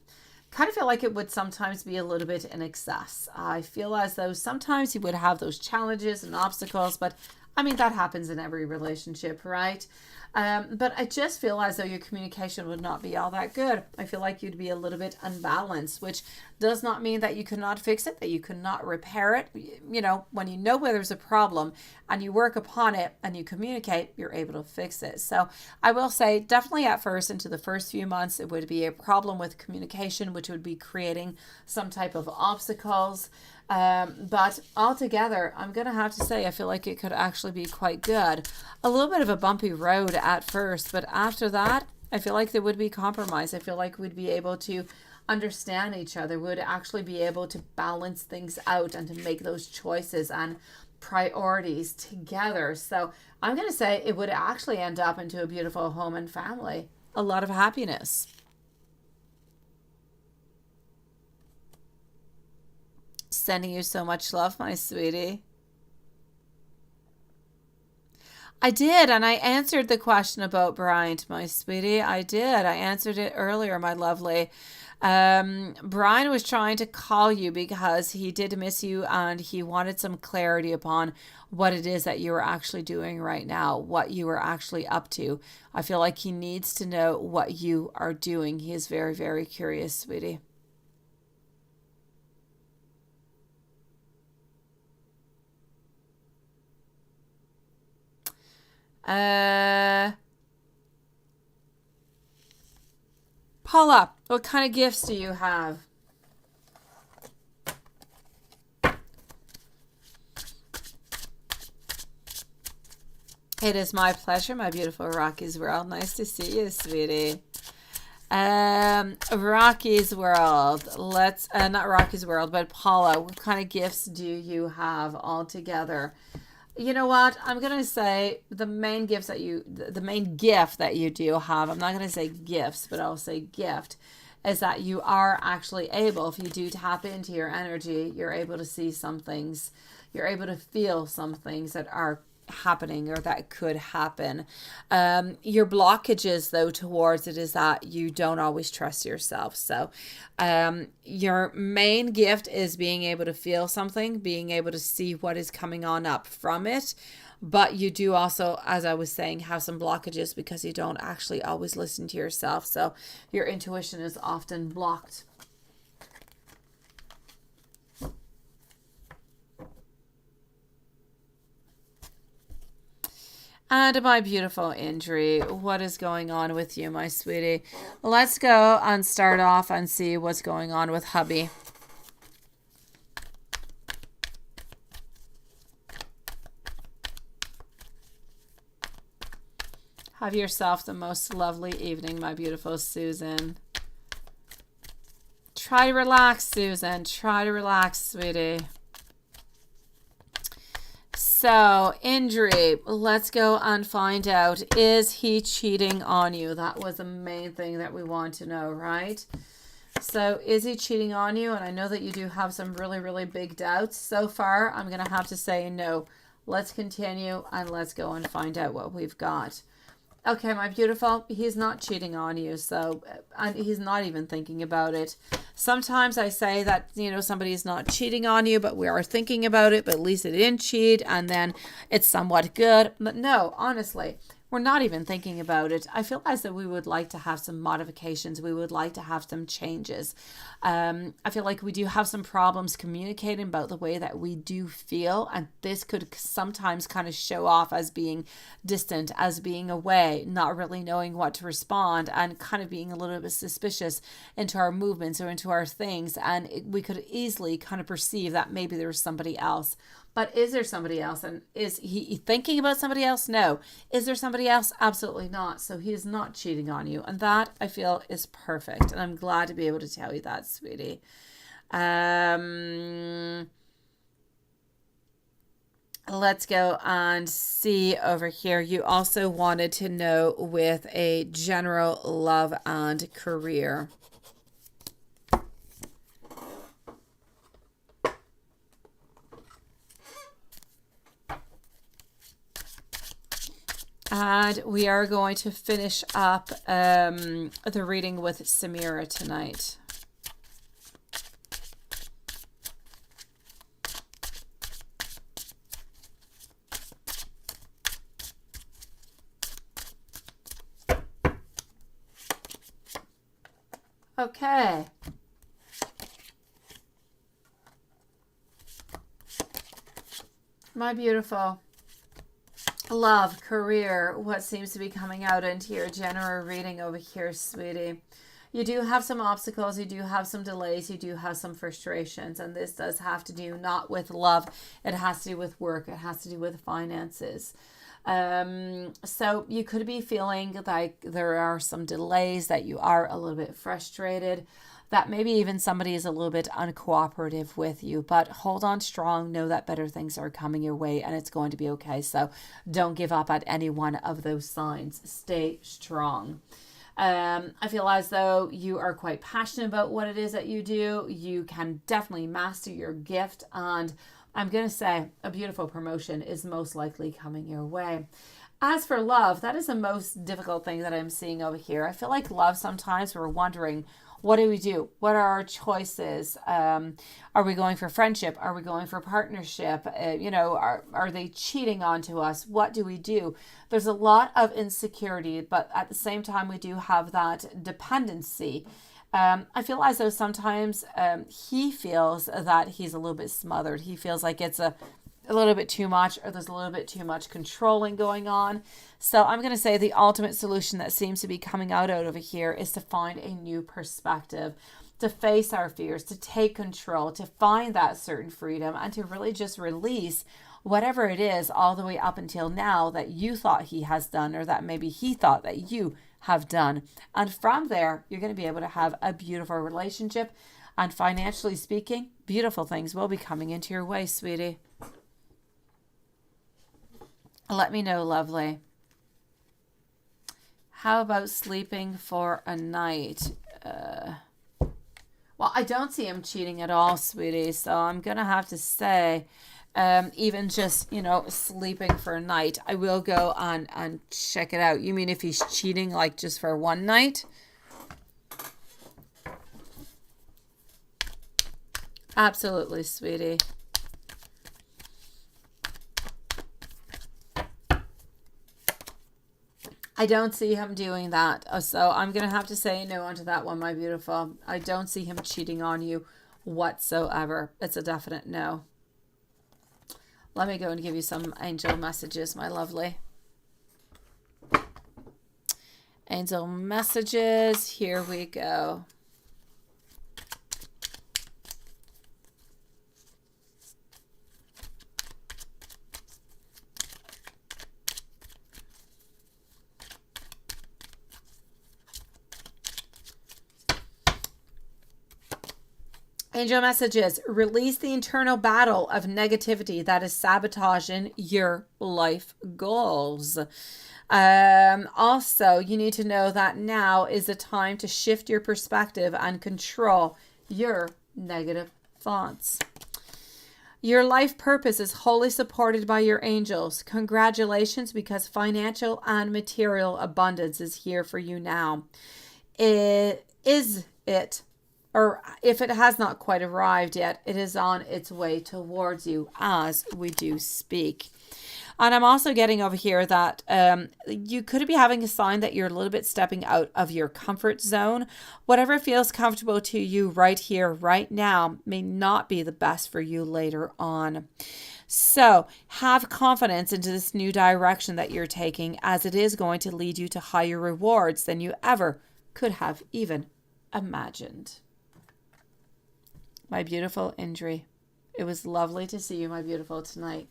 Kind of feel like it would sometimes be a little bit in excess. I feel as though sometimes you would have those challenges and obstacles, but I mean, that happens in every relationship, right? But I just feel as though your communication would not be all that good. I feel like you'd be a little bit unbalanced, which does not mean that you cannot fix it, that you cannot repair it. You know, when you know where there's a problem and you work upon it and you communicate, you're able to fix it. So I will say definitely at first, into the first few months, it would be a problem with communication, which would be creating some type of obstacles. But altogether, I'm going to have to say, I feel like it could actually be quite good. A little bit of a bumpy road at first, but after that, I feel like there would be compromise. I feel like we'd be able to understand each other, would actually be able to balance things out and to make those choices and priorities together. So I'm going to say it would actually end up into a beautiful home and family. A lot of happiness. Sending you so much love, my sweetie. I did, and I answered the question about Brian, my sweetie. I did. I answered it earlier, my lovely. Brian was trying to call you because he did miss you and he wanted some clarity upon what it is that you are actually doing right now, what you are actually up to. I feel like he needs to know what you are doing. He is very, very curious, sweetie. Paula, what kind of gifts do you have? It is my pleasure, my beautiful Rocky's World. Nice to see you, sweetie. Rocky's World. Let's not Rocky's World, but Paula, what kind of gifts do you have all together? You know what? I'm going to say the main gift that you do have, I'm not going to say gifts, but I'll say gift, is that you are actually able, if you do tap into your energy, you're able to see some things, you're able to feel some things that are happening or that could happen. Your blockages though towards it is that you don't always trust yourself. So your main gift is being able to feel something, being able to see what is coming on up from it. But you do also, as I was saying, have some blockages because you don't actually always listen to yourself. So your intuition is often blocked. And my beautiful Indri, what is going on with you, my sweetie? Let's go and start off and see what's going on with hubby. Have yourself the most lovely evening, my beautiful Susan. Try to relax, Susan. Try to relax, sweetie. So, Indri, let's go and find out, is he cheating on you? That was the main thing that we want to know, right? So, is he cheating on you? And I know that you do have some really, really big doubts. So far, I'm going to have to say no. Let's continue and let's go and find out what we've got. Okay, my beautiful, he's not cheating on you, so and he's not even thinking about it. Sometimes I say that, you know, somebody is not cheating on you, but we are thinking about it, but at least it didn't cheat, and then it's somewhat good. But no, honestly, we're not even thinking about it. I feel as though we would like to have some modifications. We would like to have some changes. I feel like we do have some problems communicating about the way that we do feel. And this could sometimes kind of show off as being distant, as being away, not really knowing what to respond, and kind of being a little bit suspicious into our movements or into our things. And we could easily kind of perceive that maybe there's somebody else. But is there somebody else? And is he thinking about somebody else? No. Is there somebody else? Absolutely not. So he is not cheating on you. And that, I feel, is perfect. And I'm glad to be able to tell you that, sweetie. Let's go and see over here. You also wanted to know with a general love and career. And we are going to finish up the reading with Samira tonight. Okay. My beautiful. Love, career, what seems to be coming out into your general reading over here, sweetie. You do have some obstacles, you do have some delays, you do have some frustrations, and this does have to do not with love, it has to do with work, it has to do with finances. So you could be feeling like there are some delays, that you are a little bit frustrated, that maybe even somebody is a little bit uncooperative with you, but hold on strong, know that better things are coming your way and it's going to be okay. So don't give up at any one of those signs. Stay strong. I feel as though you are quite passionate about what it is that you do. You can definitely master your gift, and I'm going to say a beautiful promotion is most likely coming your way. As for love, that is the most difficult thing that I'm seeing over here. I feel like love, sometimes we're wondering, what do we do? What are our choices? Are we going for friendship? Are we going for partnership? Are they cheating onto us? What do we do? There's a lot of insecurity, but at the same time, we do have that dependency. I feel as though sometimes he feels that he's a little bit smothered. He feels like it's a little bit too much, or there's a little bit too much controlling going on. So I'm going to say the ultimate solution that seems to be coming out over here is to find a new perspective, to face our fears, to take control, to find that certain freedom, and to really just release whatever it is all the way up until now that you thought he has done, or that maybe he thought that you have done. And from there, you're going to be able to have a beautiful relationship. And financially speaking, beautiful things will be coming into your way, sweetie. Let me know, lovely. How about sleeping for a night? Well, I don't see him cheating at all, sweetie. So I'm going to have to say, even just, sleeping for a night. I will go on and check it out. You mean if he's cheating like just for one night? Absolutely, sweetie. I don't see him doing that. So I'm going to have to say no onto that one, my beautiful. I don't see him cheating on you whatsoever. It's a definite no. Let me go and give you some angel messages, my lovely. Angel messages. Here we go. Angel messages, release the internal battle of negativity that is sabotaging your life goals. Also, you need to know that now is the time to shift your perspective and control your negative thoughts. Your life purpose is wholly supported by your angels. Congratulations, because financial and material abundance is here for you now. Is it or if it has not quite arrived yet, it is on its way towards you as we do speak. And I'm also getting over here that you could be having a sign that you're a little bit stepping out of your comfort zone. Whatever feels comfortable to you right here, right now, may not be the best for you later on. So have confidence into this new direction that you're taking, as it is going to lead you to higher rewards than you ever could have even imagined. My beautiful Indri, it was lovely to see you, my beautiful, tonight.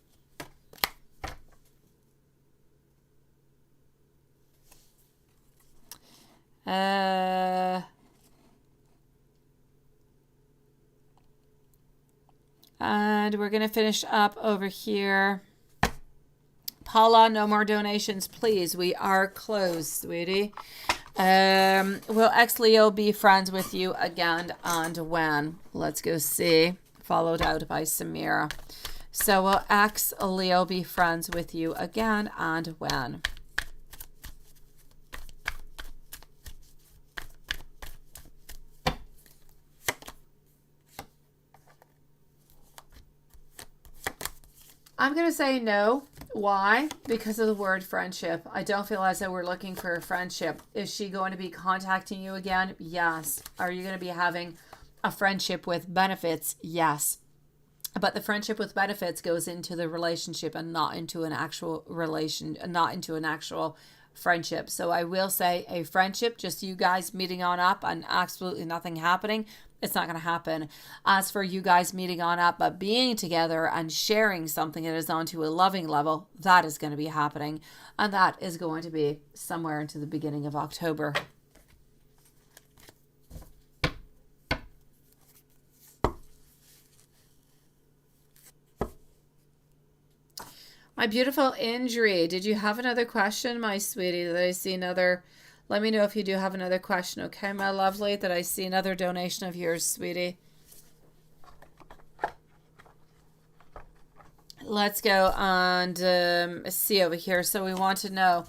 And we're going to finish up over here. Paula, no more donations, please. We are closed, sweetie. Will ex-Leo be friends with you again and when? Let's go see. Followed out by Samira. So will ex-Leo be friends with you again and when? I'm going to say no. Why? Because of the word friendship. I don't feel as though we're looking for a friendship. Is she going to be contacting you again? Yes. Are you going to be having a friendship with benefits? Yes. But the friendship with benefits goes into the relationship and not into an actual friendship. So I will say a friendship, just you guys meeting on up and absolutely nothing happening, it's not going to happen. As for you guys meeting on up but being together and sharing something that is onto a loving level, that is going to be happening. And that is going to be somewhere into the beginning of October. My beautiful Indri, did you have another question, my sweetie? Did I see another? Let me know if you do have another question, okay, my lovely? Did I see another donation of yours, sweetie? Let's go and see over here. So we want to know,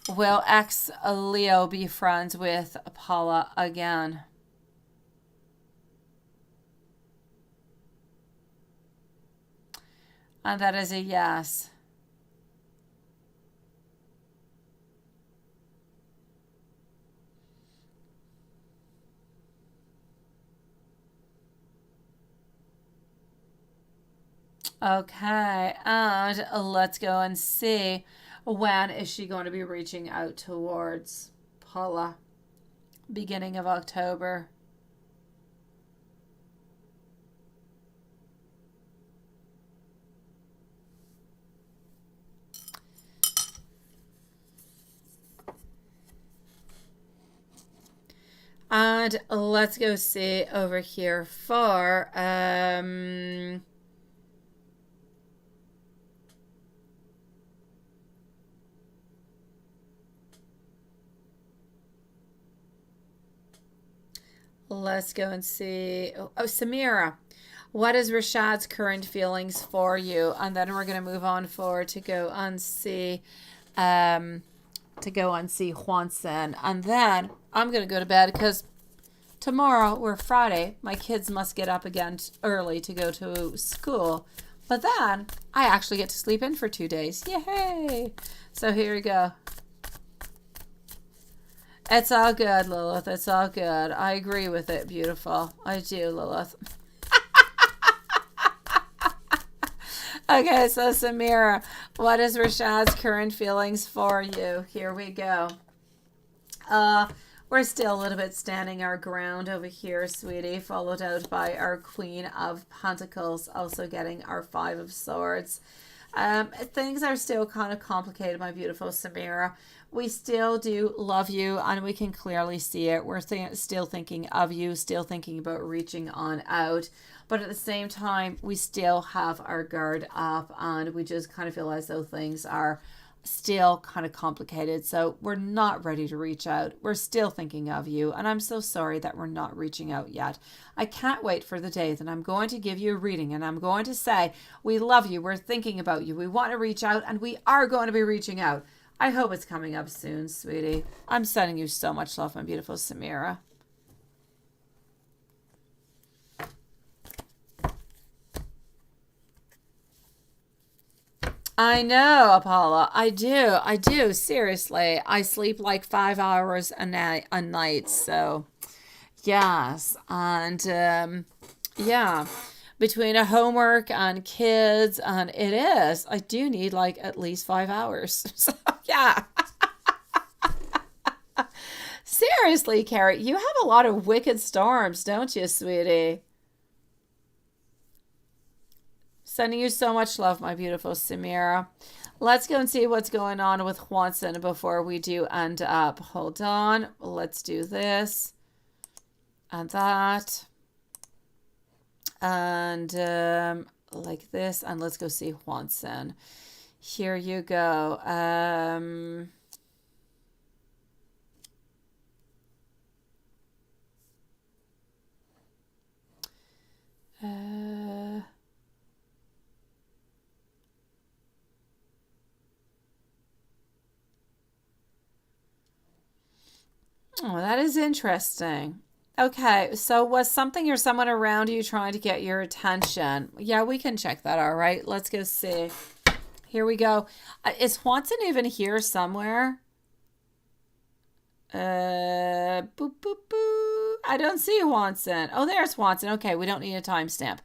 will ex-Leo be friends with Paula again? And that is a yes. Okay, and let's go and see, when is she going to be reaching out towards Paula? Beginning of October. And let's go see over here for let's go and see. Oh, Samira, what is Rashad's current feelings for you? And then we're going to move on forward to go and see Juanson. And then I'm going to go to bed because tomorrow, we're Friday, my kids must get up again early to go to school. But then I actually get to sleep in for 2 days. Yay! So here we go. It's all good, Lilith. It's all good. I agree with it. Beautiful. I do, Lilith. Okay, so Samira, what is Rashad's current feelings for you? Here we go. We're still a little bit standing our ground over here, sweetie, followed out by our Queen of Pentacles, also getting our Five of Swords. Things are still kind of complicated, my beautiful Samira. We still do love you, and we can clearly see it. We're still thinking of you, still thinking about reaching on out. But at the same time, we still have our guard up, and we just kind of feel as though things are still kind of complicated. So we're not ready to reach out. We're still thinking of you, and I'm so sorry that we're not reaching out yet. I can't wait for the day that I'm going to give you a reading, and I'm going to say, we love you, we're thinking about you, we want to reach out, and we are going to be reaching out. I hope it's coming up soon, sweetie. I'm sending you so much love, my beautiful Samira. I know, Paula. I do. I do. Seriously. I sleep like 5 hours a night. So, yes. And yeah, between a homework and kids, and it is, I do need like at least 5 hours. So, yeah. Seriously, Carrie, you have a lot of wicked storms, don't you, sweetie? Sending you so much love, my beautiful Samira. Let's go and see what's going on with Juanson before we do end up. Hold on. Let's do this and that. And like this. And let's go see Juanson. Here you go. Oh, that is interesting. Okay, so was something or someone around you trying to get your attention? Yeah, we can check that. All right, let's go see. Here we go. Is Juanson even here somewhere? Boop, boop, boop. I don't see Juanson. Oh, there's Juanson. Okay, we don't need a timestamp.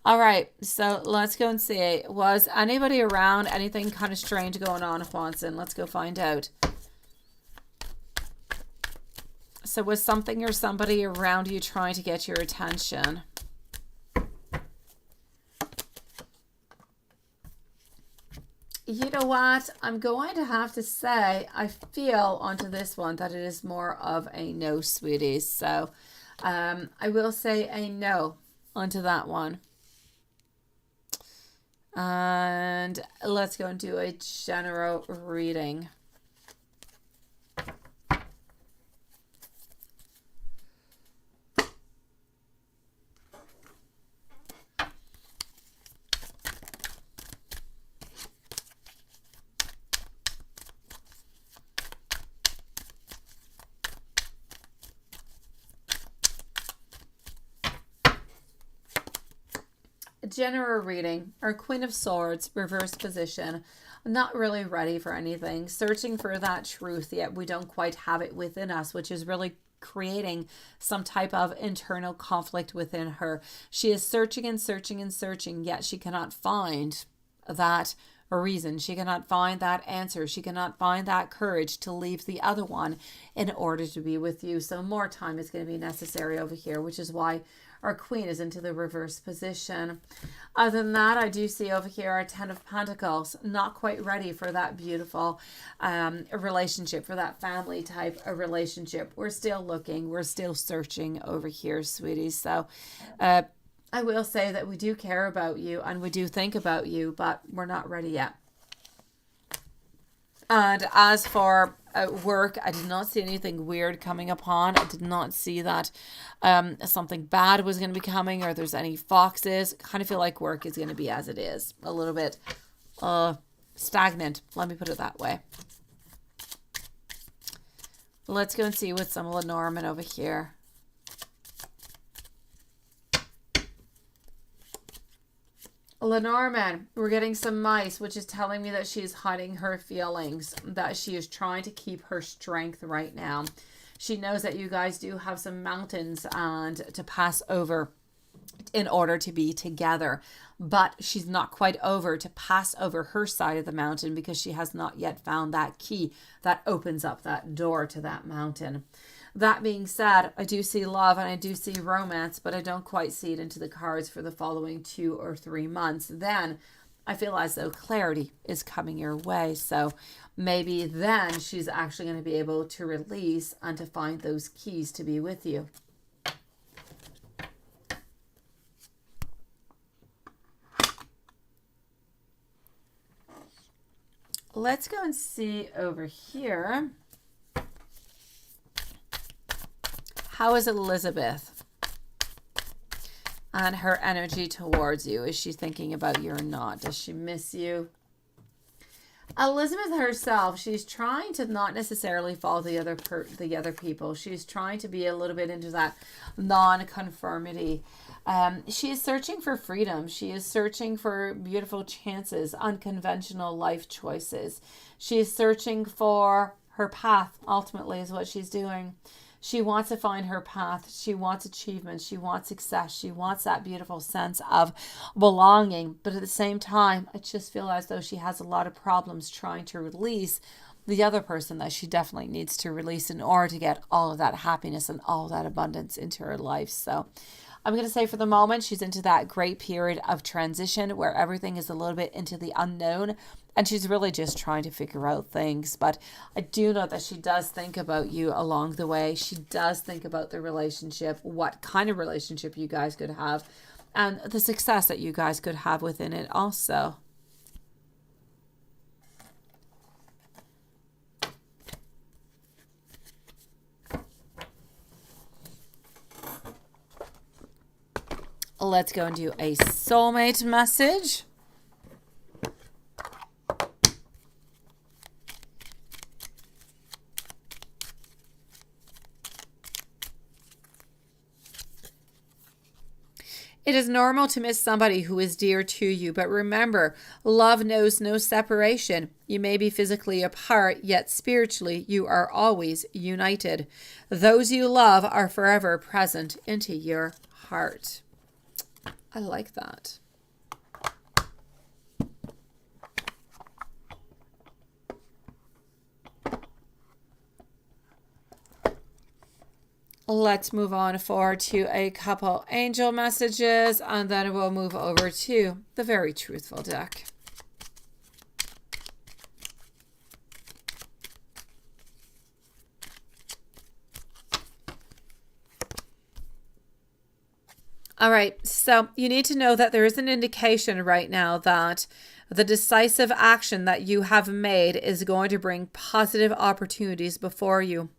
All right, so let's go and see. Was anybody around? Anything kind of strange going on, Juanson? Let's go find out. So was something or somebody around you trying to get your attention? You know what? I'm going to have to say I feel onto this one that it is more of a no, sweeties. So I will say a no onto that one. And let's go and do a general reading. General reading, our Queen of Swords, reverse position, not really ready for anything, searching for that truth, yet we don't quite have it within us, which is really creating some type of internal conflict within her. She is searching and searching and searching, yet she cannot find that reason. She cannot find that answer. She cannot find that courage to leave the other one in order to be with you. So more time is going to be necessary over here, which is why our Queen is into the reverse position. Other than that, I do see over here our Ten of Pentacles, not quite ready for that beautiful relationship, for that family type of relationship. We're still looking. We're still searching over here, sweeties. So I will say that we do care about you and we do think about you, but we're not ready yet. And as for work, I did not see anything weird coming upon. I did not see that something bad was going to be coming or there's any foxes. Kind of feel like work is going to be as it is. A little bit stagnant. Let me put it that way. Let's go and see what's some Lenormand over here. Lenormand, we're getting some mice, which is telling me that she is hiding her feelings, that she is trying to keep her strength right now. She knows that you guys do have some mountains and to pass over in order to be together, but she's not quite over to pass over her side of the mountain because she has not yet found that key that opens up that door to that mountain. That being said, I do see love and I do see romance, but I don't quite see it into the cards for the following 2 or 3 months. Then I feel as though clarity is coming your way. So maybe then she's actually going to be able to release and to find those keys to be with you. Let's go and see over here. How is Elizabeth and her energy towards you? Is she thinking about you or not? Does she miss you? Elizabeth herself, she's trying to not necessarily follow the other people. She's trying to be a little bit into that non-conformity She is searching for freedom. She is searching for beautiful chances, unconventional life choices. She is searching for her path, ultimately, is what she's doing. She wants to find her path. She wants achievement. She wants success. She wants that beautiful sense of belonging. But at the same time, I just feel as though she has a lot of problems trying to release the other person that she definitely needs to release in order to get all of that happiness and all that abundance into her life. So I'm going to say for the moment, she's into that great period of transition where everything is a little bit into the unknown. And she's really just trying to figure out things. But I do know that she does think about you along the way. She does think about the relationship, what kind of relationship you guys could have, and the success that you guys could have within it also. Let's go and do a soulmate message. It is normal to miss somebody who is dear to you, but remember, love knows no separation. You may be physically apart, yet spiritually you are always united. Those you love are forever present into your heart. I like that. Let's move on forward to a couple angel messages, and then we'll move over to the Very Truthful deck. All right, so you need to know that there is an indication right now that the decisive action that you have made is going to bring positive opportunities before you.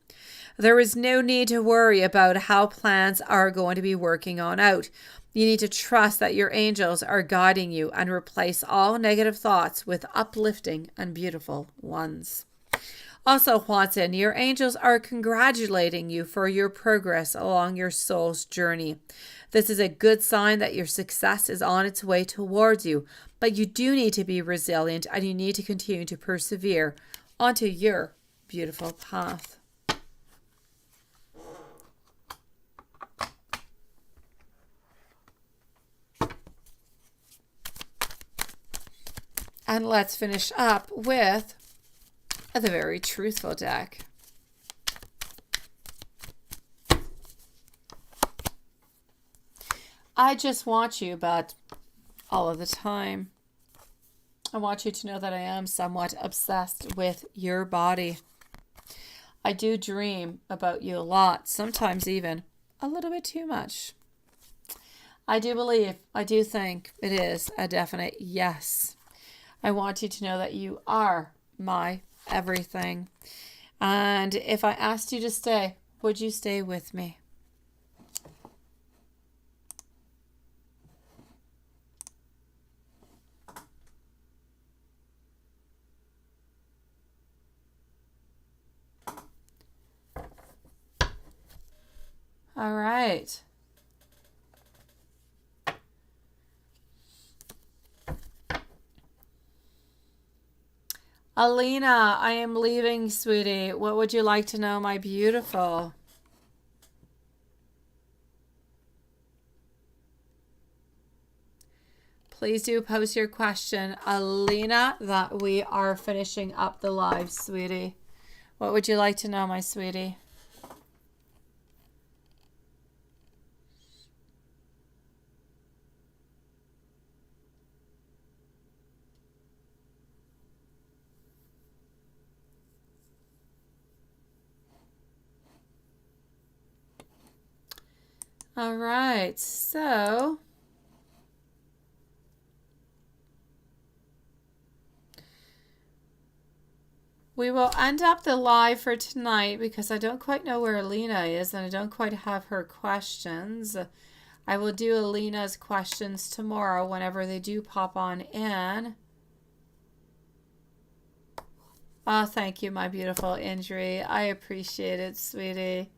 There is no need to worry about how plans are going to be working on out. You need to trust that your angels are guiding you and replace all negative thoughts with uplifting and beautiful ones. Also, Juanson, your angels are congratulating you for your progress along your soul's journey. This is a good sign that your success is on its way towards you, but you do need to be resilient and you need to continue to persevere onto your beautiful path. And let's finish up with the Very Truthful deck. I just want you, but all of the time, I want you to know that I am somewhat obsessed with your body. I do dream about you a lot, sometimes even a little bit too much. I do believe, I do think it is a definite yes. I want you to know that you are my everything. And if I asked you to stay, would you stay with me? All right. Alina, I am leaving, sweetie. What would you like to know, my beautiful? Please do post your question, Alina, that we are finishing up the live, sweetie. What would you like to know, my sweetie? All right, so we will end up the live for tonight because I don't quite know where Alina is and I don't quite have her questions. I will do Alina's questions tomorrow whenever they do pop on in. Oh, thank you, my beautiful Injury. I appreciate it, sweetie.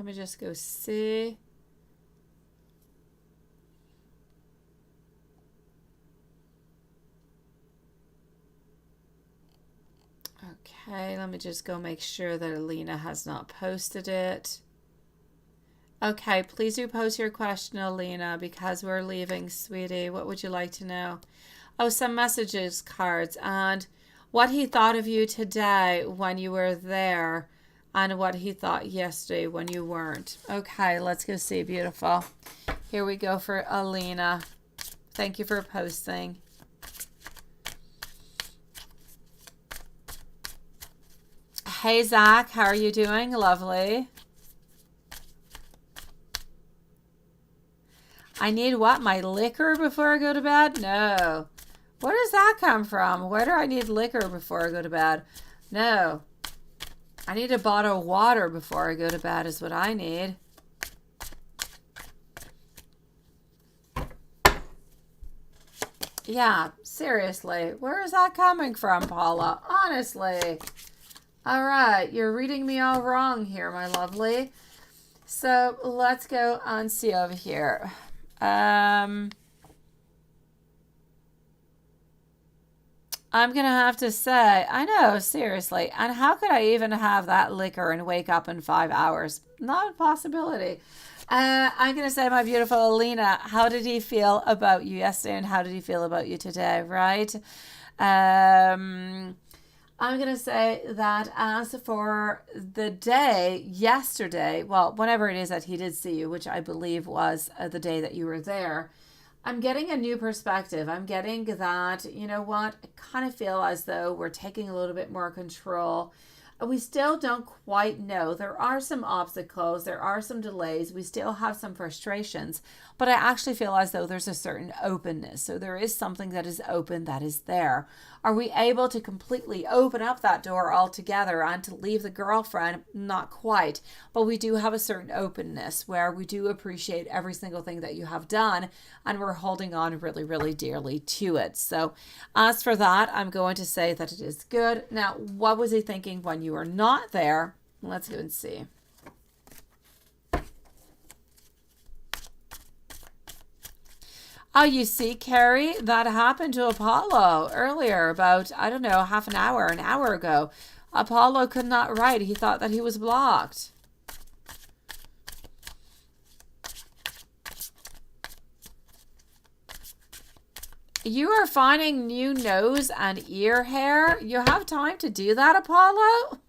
Let me just go see. Okay, let me just go make sure that Alina has not posted it. Okay, please do post your question, Alina, because we're leaving, sweetie. What would you like to know? Oh, some messages cards and what he thought of you today when you were there and what he thought yesterday when you weren't. Okay, let's go see. Beautiful. Here we go for Alina. Thank you for posting. Hey, Zach, how are you doing? Lovely. I need what? My liquor before I go to bed? No. Where does that come from? Where do I need liquor before I go to bed? No. I need a bottle of water before I go to bed is what I need. Yeah, seriously. Where is that coming from, Paula? Honestly. All right, you're reading me all wrong here, my lovely. So let's go and see over here. I'm going to have to say, I know, seriously. And how could I even have that liquor and wake up in 5 hours? Not a possibility. I'm going to say, my beautiful Alina, how did he feel about you yesterday and how did he feel about you today, right? I'm going to say that as for the day yesterday, well, whenever it is that he did see you, which I believe was the day that you were there, I'm getting a new perspective. I'm getting that, you know what, I kind of feel as though we're taking a little bit more control. We still don't quite know. There are some obstacles. There are some delays. We still have some frustrations. But I actually feel as though there's a certain openness. So there is something that is open that is there. Are we able to completely open up that door altogether and to leave the girlfriend? Not quite. But we do have a certain openness where we do appreciate every single thing that you have done. And we're holding on really, really dearly to it. So as for that, I'm going to say that it is good. Now, what was he thinking when you were not there? Let's go and see. Oh, you see, Carrie, that happened to Apollo earlier about, I don't know, half an hour ago. Apollo could not write. He thought that he was blocked. You are finding new nose and ear hair? You have time to do that, Apollo?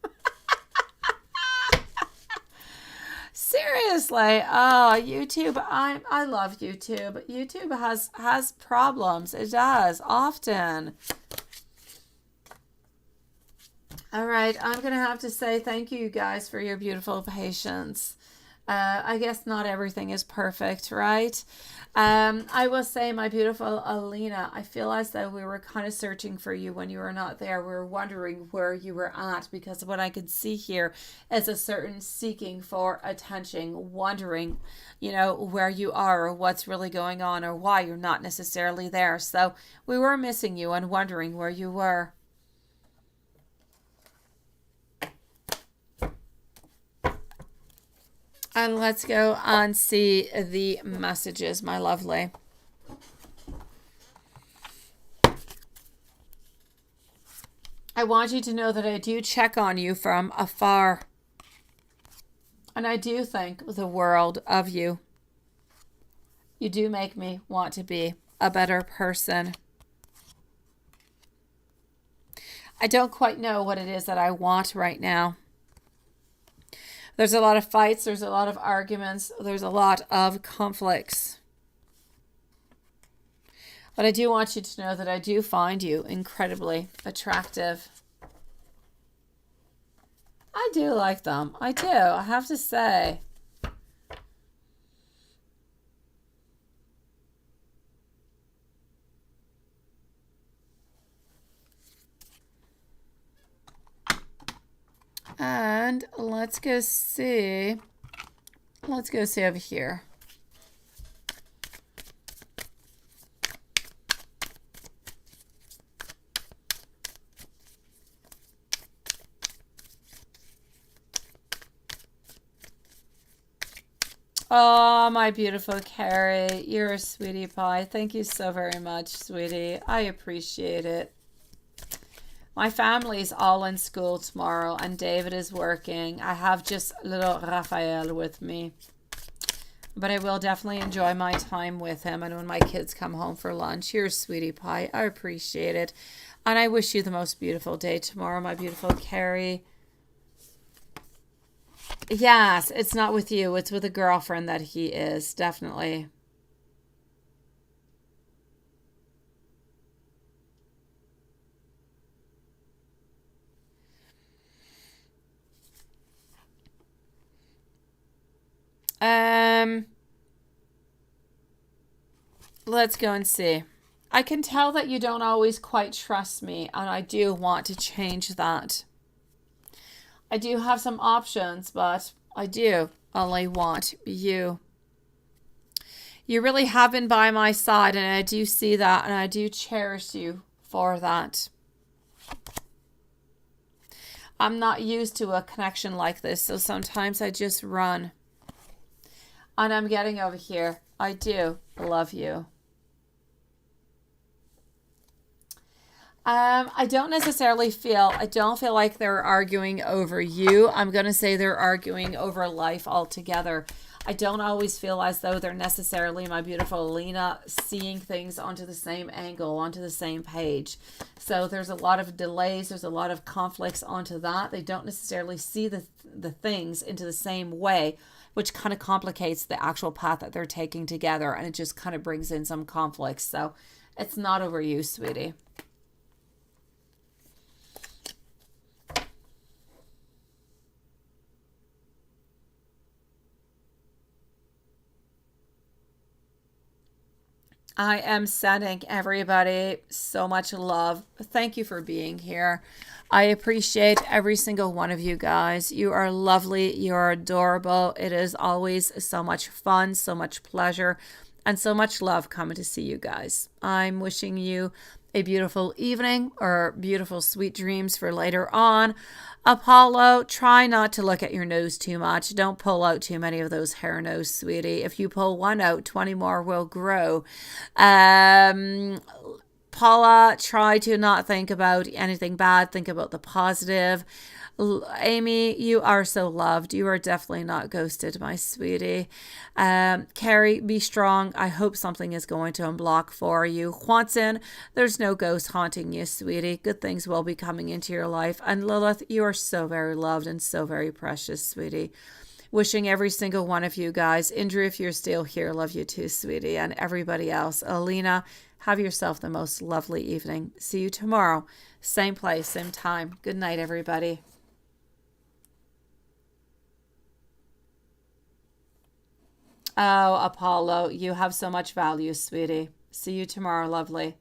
Seriously, oh, YouTube, I love YouTube. YouTube has problems. It does, often. All right, I'm going to have to say thank you guys for your beautiful patience. I guess not everything is perfect, right? I will say, my beautiful Alina, I feel as though we were kind of searching for you when you were not there. We were wondering where you were at, because what I could see here is a certain seeking for attention, wondering, you know, where you are or what's really going on or why you're not necessarily there. So we were missing you and wondering where you were. And let's go and see the messages, my lovely. I want you to know that I do check on you from afar. And I do think the world of you. You do make me want to be a better person. I don't quite know what it is that I want right now. There's a lot of fights, there's a lot of arguments, there's a lot of conflicts. But I do want you to know that I do find you incredibly attractive. I do like them. I do, I have to say. And let's go see. Let's go see over here. Oh, my beautiful Carrie. You're a sweetie pie. Thank you so very much, sweetie. I appreciate it. My family's all in school tomorrow and David is working. I have just little Raphael with me. But I will definitely enjoy my time with him and when my kids come home for lunch. You're a sweetie pie. I appreciate it. And I wish you the most beautiful day tomorrow, my beautiful Carrie. Yes, it's not with you. It's with a girlfriend that he is, definitely. Um, let's go and see. I can tell that you don't always quite trust me, and I do want to change that. I do have some options, but I do only want you. You really have been by my side, and I do see that, and I do cherish you for that. I'm not used to a connection like this, so sometimes I just run. And I'm getting over here. I do love you. I don't feel like they're arguing over you. I'm going to say they're arguing over life altogether. I don't always feel as though they're necessarily, my beautiful Alina, seeing things onto the same angle, onto the same page. So there's a lot of delays. There's a lot of conflicts onto that. They don't necessarily see the things into the same way, which kind of complicates the actual path that they're taking together. And it just kind of brings in some conflicts. So it's not over you, sweetie. I am sending everybody so much love. Thank you for being here. I appreciate every single one of you guys. You are lovely. You are adorable. It is always so much fun, so much pleasure, and so much love coming to see you guys. I'm wishing you a beautiful evening or beautiful sweet dreams for later on. Apollo, try not to look at your nose too much. Don't pull out too many of those hair nose, sweetie. If you pull one out, 20 more will grow. Paula, try to not think about anything bad. Think about the positive. Amy, you are so loved. You are definitely not ghosted, my sweetie. Carrie, be strong. I hope something is going to unblock for you. Juanson, there's no ghost haunting you, sweetie. Good things will be coming into your life. And Lilith, you are so very loved and so very precious, sweetie. Wishing every single one of you guys, Indra, if you're still here, love you too, sweetie, and everybody else. Alina, have yourself the most lovely evening. See you tomorrow. Same place, same time. Good night, everybody. Oh, Apollo, you have so much value, sweetie. See you tomorrow, lovely.